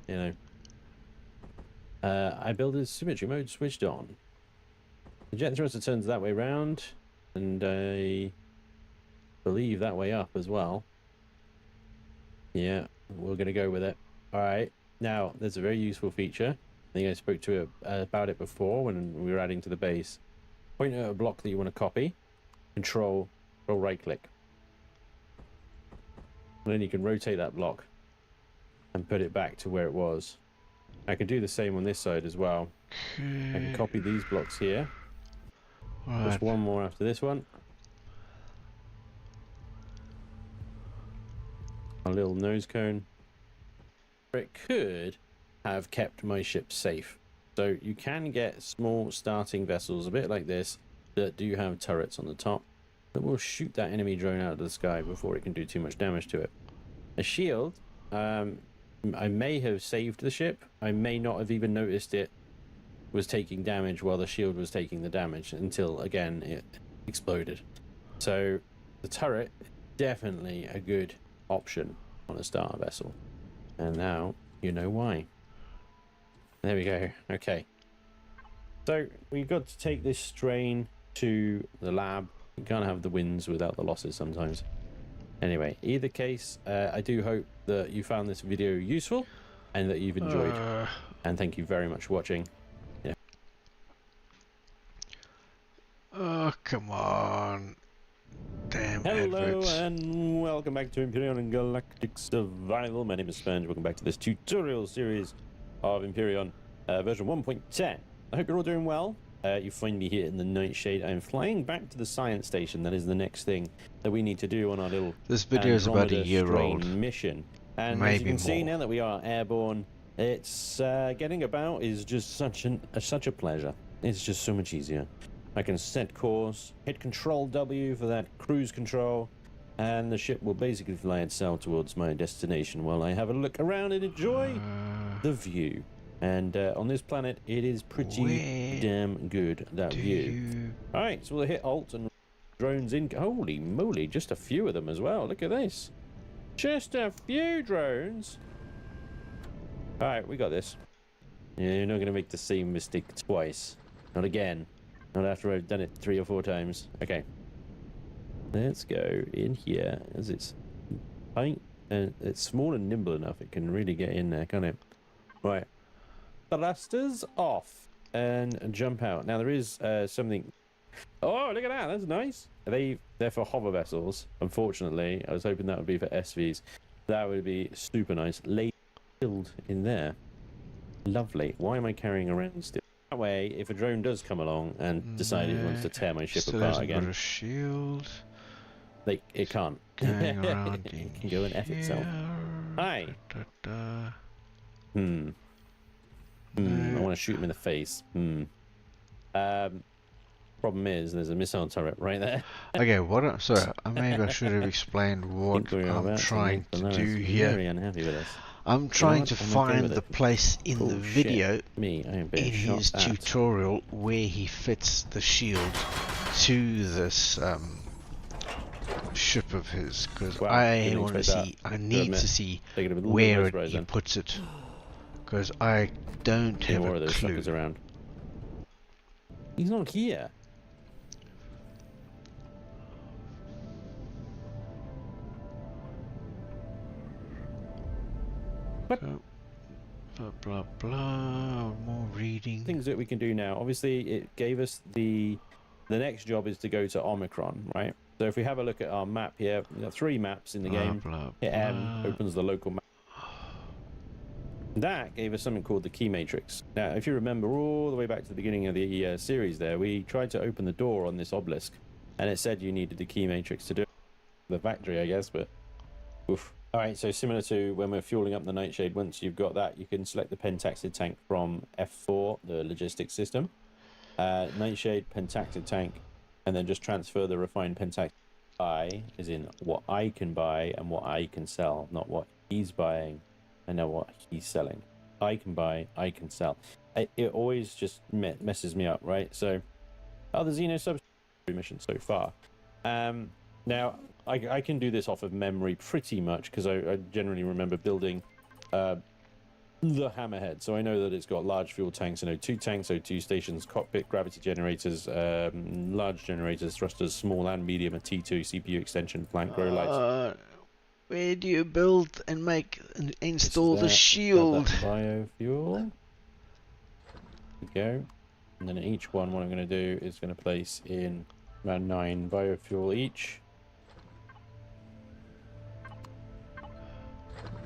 know, I built a symmetry mode switched on. The jet thruster turns that way round, and I believe that way up as well. Yeah, we're gonna go with it. All right, now there's a very useful feature. think I spoke to it about it before when we were adding to the base. Point at a block that you want to copy, control right click. And then you can rotate that block and put it back to where it was. I can do the same on this side as well. I can copy these blocks here. Right. Just one more after this one. A little nose cone. It could have kept my ship safe. So you can get small starting vessels, a bit like this, that do have turrets on the top that will shoot that enemy drone out of the sky before it can do too much damage to it. A shield, I may have saved the ship. I may not have even noticed it was taking damage while the shield was taking the damage until, again, it exploded. So the turret is definitely a good option on a starter vessel. And now you know why. There we go. Okay. So we've got to take this strain to the lab. You can't have the wins without the losses sometimes. Anyway, either case, I do hope that you found this video useful and that you've enjoyed. And thank you very much for watching. Yeah. Oh, come on. Damn Hello adverts. and welcome back to Empyrion and Galactic Survival. My name is Sponge. Welcome back to this tutorial series of Empyrion version 1.10. I hope you're all doing well. You find me here in the Nightshade. I'm flying back to the science station. That is the next thing that we need to do on our little This video is about a year old. Mission. And as you can see now that we are airborne, it's getting about is just such a pleasure. It's just so much easier. I can set course, hit Control W for that cruise control, and the ship will basically fly itself towards my destination while I have a look around and enjoy the view. And on this planet, it is pretty damn good, that view. Alright, so we'll hit Alt and drones in. Holy moly, just a few of them as well. Look at this. Just a few drones. Alright, we got this. Yeah, you're not going to make the same mistake twice. Not again. Not after I've done it 3 or 4 times. Okay. Let's go in here as it's tight and it's small and nimble enough. It can really get in there, can't it? Right. Thrusters off and jump out. Now there is something. Oh, look at that! That's nice. They're for hover vessels. Unfortunately, I was hoping that would be for SVs. That would be super nice. Lay filled in there. Lovely. Why am I carrying around still? That way, if a drone does come along and decide it wants to tear my ship Still apart hasn't again, got a shield. it can't. Going around It can go and F itself. Hi. I want to shoot him in the face. Problem is, there's a missile turret right there. Okay, sorry, maybe I should have explained what I'm trying to do here. Very unhappy with us. I'm trying to find the place in the video Me, I am in his tutorial where he fits the shield to this ship of his, because I want to see, I need to see where he puts it, because I don't have a clue. Around. He's not here. What? Blah blah blah. More reading. Things that we can do now. Obviously, it gave us the next job is to go to Omicron, right? So if we have a look at our map here, we've got 3 maps in the game. Hit M opens the local map. That gave us something called the key matrix. Now, if you remember all the way back to the beginning of the series there, we tried to open the door on this obelisk, and it said you needed the key matrix to do it. The factory, I guess, but oof. Alright, so similar to when we're fueling up the Nightshade, once you've got that, you can select the pentacted tank from F4, the logistics system. Nightshade, pentacted tank, and then just transfer the refined pentacted buy, as in what I can buy and what I can sell, not what he's buying and not what he's selling. I can buy, I can sell. It always just messes me up, right? So, the Xeno sub mission so far. Now, I can do this off of memory pretty much because I generally remember building the Hammerhead. So I know that it's got large fuel tanks, O2 tanks, O2 stations, cockpit, gravity generators, large generators, thrusters, small and medium, a T2, CPU extension, plant grow lights. Where do you build and install the shield? Biofuel. Go. And then each one, what I'm going to do is going to place in about 9 biofuel each.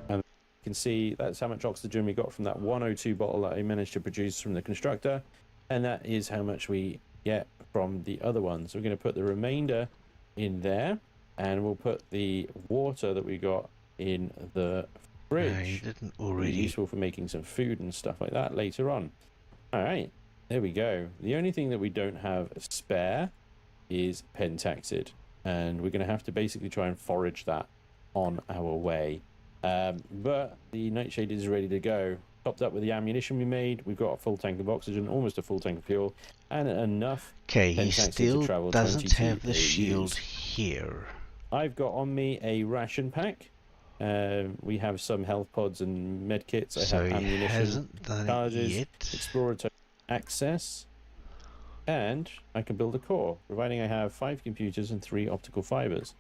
And you can see that's how much oxygen we got from that 102 bottle that I managed to produce from the constructor. And that is how much we get from the other one. So we're going to put the remainder in there. And we'll put the water that we got in the fridge. No, you didn't already. Be useful for making some food and stuff like that later on. All right. There we go. The only thing that we don't have spare is pentaxid, and we're going to have to basically try and forage that on our way. But the nightshade is ready to go. Topped up with the ammunition we made. We've got a full tank of oxygen, almost a full tank of fuel, and enough. Okay, he pentaxid still to travel doesn't 22 have the shield AUs. here. I've got on me a ration pack. We have some health pods and med kits. I So have he ammunition, hasn't done it charges, yet. explorer access, and I can build a core, providing I have 5 computers and 3 optical fibers.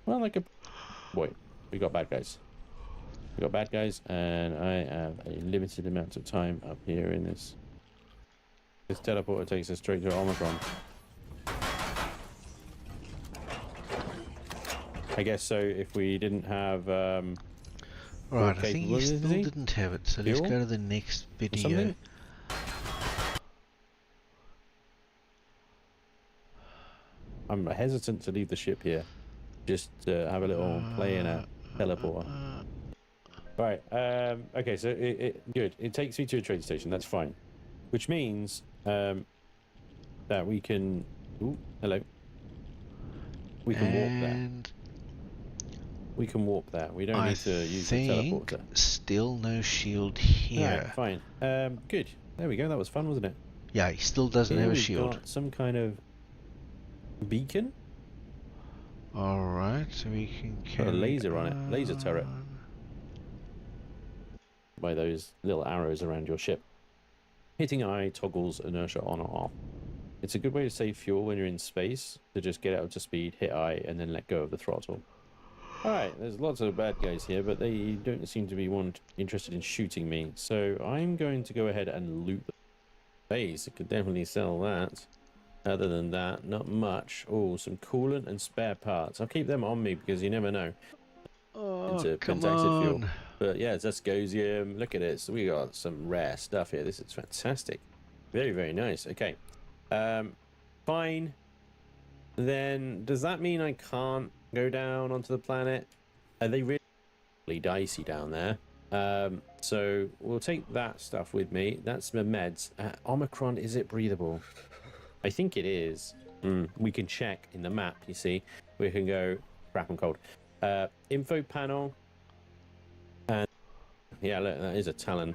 Well, like a boy, we got bad guys. We got bad guys, and I have a limited amount of time up here in this. This teleporter takes us straight to Omicron. I guess so. If we didn't have Right, I think he capabilities, still is he? didn't have it, so let's Fuel? go to the next video. something? I'm hesitant to leave the ship here. Just have a little play in a teleporter. Right. Okay. So good. It takes me to a train station. That's fine. Which means that we can. Ooh, hello. We can warp there. And We can warp there. We don't I need to use the think teleporter. still no shield here. Right, fine. Good. There we go. That was fun, wasn't it? Yeah, he still doesn't Here have a we've shield. got some kind of beacon. Alright, so we can Got carry a laser on it. Laser turret. on. By those little arrows around your ship. Hitting eye toggles inertia on or off. It's a good way to save fuel when you're in space, to just get out to speed, hit I, and then let go of the throttle. Alright, there's lots of bad guys here, but they don't seem to be interested in shooting me. So I'm going to go ahead and loot the base. I could definitely sell that. Other than that, not much. Oh, some coolant and spare parts. I'll keep them on me because you never know. Oh, Into come pentaxid fuel. on. But yeah, Zascosium. Look at it. So we got some rare stuff here. This is fantastic. Very, very nice. Okay. Fine. Then does that mean I can't go down onto the planet? Are they really dicey down there? So we'll take that stuff with me. That's the meds. Omicron, is it breathable? I think it is. We can check in the map, you see. We can go, crap, I'm cold. Info panel. And yeah, look, that is a Talon.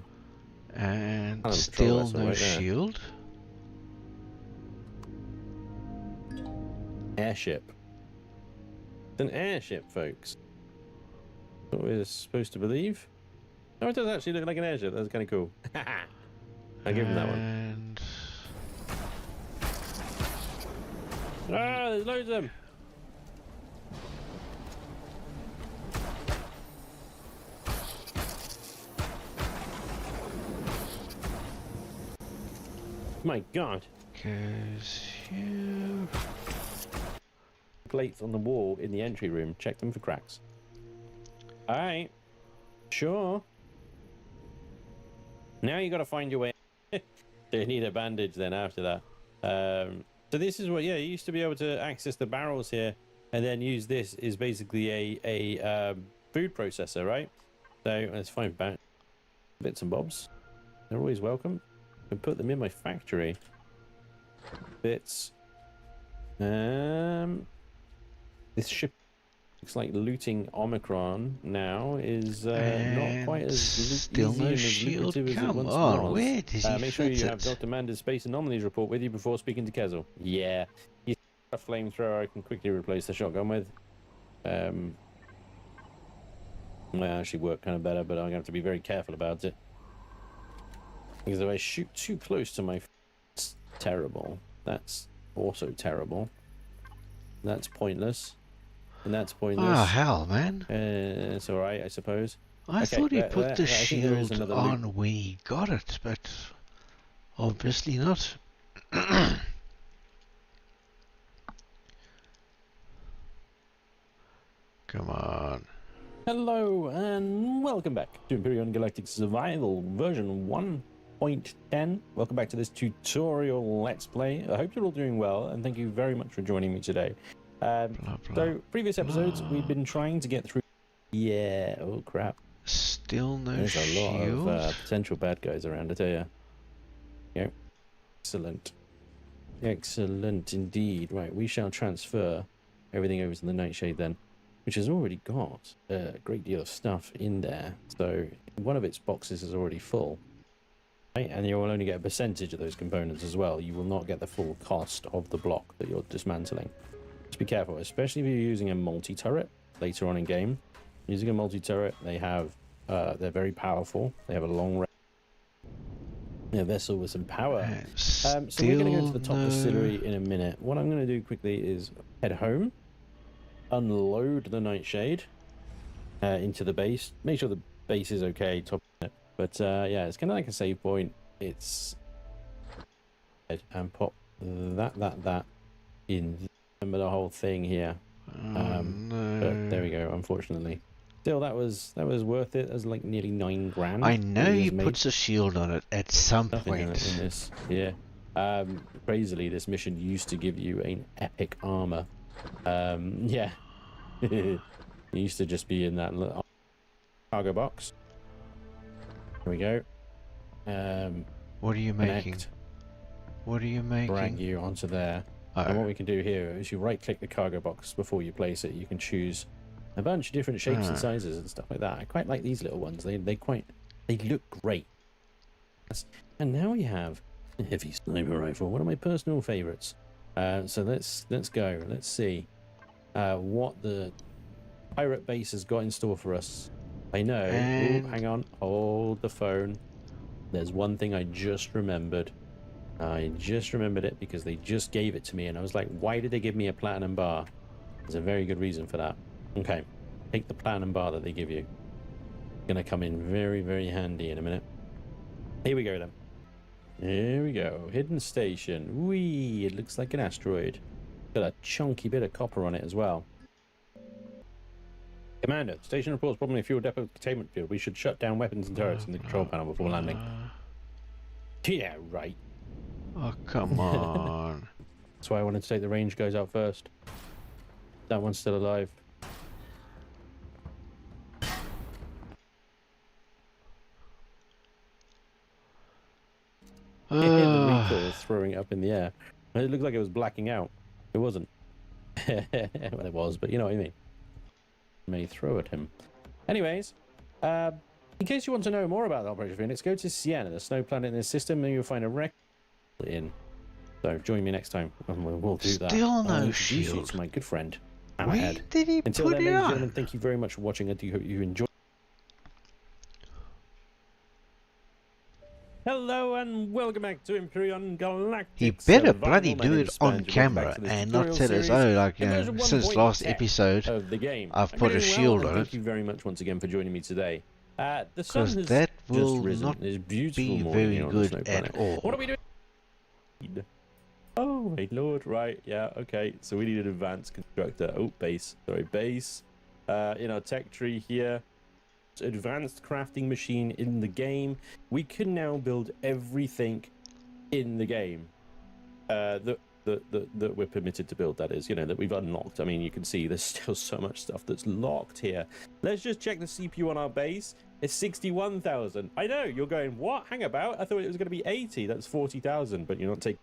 And Talon still patrol vessel no right there. shield. Airship. It's an airship, folks. What we're supposed to believe. Oh, it does actually look like an airship. That's kind of cool. I'll give him that one. And Ah, there's loads of them. My God. goes here. Plates on the wall in the entry room. Check them for cracks. Alright. Sure. Now you got to find your way. You need a bandage then after that. So this is what, yeah, you used to be able to access the barrels here and then use this is basically a food processor, right? So let's find back bits and bobs. They're always welcome. I can put them in my factory. Bits. This ship looks like looting Omicron now is not quite as still easy no and as shield. lucrative as it Come once on, was. where did he Make sure fit you have it? Dr. Mander's Space Anomalies report with you before speaking to Kezel. Yeah. He's got a flamethrower I can quickly replace the shotgun with. Well, actually work kind of better, but I'm going to have to be very careful about it. Because if I shoot too close to my... It's terrible. That's also terrible. That's pointless. And that's pointless. Oh, hell, man. It's alright, I suppose. I Okay, thought he put the I think there is shield another on where he got it, but Obviously not. Come on. Hello and welcome back to Empyrion Galactic Survival version 1.10. Welcome back to this tutorial let's play. I hope you're all doing well and thank you very much for joining me today. Blah, blah, So previous episodes blah. we've been trying to get through. Yeah, oh crap. Still no There's a lot shield. of potential bad guys around, I tell you. Yeah, excellent. Excellent indeed. Right, we shall transfer everything over to the Nightshade then, which has already got a great deal of stuff in there. So one of its boxes is already full. Right? And you will only get a percentage of those components as well. You will not get the full cost of the block that you're dismantling. Just be careful, especially if you're using a multi-turret later on in game. Using a multi-turret, they have they're very powerful. They have a long range. A vessel with some power. So we're going to go to the top distillery in a minute. What I'm going to do quickly is head home, unload the Nightshade into the base. Make sure the base is okay. But yeah, it's kind of like a save point. It's and pop that in. Remember the whole thing here. No. But there we go. Unfortunately. Still, that was worth it. That was like nearly $9,000. I know he puts a shield on it at some point. In this, yeah. Crazily, this mission used to give you an epic armor. Yeah. It used to just be in that little cargo box. There we go. What are you making? What are you making? Drag you onto there. And what we can do here is you right-click the cargo box before you place it. You can choose a bunch of different shapes and sizes and stuff like that. I quite like these little ones. They look great. And now we have a heavy sniper rifle, one of my personal favorites. So let's go. Let's see what the pirate base has got in store for us. I know. Ooh, hang on. Hold the phone. There's one thing I just remembered. I just remembered it because they just gave it to me and I was like, why did they give me a platinum bar? There's a very good reason for that. Okay, take the platinum bar that they give you. Gonna come in very, very handy in a minute. Here we go then. Here we go. Hidden station. Whee! It looks like an asteroid. Got a chunky bit of copper on it as well. Commander, station reports problem in fuel depot containment field. We should shut down weapons and turrets in the control panel before landing. Yeah, right. Oh, come on. That's why I wanted to take the range guys out first. That one's still alive. The recoil was throwing it up in the air. It looked like it was blacking out. It wasn't. Well, it was, but you know what I mean. May throw at him. Anyways, in case you want to know more about the Operation Phoenix, go to Sienna, the snow planet in the system, and you'll find a record in. So join me next time, and we'll do that. Still no shield. shield. To my good friend. Where did he Until put then, it ladies and on? gentlemen, thank you very much for watching. I do hope you enjoyed. Hello and welcome back to Empyrion Galactic. He better Survival. bloody My do name it is on Sponge. Welcome camera back to this and not tutorial tell us, series oh, like, in version since last 1.10 episode, of the game. I've I'm put a doing well, shield and on thank it. you very much once again for joining me today. The sun Because has that just will risen. not It's beautiful be morning very here on the snow good planet. at all. What are we doing? Oh my lord, right, yeah, okay. So we need an advanced constructor. Oh, base. Sorry, base. In our tech tree here. Advanced crafting machine in the game. We can now build everything in the game that we're permitted to build, that is, you know, that we've unlocked. I mean, you can see there's still so much stuff that's locked here. Let's just check the CPU on our base. It's 61,000. I know, you're going, what? Hang about. I thought it was going to be 80. That's 40,000, but you're not taking...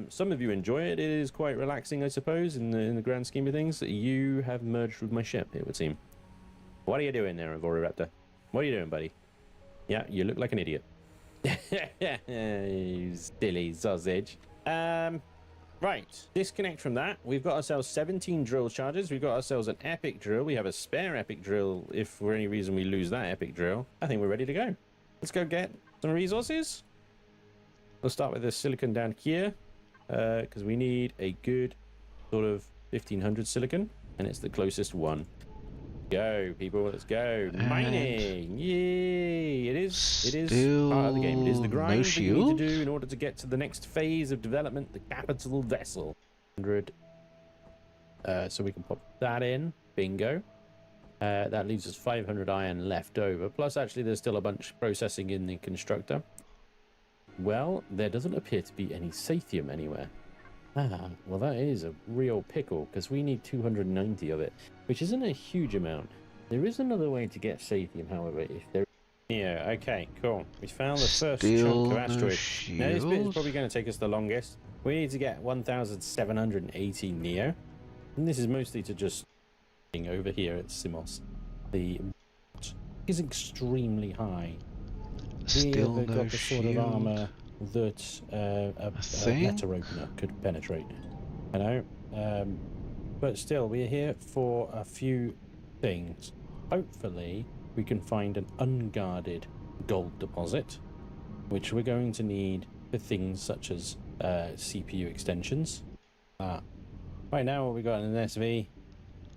some of you enjoy it. It is quite relaxing, I suppose, in the grand scheme of things. You have merged with my ship, it would seem. What are you doing there, Evoraptor? What are you doing, buddy? Yeah, you look like an idiot. You silly sausage. Right, disconnect from that. We've got ourselves 17 drill charges. We've got ourselves an epic drill. We have a spare epic drill if for any reason we lose that epic drill. I think we're ready to go. Let's go get some resources. We'll start with the silicon down here because we need a good sort of 1500 silicon, and it's the closest one. Go, people, let's go. And Mining! Yay! It is part of the game. It is the still no grind that you need to shield? do in order to get to the next phase of development, the capital vessel. 100. So we can pop that in. Bingo. That leaves us 500 iron left over. Plus, actually, there's still a bunch processing in the constructor. Well, there doesn't appear to be any sathium anywhere. Ah, well, that is a real pickle, because we need 290 of it, which isn't a huge amount. There is another way to get sathium, however, if there... Yeah, okay, cool. We found the first chunk of asteroid. Now, this bit is probably going to take us the longest. We need to get 1,780 neo. And this is mostly to just... over here at Simos. The... is extremely high. Still They've no got the sort of shield. armor that a letter opener could penetrate. I know. But still, we're here for a few things. Hopefully, we can find an unguarded gold deposit, which we're going to need for things such as CPU extensions. Right now, we got an SV,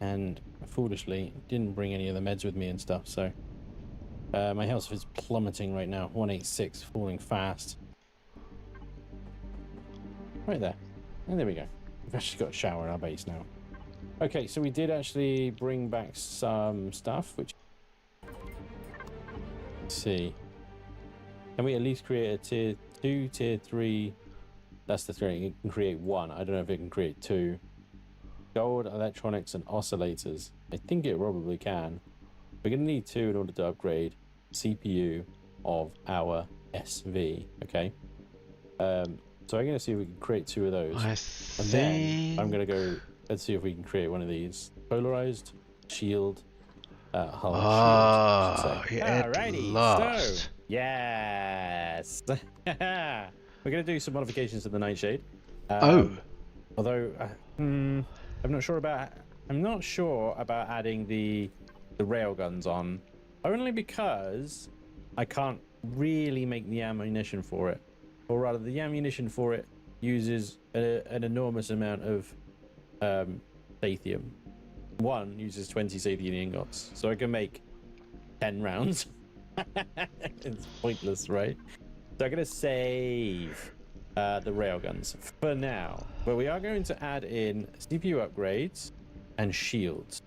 and foolishly didn't bring any of the meds with me and stuff, so my health is plummeting right now. 186, falling fast. Right there. And there we go. We've actually got a shower in our base now. Okay, so we did actually bring back some stuff, which... Let's see. Can we at least create a tier 2, tier 3? That's the 3. It can create 1. I don't know if it can create 2. Gold, electronics, and oscillators. I think it probably can. We're going to need 2 in order to upgrade CPU of our SV, okay? So I'm going to see if we can create 2 of those. And then I'm going to go, let's see if we can create one of these. Polarized shield, hull shield, I should say. Alrighty, so, yes! We're going to do some modifications to the Nightshade. Although, I'm not sure about adding the railguns on, only because I can't really make the ammunition for it, or rather the ammunition for it uses an enormous amount of sathium. One uses 20 sathium ingots, so I can make 10 rounds. It's pointless, right? So I'm gonna save the railguns for now, but we are going to add in CPU upgrades and shields,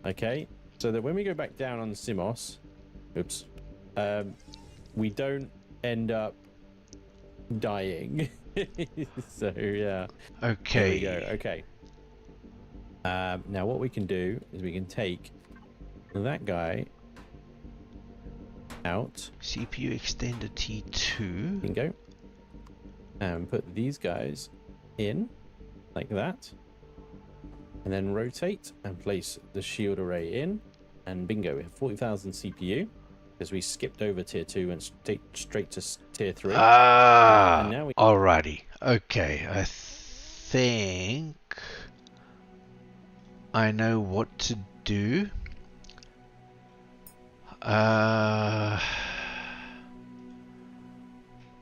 okay, so that when we go back down on Simos, we don't end up dying. So yeah, okay, there we go. Okay, now what we can do is we can take that guy out, CPU extender T2, bingo, and put these guys in like that, and then rotate and place the shield array in, and bingo, we have 40,000 CPU because we skipped over tier 2 and straight to tier 3. And now we... Alrighty, okay, I think I know what to do.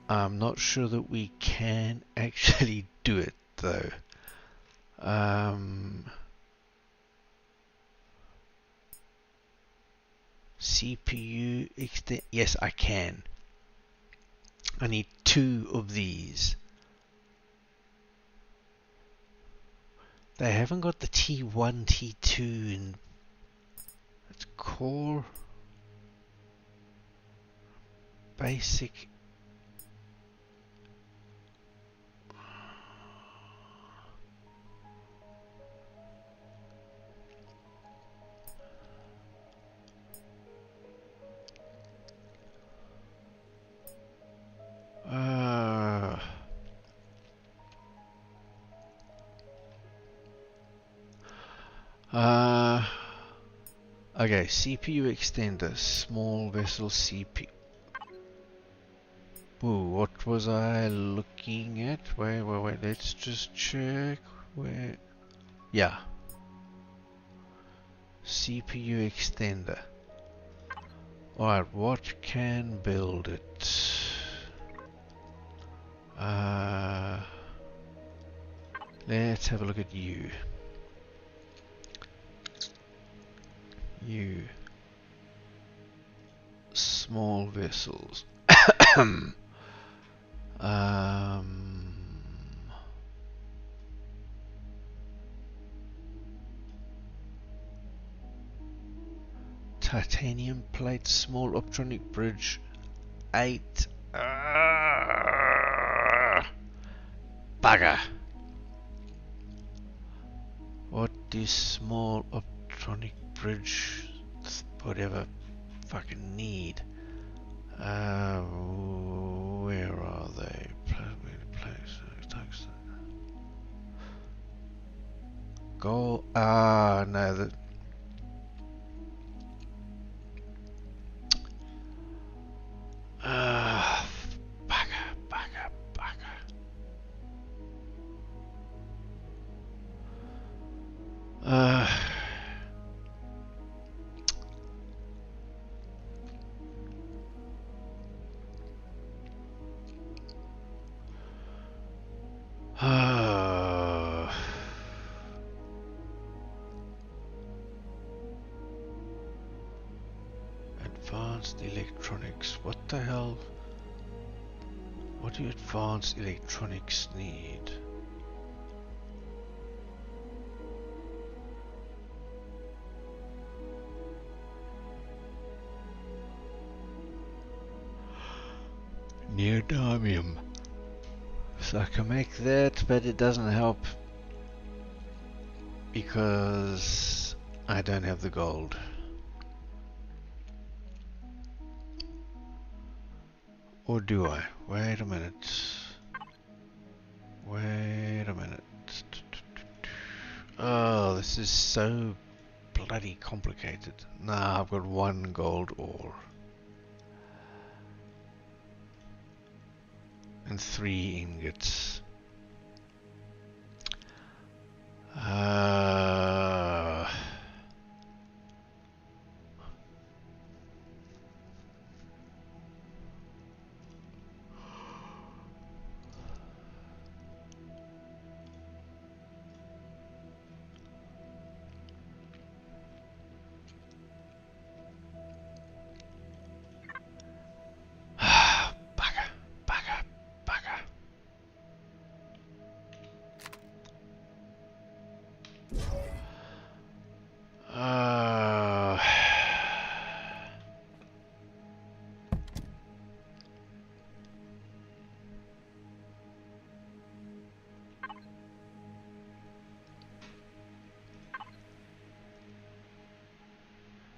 I'm not sure that we can actually do it though. CPU extend. Yes, I can. I need 2 of these. They haven't got the T1, T2 in. Let's call basic. Okay, CPU extender, small vessel CPU. Ooh, what was I looking at? Wait, let's just check. Where? Yeah. CPU extender. Alright, what can build it? Let's have a look at you. You small vessels. Titanium plate, small optronic bridge, 8. Bugger. What is small optronic bridge? Whatever fucking need. Where are they? Go. No. Bugger. Advanced electronics. What the hell? What do advanced electronics need? Neodymium. So I can make that, but it doesn't help because I don't have the gold. Or do I? Wait a minute. Oh, this is so bloody complicated. Nah, I've got 1 gold ore. And 3 ingots. Bugger.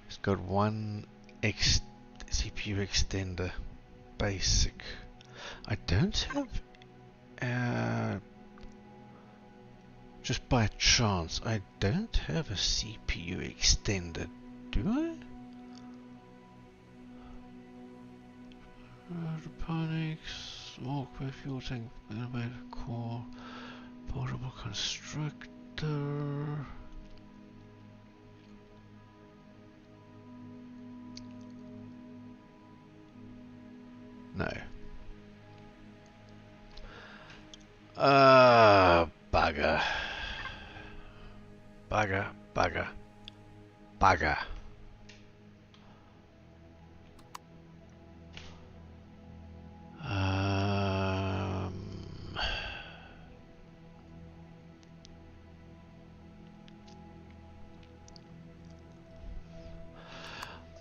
It's got 1 CPU extender. Basic. I don't have... just by chance, I don't have a CPU extender, do I? Hydroponics, small fuel tank, elevator core, portable constructor. No. Bugger.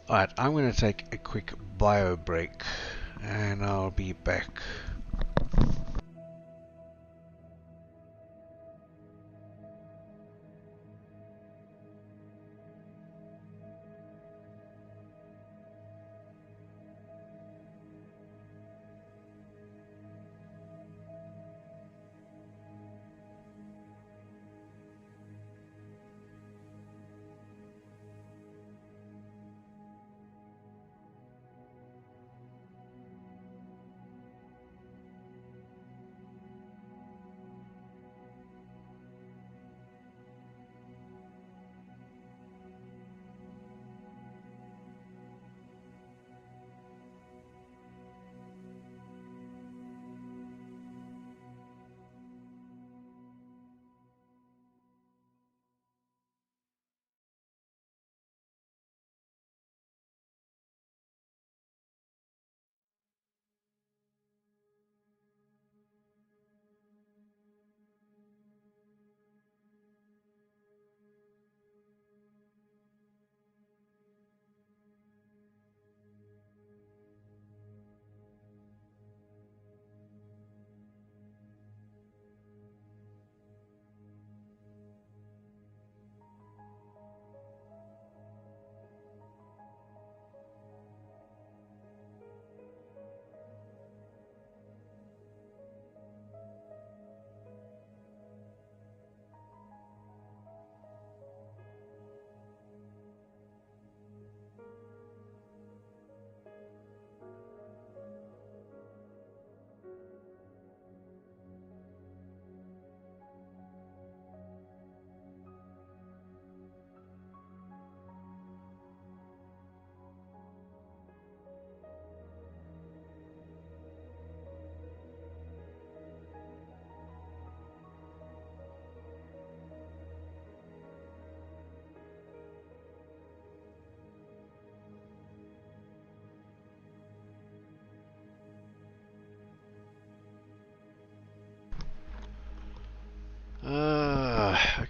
Alright, I'm going to take a quick bio break and I'll be back.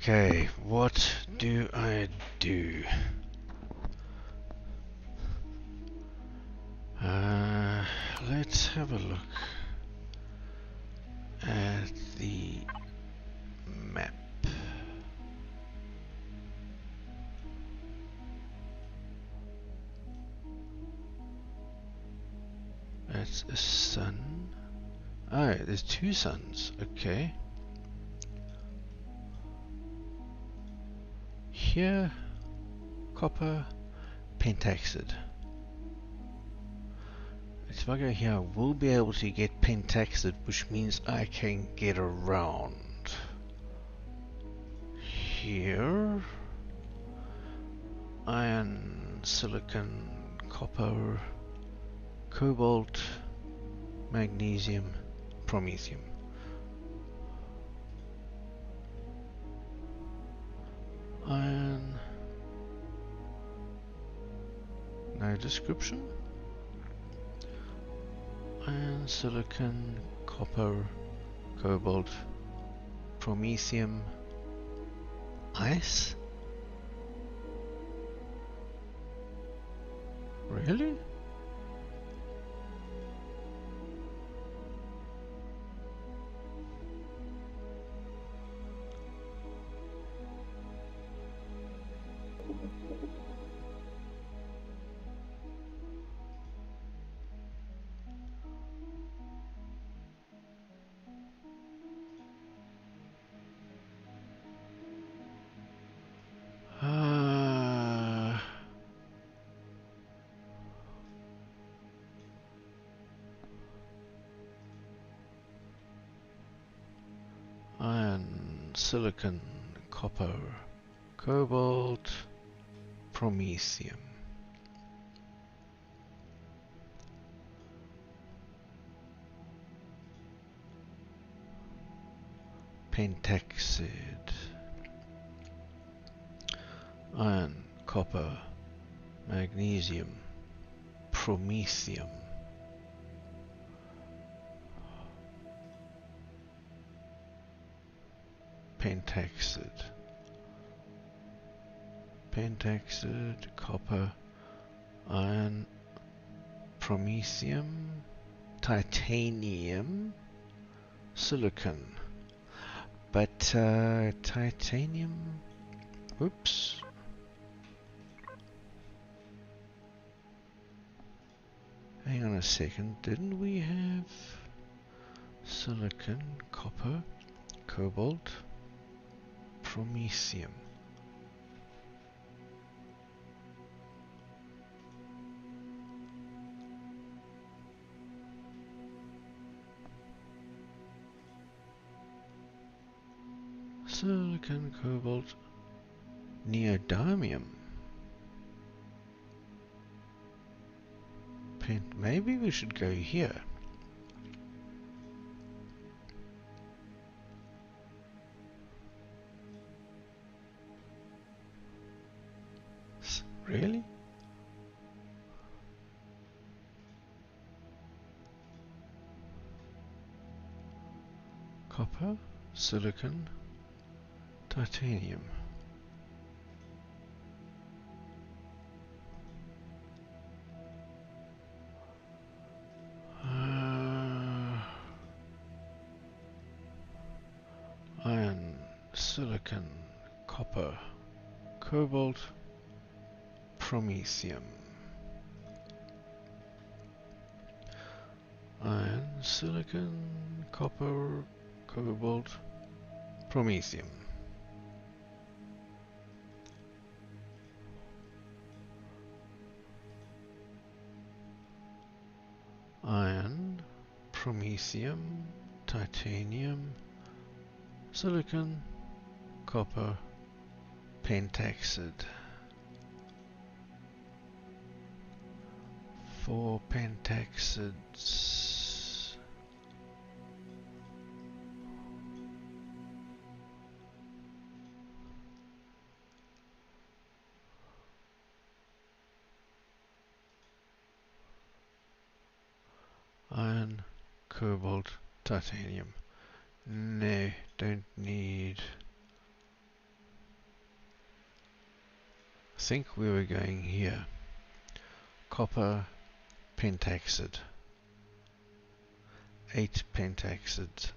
Okay, what do I do? Let's have a look at the map. That's a sun. Oh, there's two suns. Okay. Here, copper, pentaxid. If I go here, I will be able to get pentaxid, which means I can get around. Here, iron, silicon, copper, cobalt, magnesium, promethium. Iron, no description. Iron, silicon, copper, cobalt, promethium, ice? Really? Iron, silicon, copper, cobalt, promethium. Pentaxid. Iron, copper, magnesium, promethium. Pentaxid. Pentaxid, copper, iron, promethium, titanium, silicon. But titanium, oops. Hang on a second, didn't we have silicon, copper, cobalt, promethium? Silicon, cobalt, neodymium. Maybe we should go here. Really? Copper, silicon, titanium. Iron, silicon, copper, cobalt, promethium. Iron, silicon, copper, cobalt, promethium. Iron, promethium, titanium, silicon, copper, pentaxid. 4 pentaxids. Iron, cobalt, titanium. No, don't need think we were going here. Copper pentaxid. 8 pentaxid.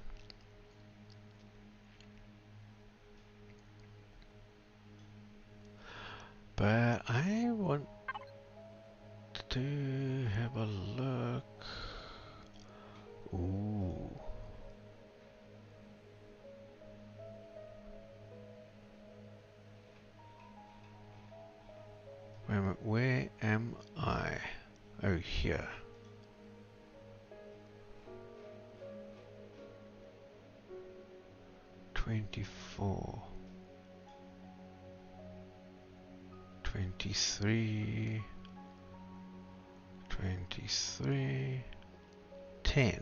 But I want to have a look. Ooh. Wait a minute, where am I? Oh, here. $24, $23, $23, $10.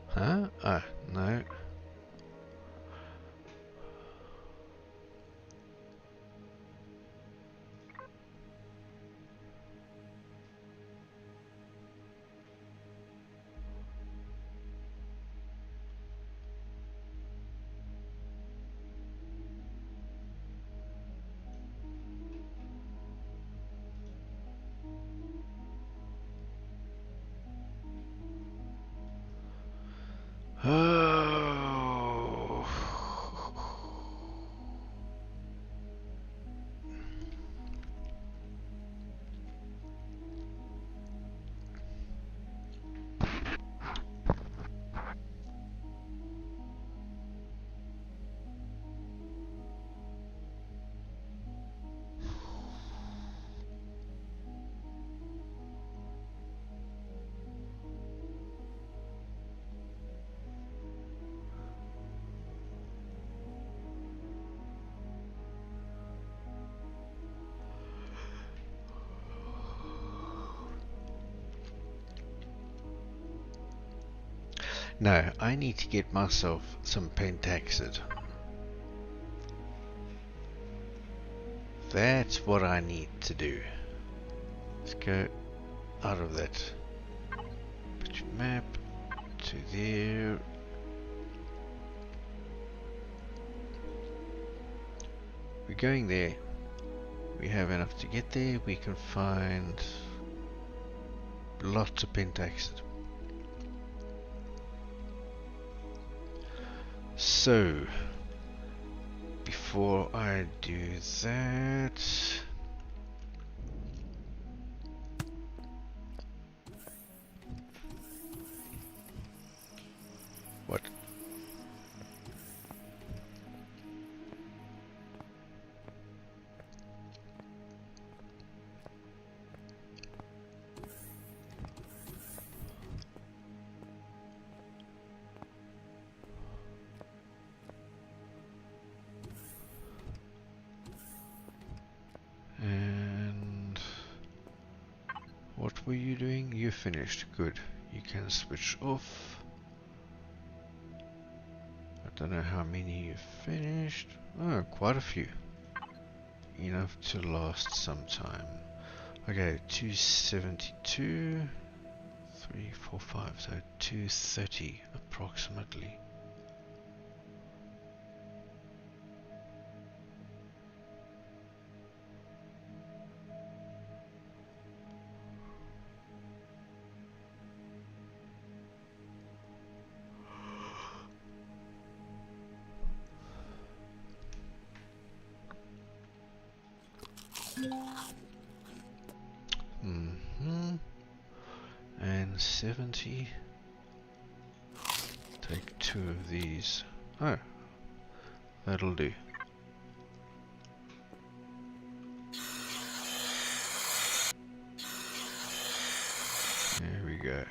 Huh? Ah, no. Oh. No, I need to get myself some pentaxid. That's what I need to do. Let's go out of that. Put your map to there. We're going there. We have enough to get there. We can find lots of pentaxid. So, before I do that, what? And what were you doing? You finished. Good. You can switch off. I don't know how many you finished. Oh, quite a few. Enough to last some time. Okay, 272, 3, 4, 5, so 230 approximately. And 70. Take 2 of these. Oh, that'll do. There we go.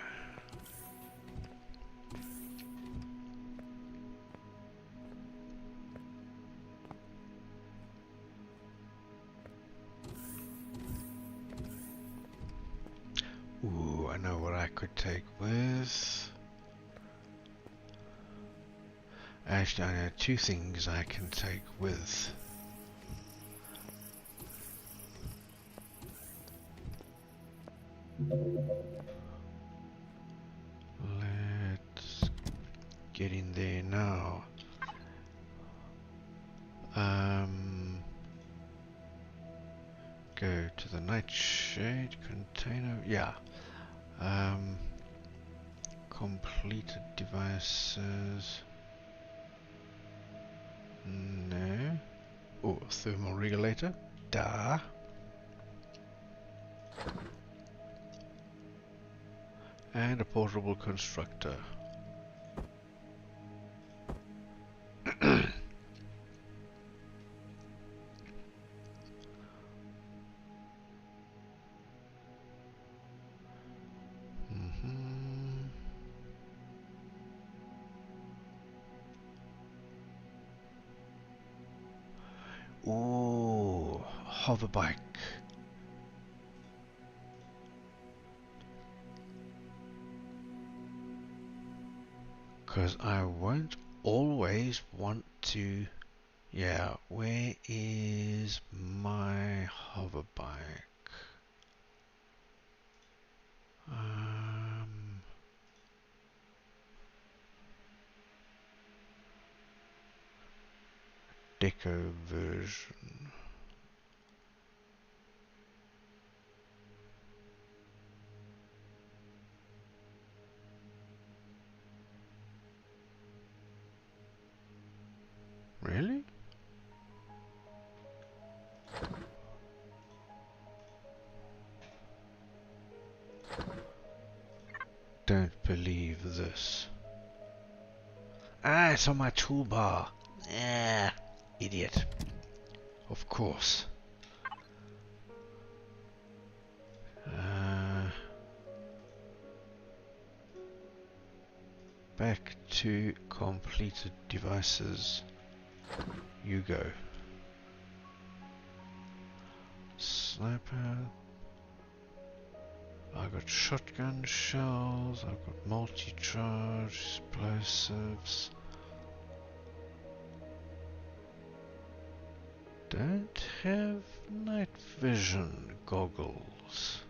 Ooh, I know what I could take with. Actually, I know 2 things I can take with. Let's get in there now. Go to the nightshade container. Yeah. Um, completed devices. No. Oh, thermal regulator. Da. And a portable constructor. Ooh, hover bike. Because I won't always want to. Yeah, where is my hover bike? Deco version. Really? Don't believe this. Ah, it's on my toolbar. Ah, idiot. Of course. Back to completed devices. You go. Sniper. I've got shotgun shells. I've got multi-charge explosives. Don't have night vision goggles.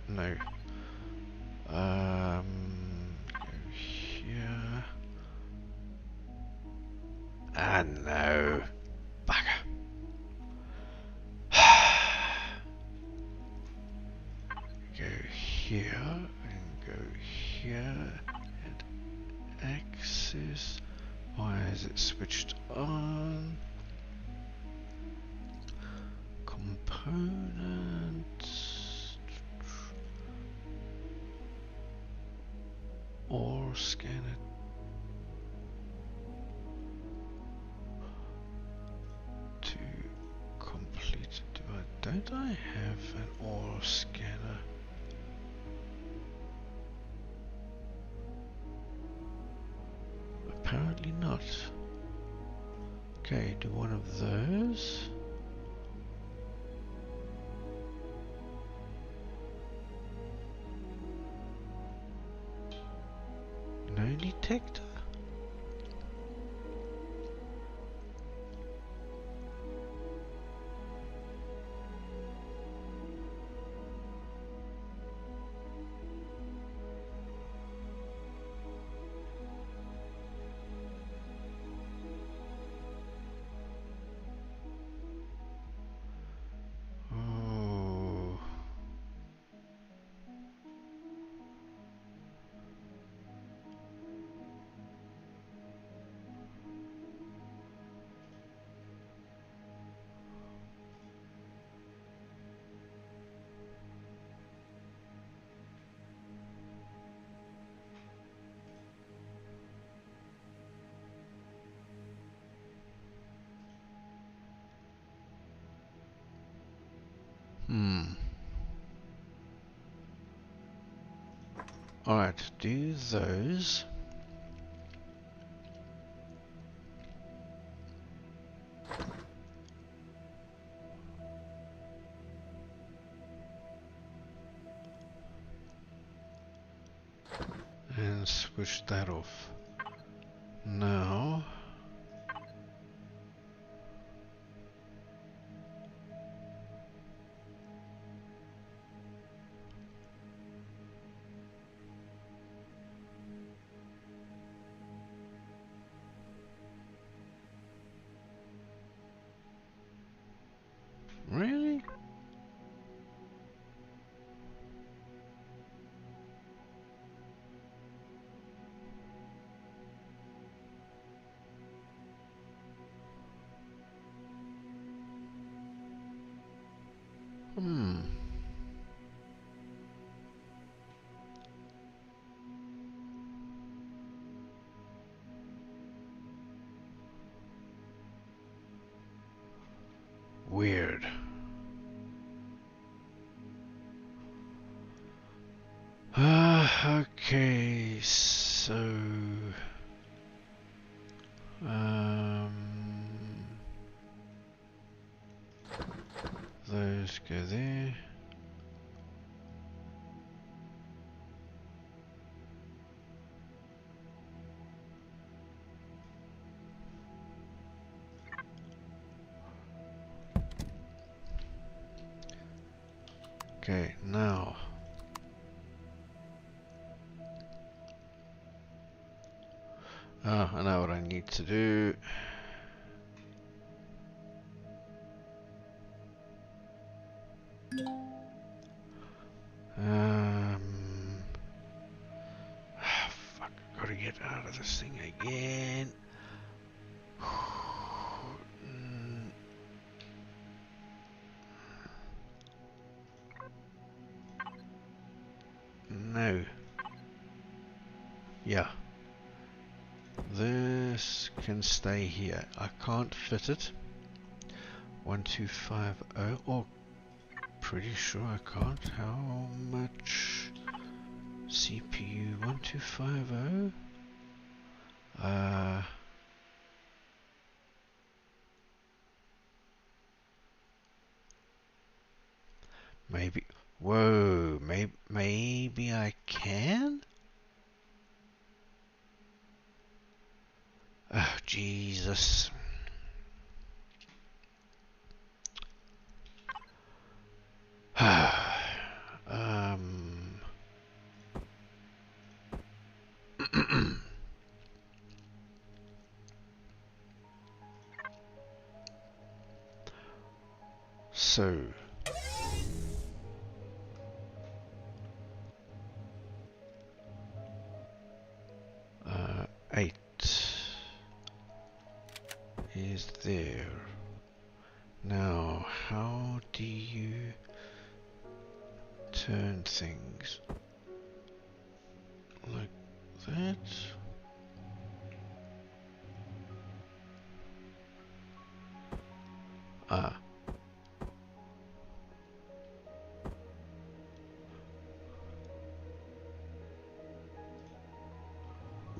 No. Go here. Ah, no. Bugger. Go here and go here and access. Why is it switched on? Components. Or scan it. To complete it. Don't I have an ore scanner? Apparently not. Okay, do one of those. No detector? Oh. Alright, do those. And switch that off. Now, really? Hmm. Weird. Okay, so um, those go there. Okay, now I know what I need to do. Fuck, gotta get out of this thing again. No. Yeah. This can stay here. I can't fit it. 1250. Oh, pretty sure I can't. How much? CPU 1250? Maybe. Whoa, maybe I can? Oh, Jesus. um. So. 8 is there. Now, how do you turn things like that? Ah.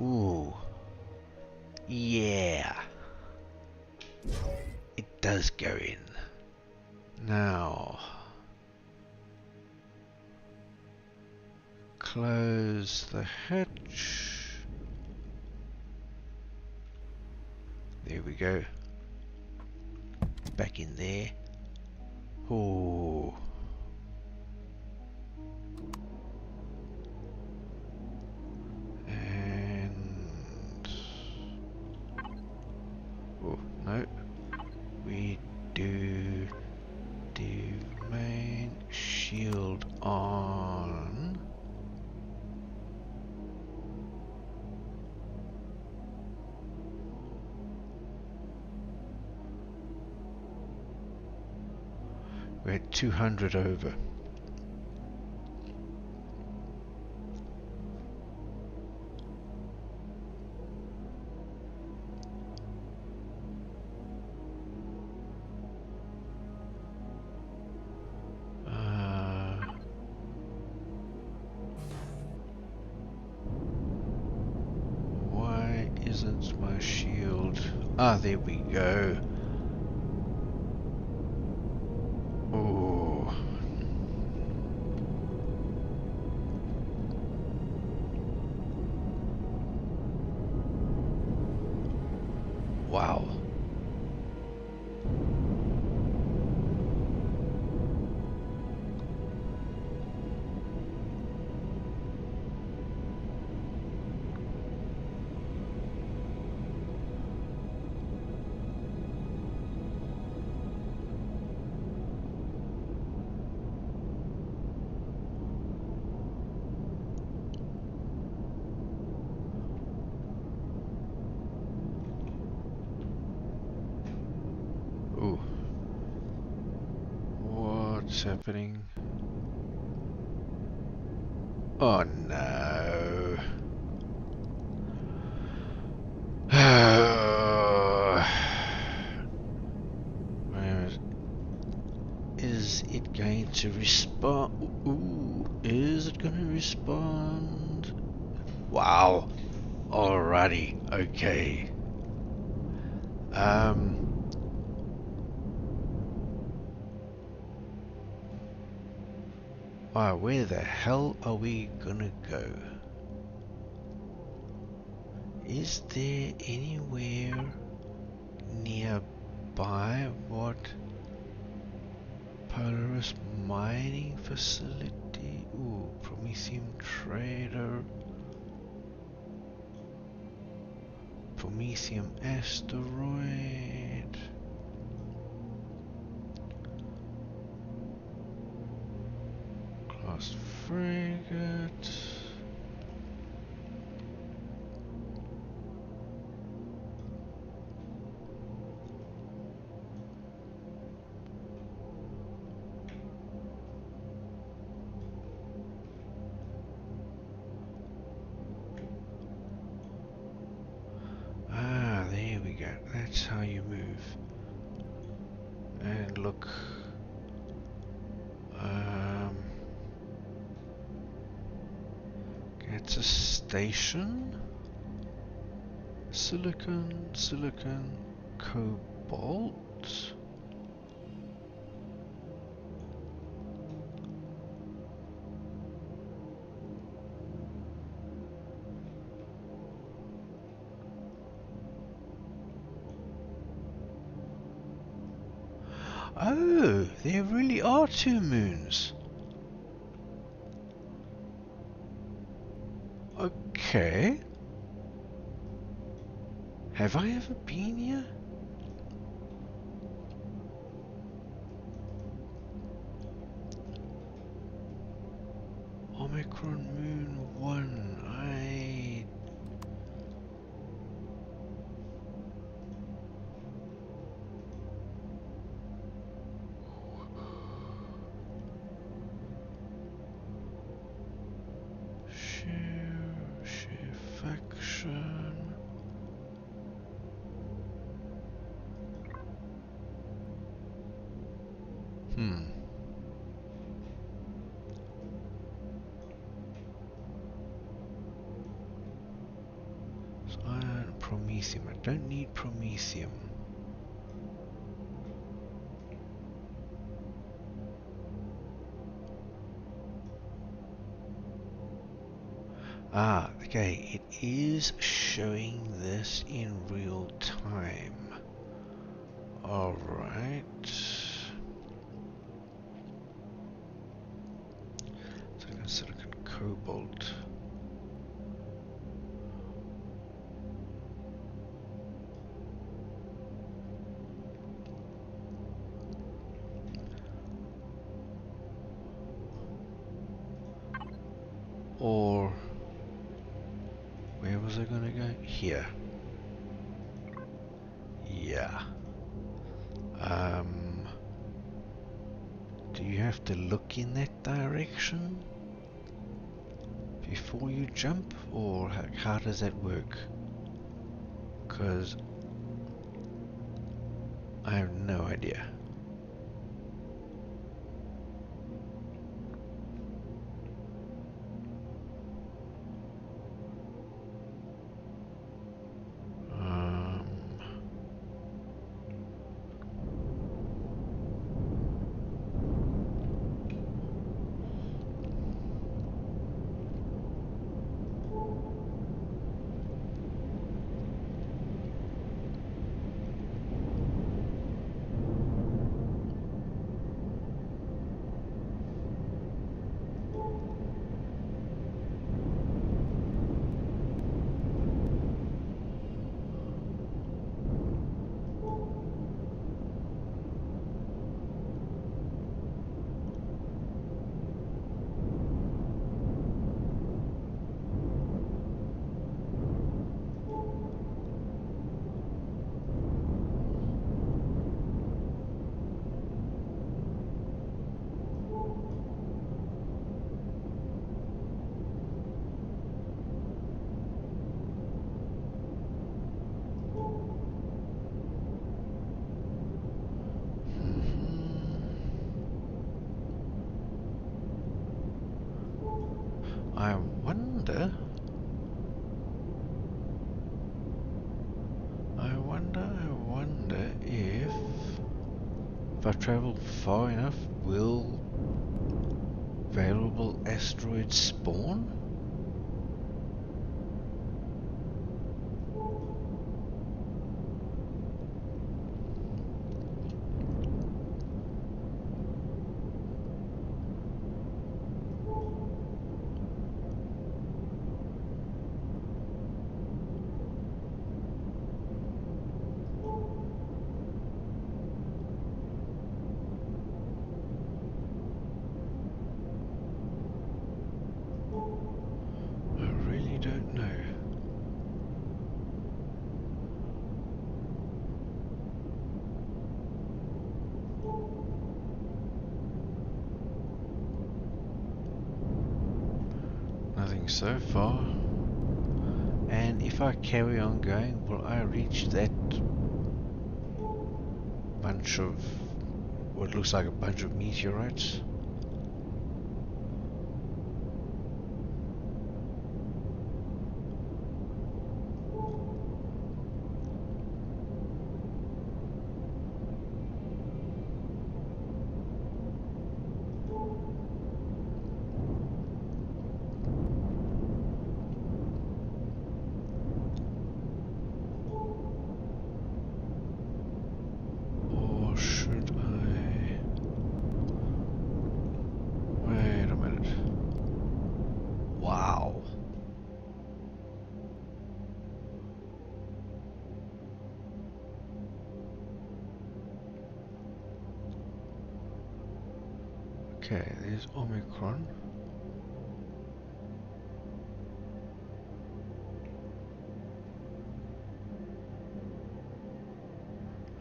Ooh. Yeah. It does go in. Now. Close the hatch. There we go. Back in there. Oh. And oh no. We do main shield on. We're at 200 over. Why isn't my shield? Ah, there we go. Oh. Wow. Ooh. What's happening? Oh no. Where is it going to respond? Ooh, is it going to respond? Wow. Alrighty. Okay. Wow, where the hell are we gonna go? Is there anywhere nearby? What? Polaris mining facility? Ooh, Prometheum trader. Prometheum asteroid. Class frigate. Ah, there we go. That's how you move. And look. It's a station. Silicon, cobalt. Oh, there really are two moons. Okay. Have I ever been here? Omicron Moon 1. Share faction. So iron, Prometheum. I don't need Prometheum. Ah, okay, it is showing this in real time. Alright. Silicon cobalt. Or where was I gonna go? Here. Yeah. Do you have to look in that direction before you jump, or how does that work? Because I have no idea. wonder if I travel far enough, will valuable asteroids spawn? I really don't know. Nothing so far. And if I carry on going, will I reach that bunch of what looks like a bunch of meteorites? Or should I... Wait a minute. Wow. Okay, there's Omicron.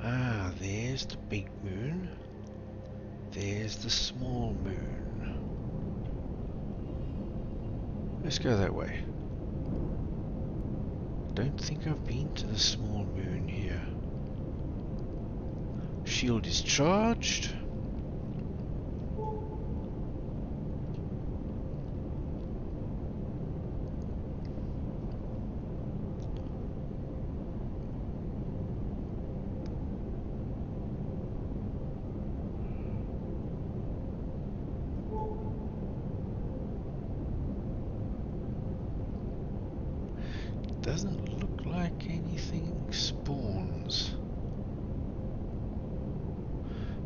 Ah, there's the big moon. There's the small moon. Let's go that way. Don't think I've been to the small moon here. Shield is charged. Doesn't look like anything spawns.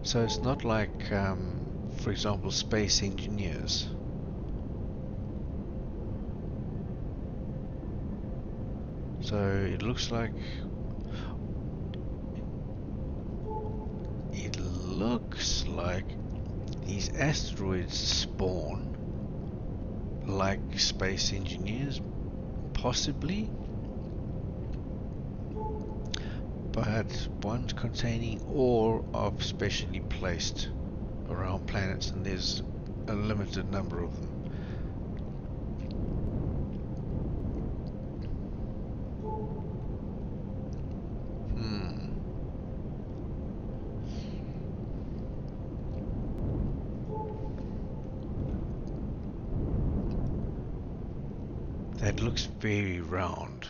So it's not like, for example, space engineers. So it looks like these asteroids spawn like space engineers, possibly, but ones containing ore are specially placed around planets, and there's a limited number of them. That looks very round.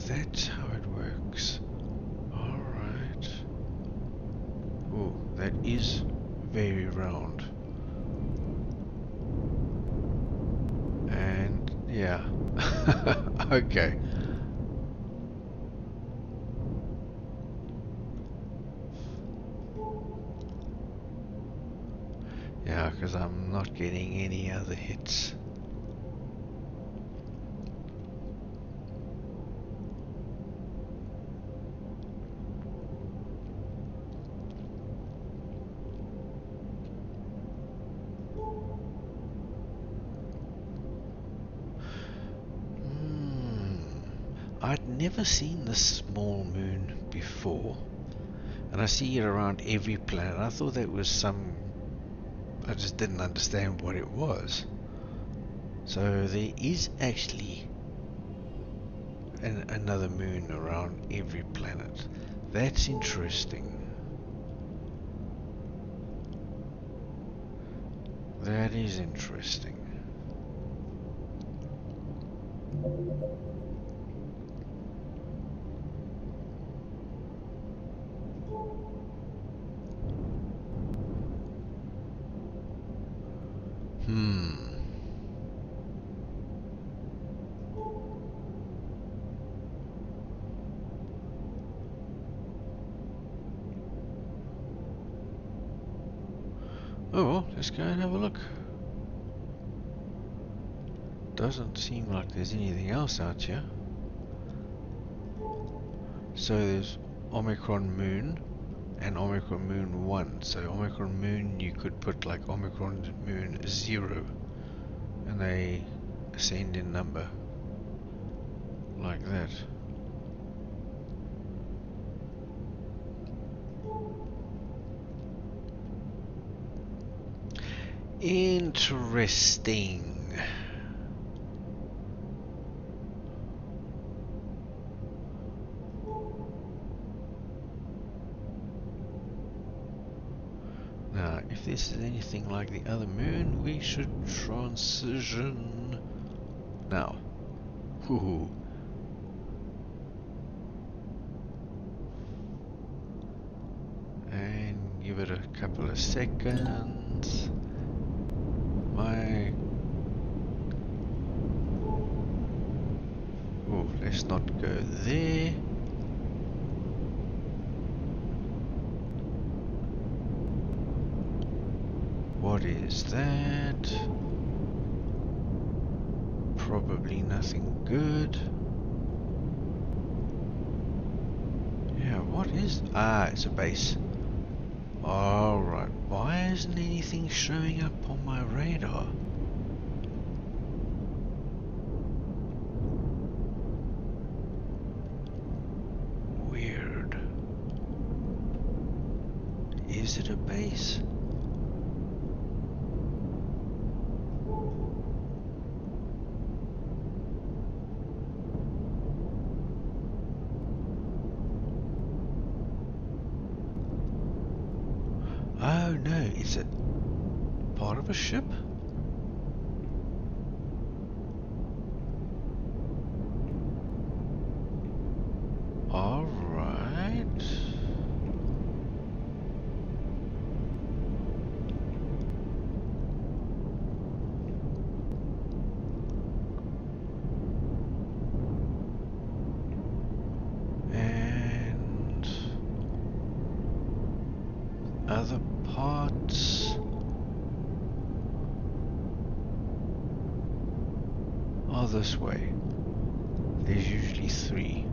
That's how it works. Alright. Oh, that is very round. And yeah. Okay. Yeah, because I'm not getting any other hits. I'd never seen the small moon before, And I see it around every planet. I thought that was some... I just didn't understand what it was. So there is actually another moon around every planet. That's interesting. That is interesting. Oh well, let's go and have a look. Doesn't seem like there's anything else out here. So there's Omicron Moon and Omicron Moon 1. So Omicron Moon, you could put like Omicron Moon 0 and they ascend in number like that. Interesting. Now, if this is anything like the other moon, we should transition now. Woohoo. And give it a couple of seconds. Oh, let's not go there. What is that? Probably nothing good. Yeah, what is... Ah, it's a base. Alright, why isn't anything showing up on my radar? Weird. Is it a base? Oh no, it's a part of a ship? Alright. And other parts are this way. There's usually 3.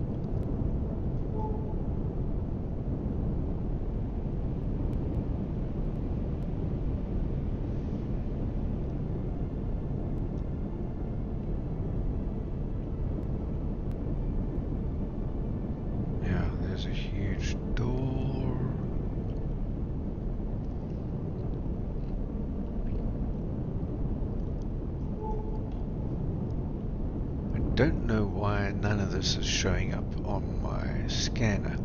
Yeah, there's a huge door. I don't know why none of this is showing up on my scanner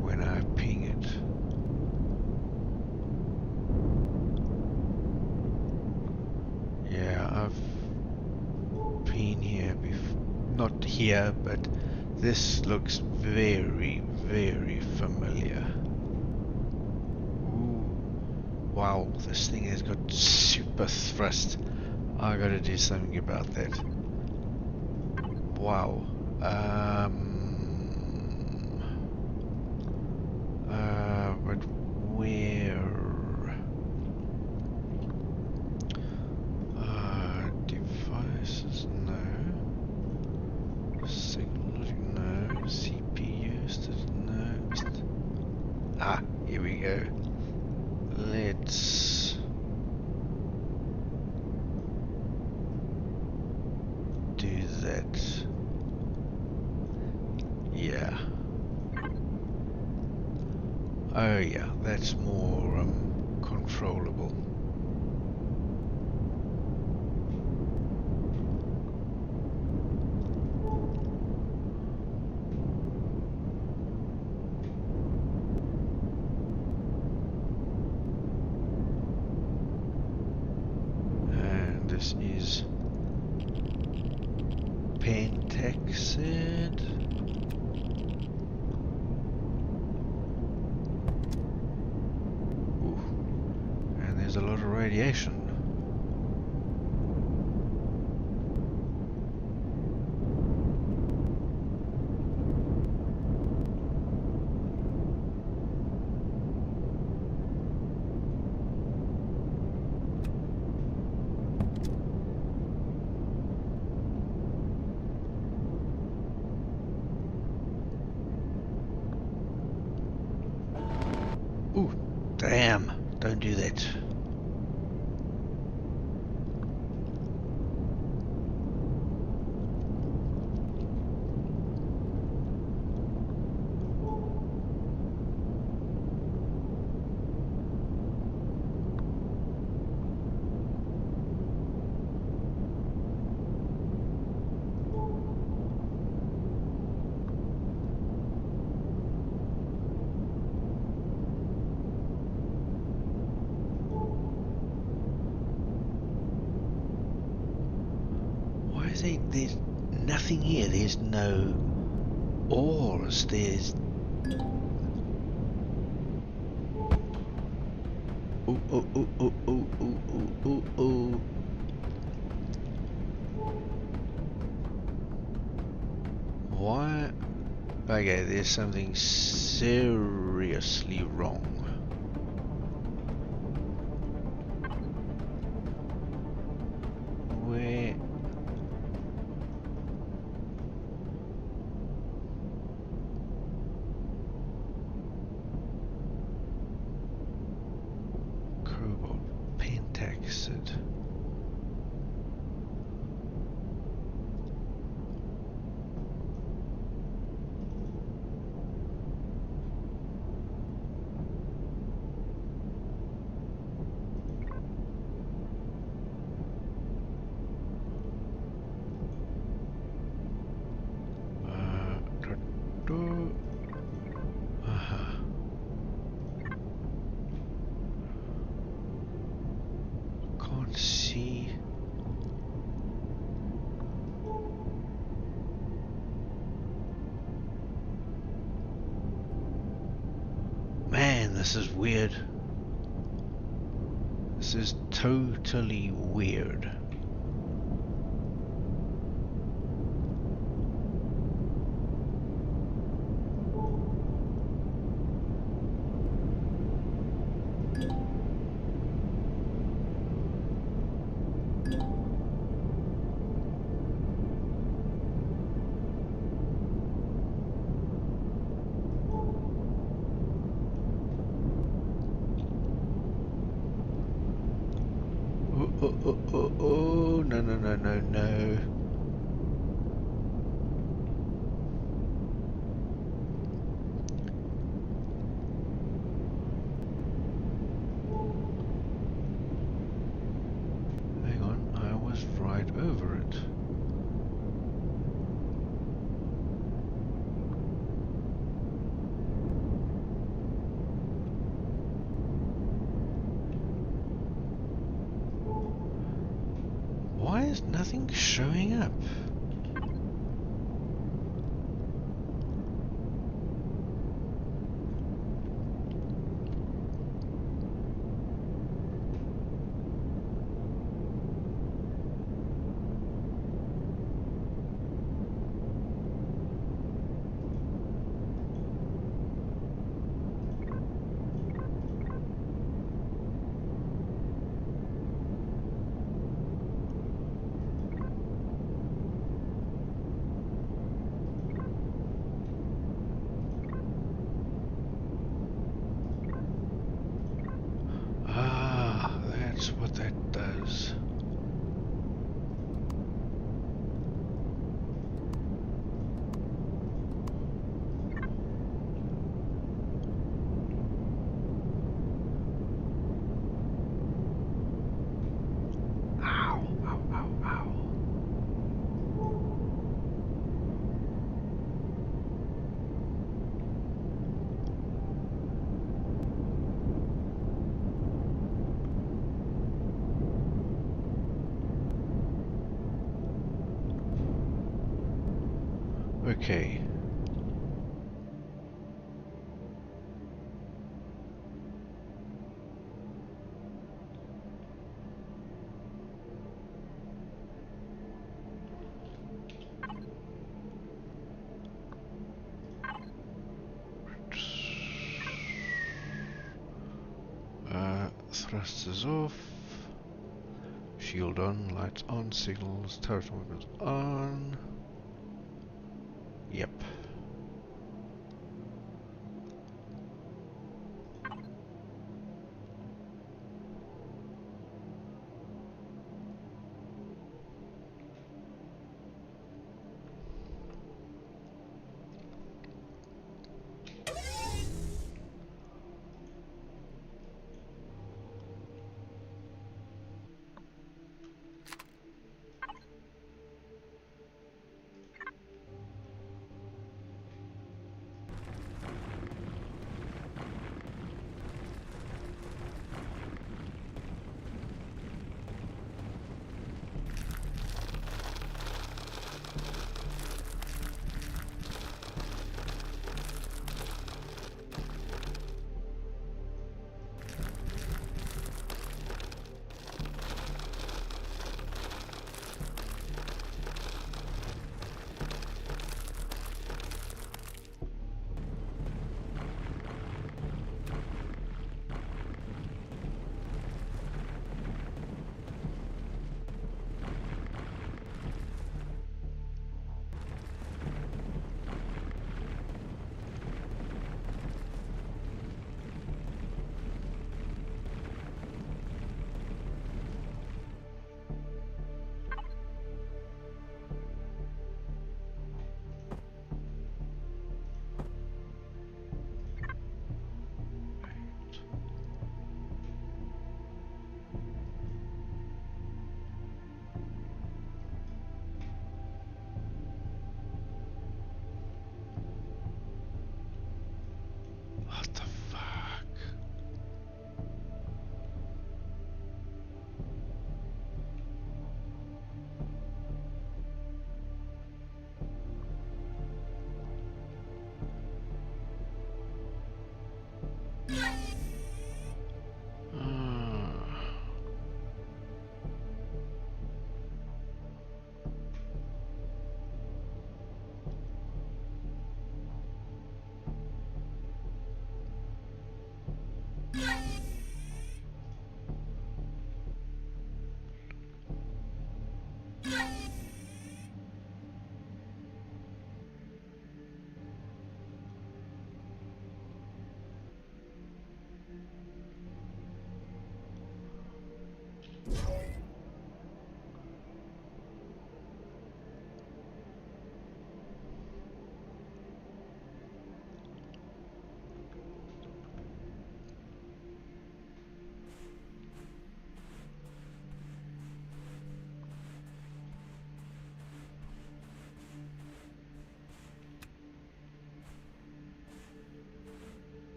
when I ping it. Yeah, I've been here before. Not here, but this looks very, very familiar. Ooh. Wow, this thing has got super thrust. I gotta do something about that. Wow. But where? Devices, no. Signal, no. CPU, no. Ah, here we go. Let's do that. Yeah. Oh yeah, that's more controllable. And this is Pentaxid. Ooh. And there's a lot of radiation. Ooh, damn, don't do that. Why is there's nothing here? There's no ores, there's... Ooh, ooh, ooh, ooh, ooh, ooh, ooh, ooh, ooh. Why? Okay, there's something seriously wrong. Where? Cobalt pentaxid. Uh-huh. Can't see. Man, this is weird. This is totally weird. Oh, oh, oh, oh, oh, no, no, no, no, no. Hang on, I was right over it. Why is nothing showing up? Ah, that's what that does. Okay. Thrusters off. Shield on, lights on, signals, turret movement on. Yep. What the fuck?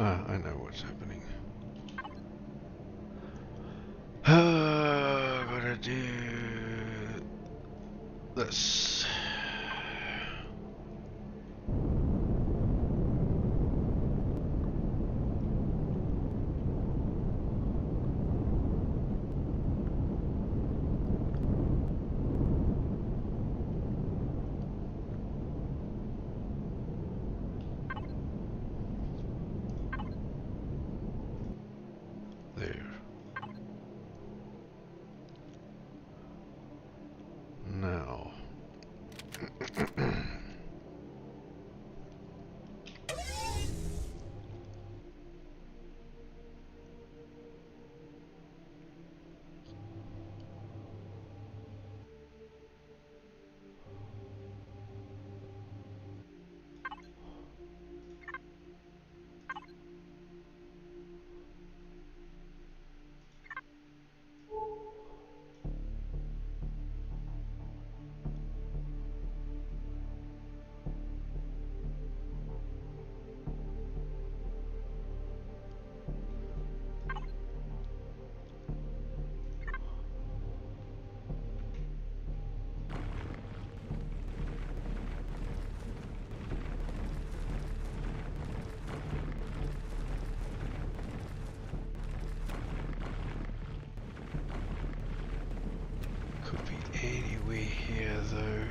Ah, I know what's happening. Gotta do this. though.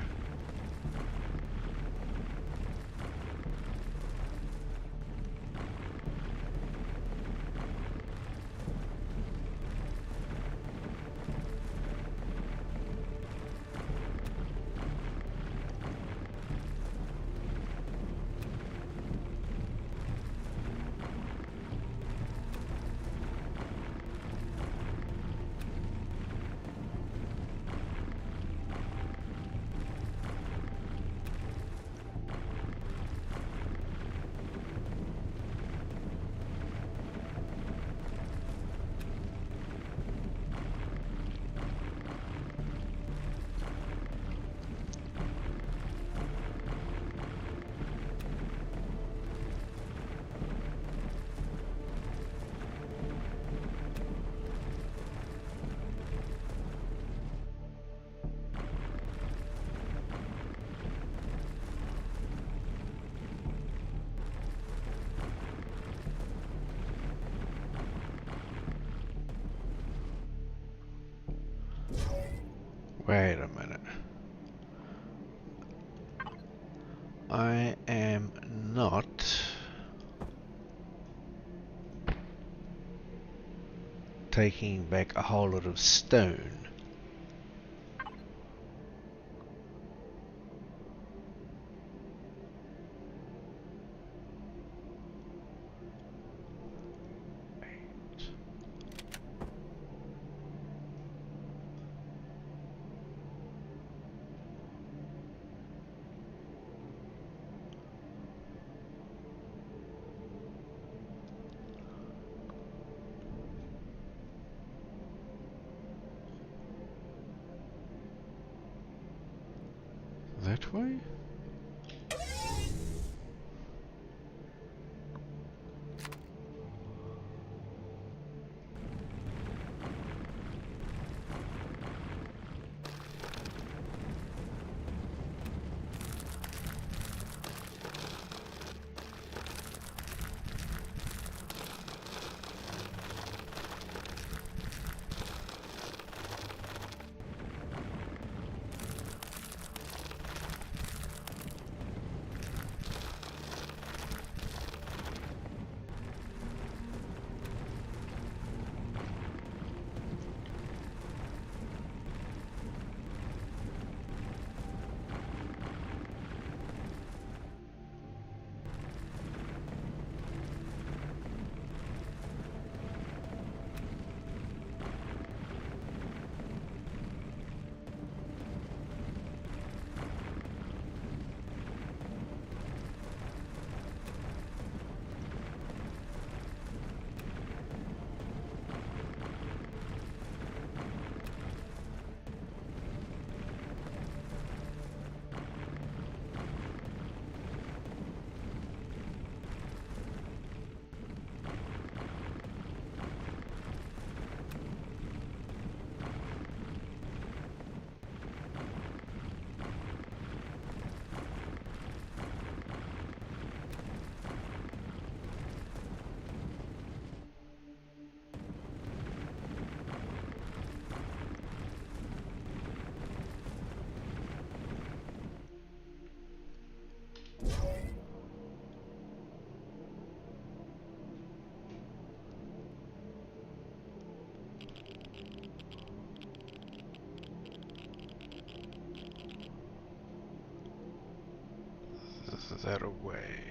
Wait a minute. I am not taking back a whole lot of stone. That way? That away.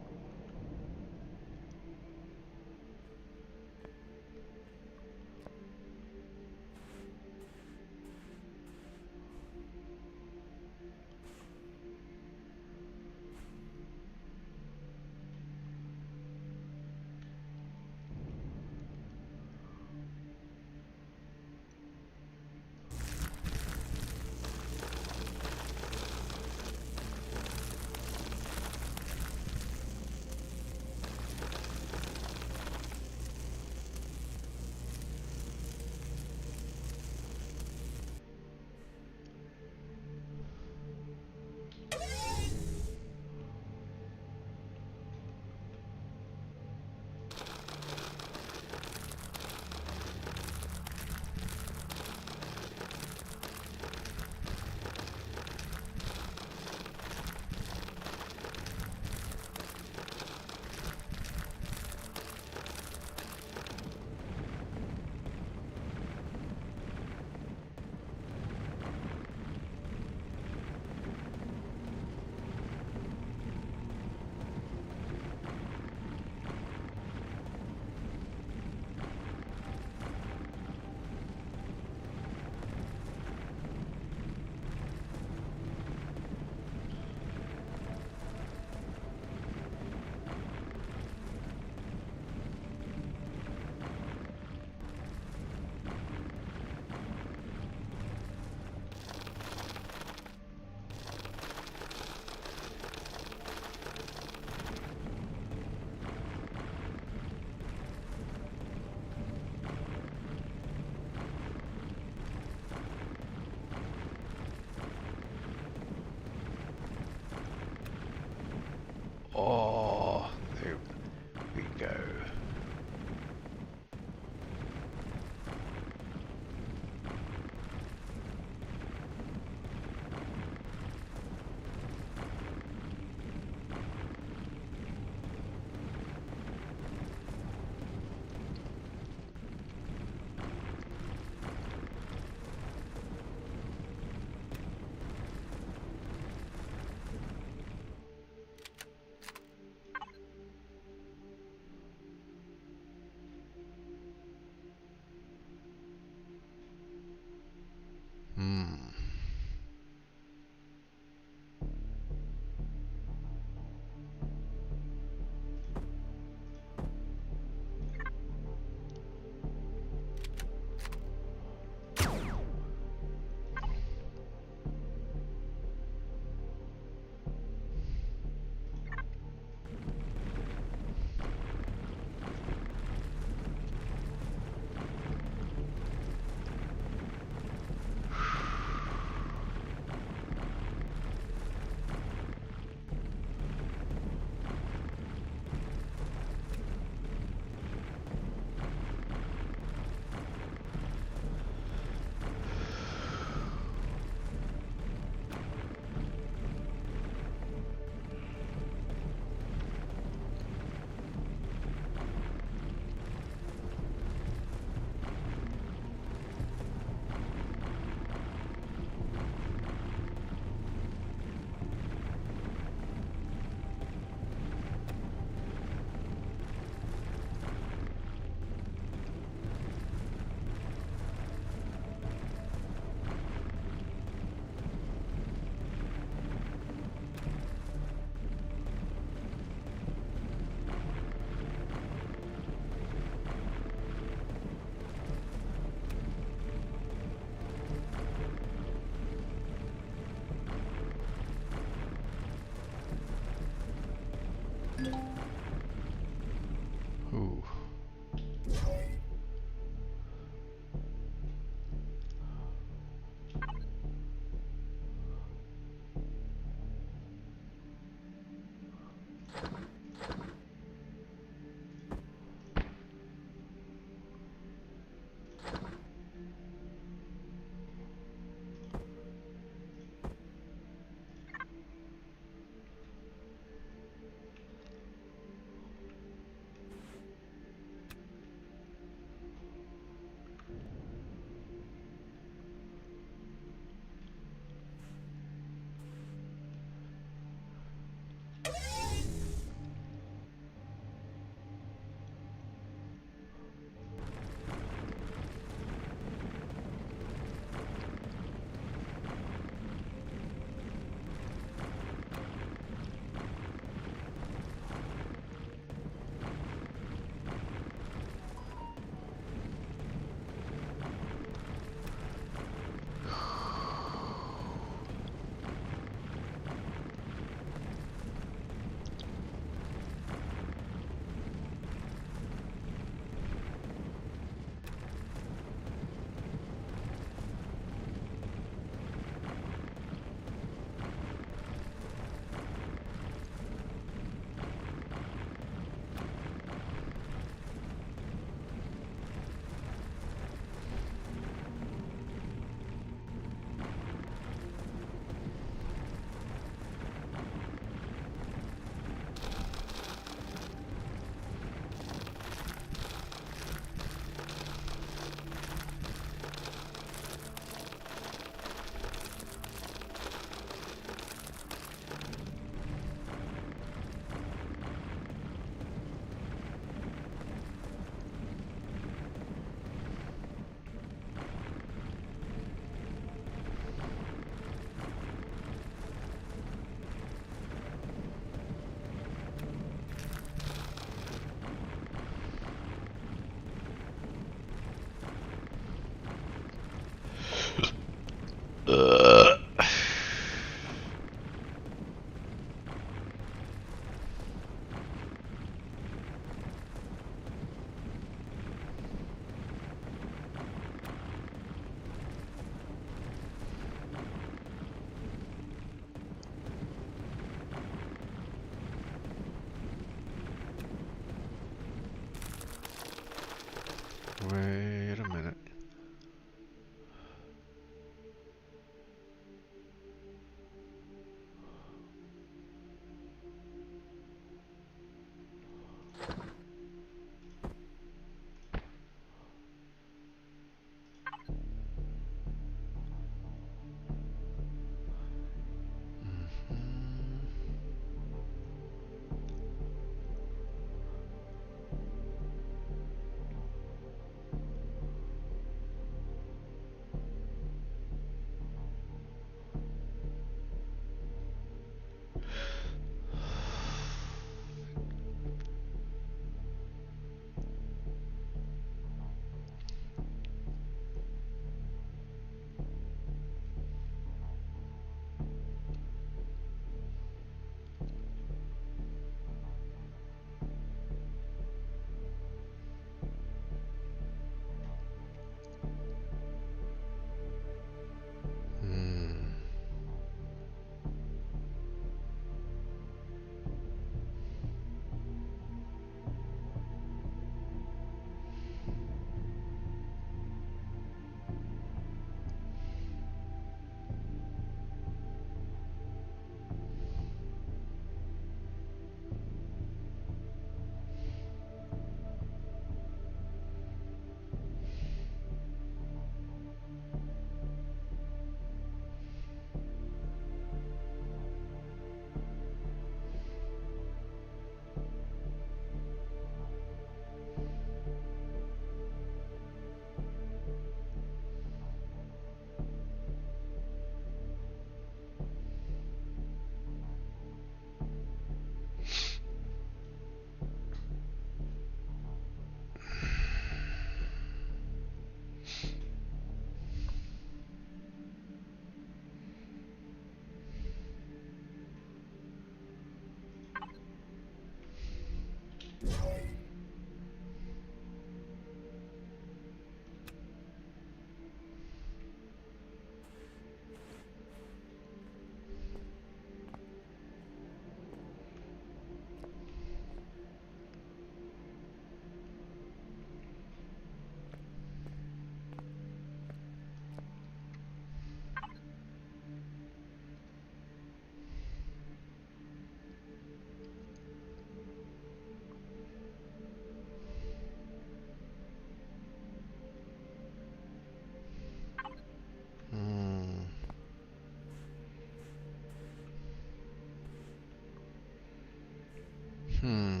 Hmm.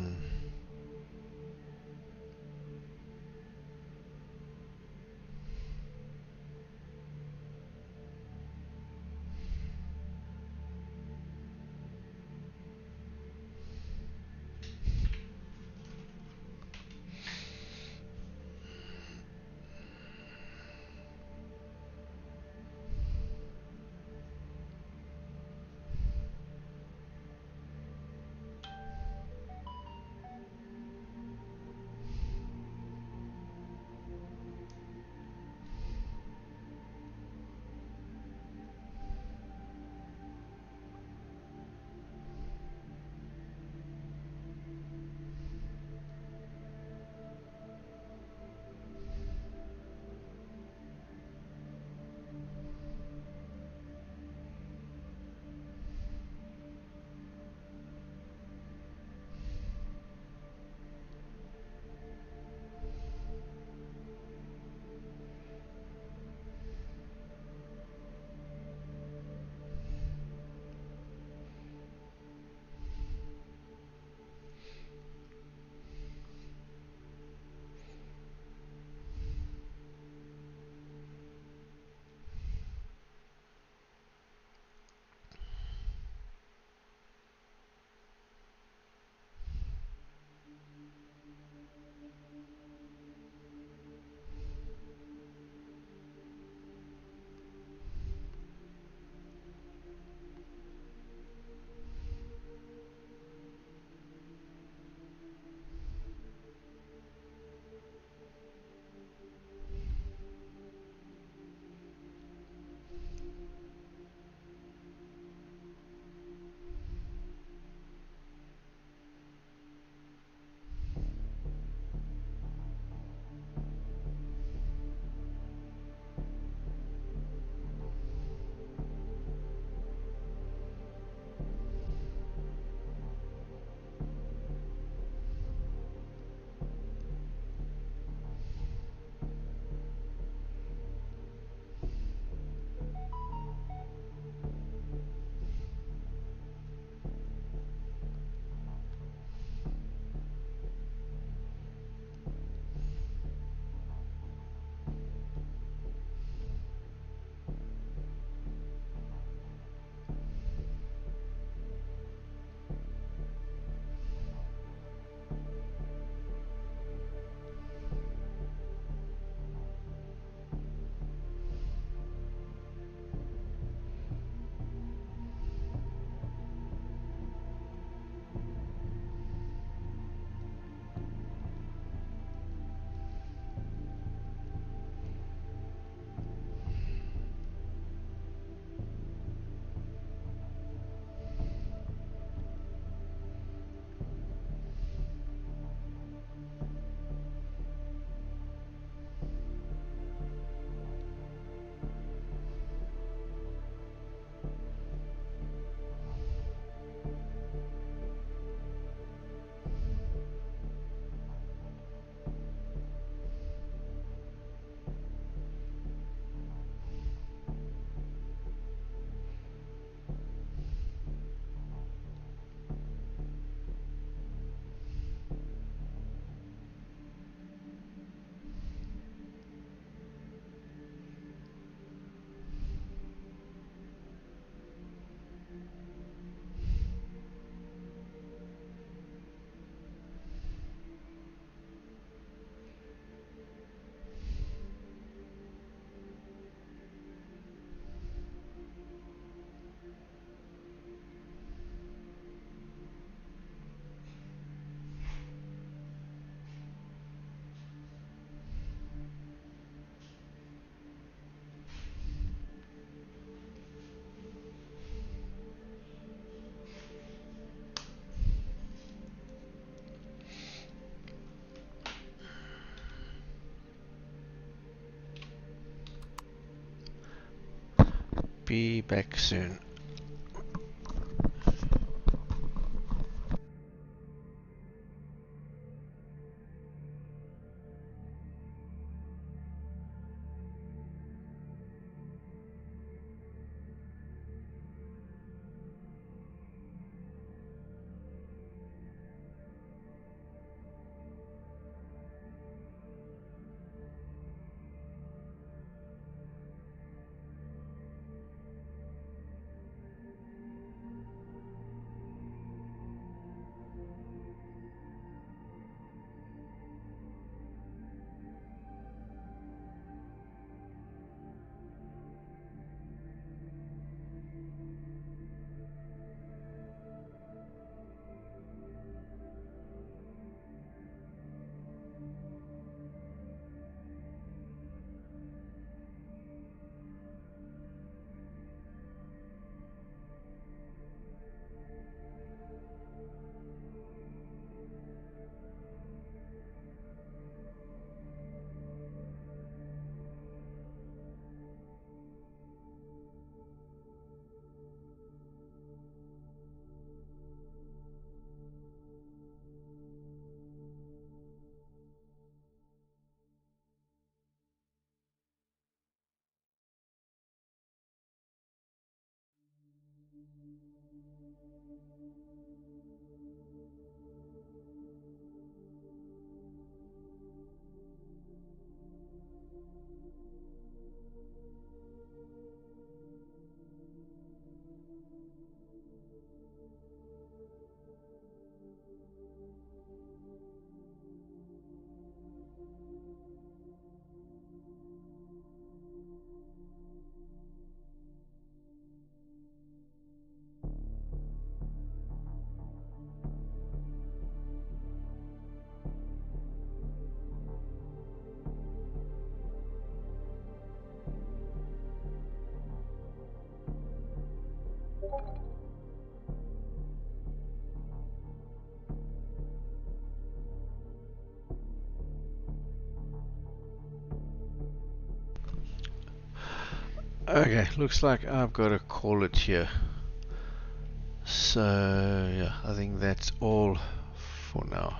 Be back soon. Okay, looks like I've got to call it here. So yeah, I think that's all for now.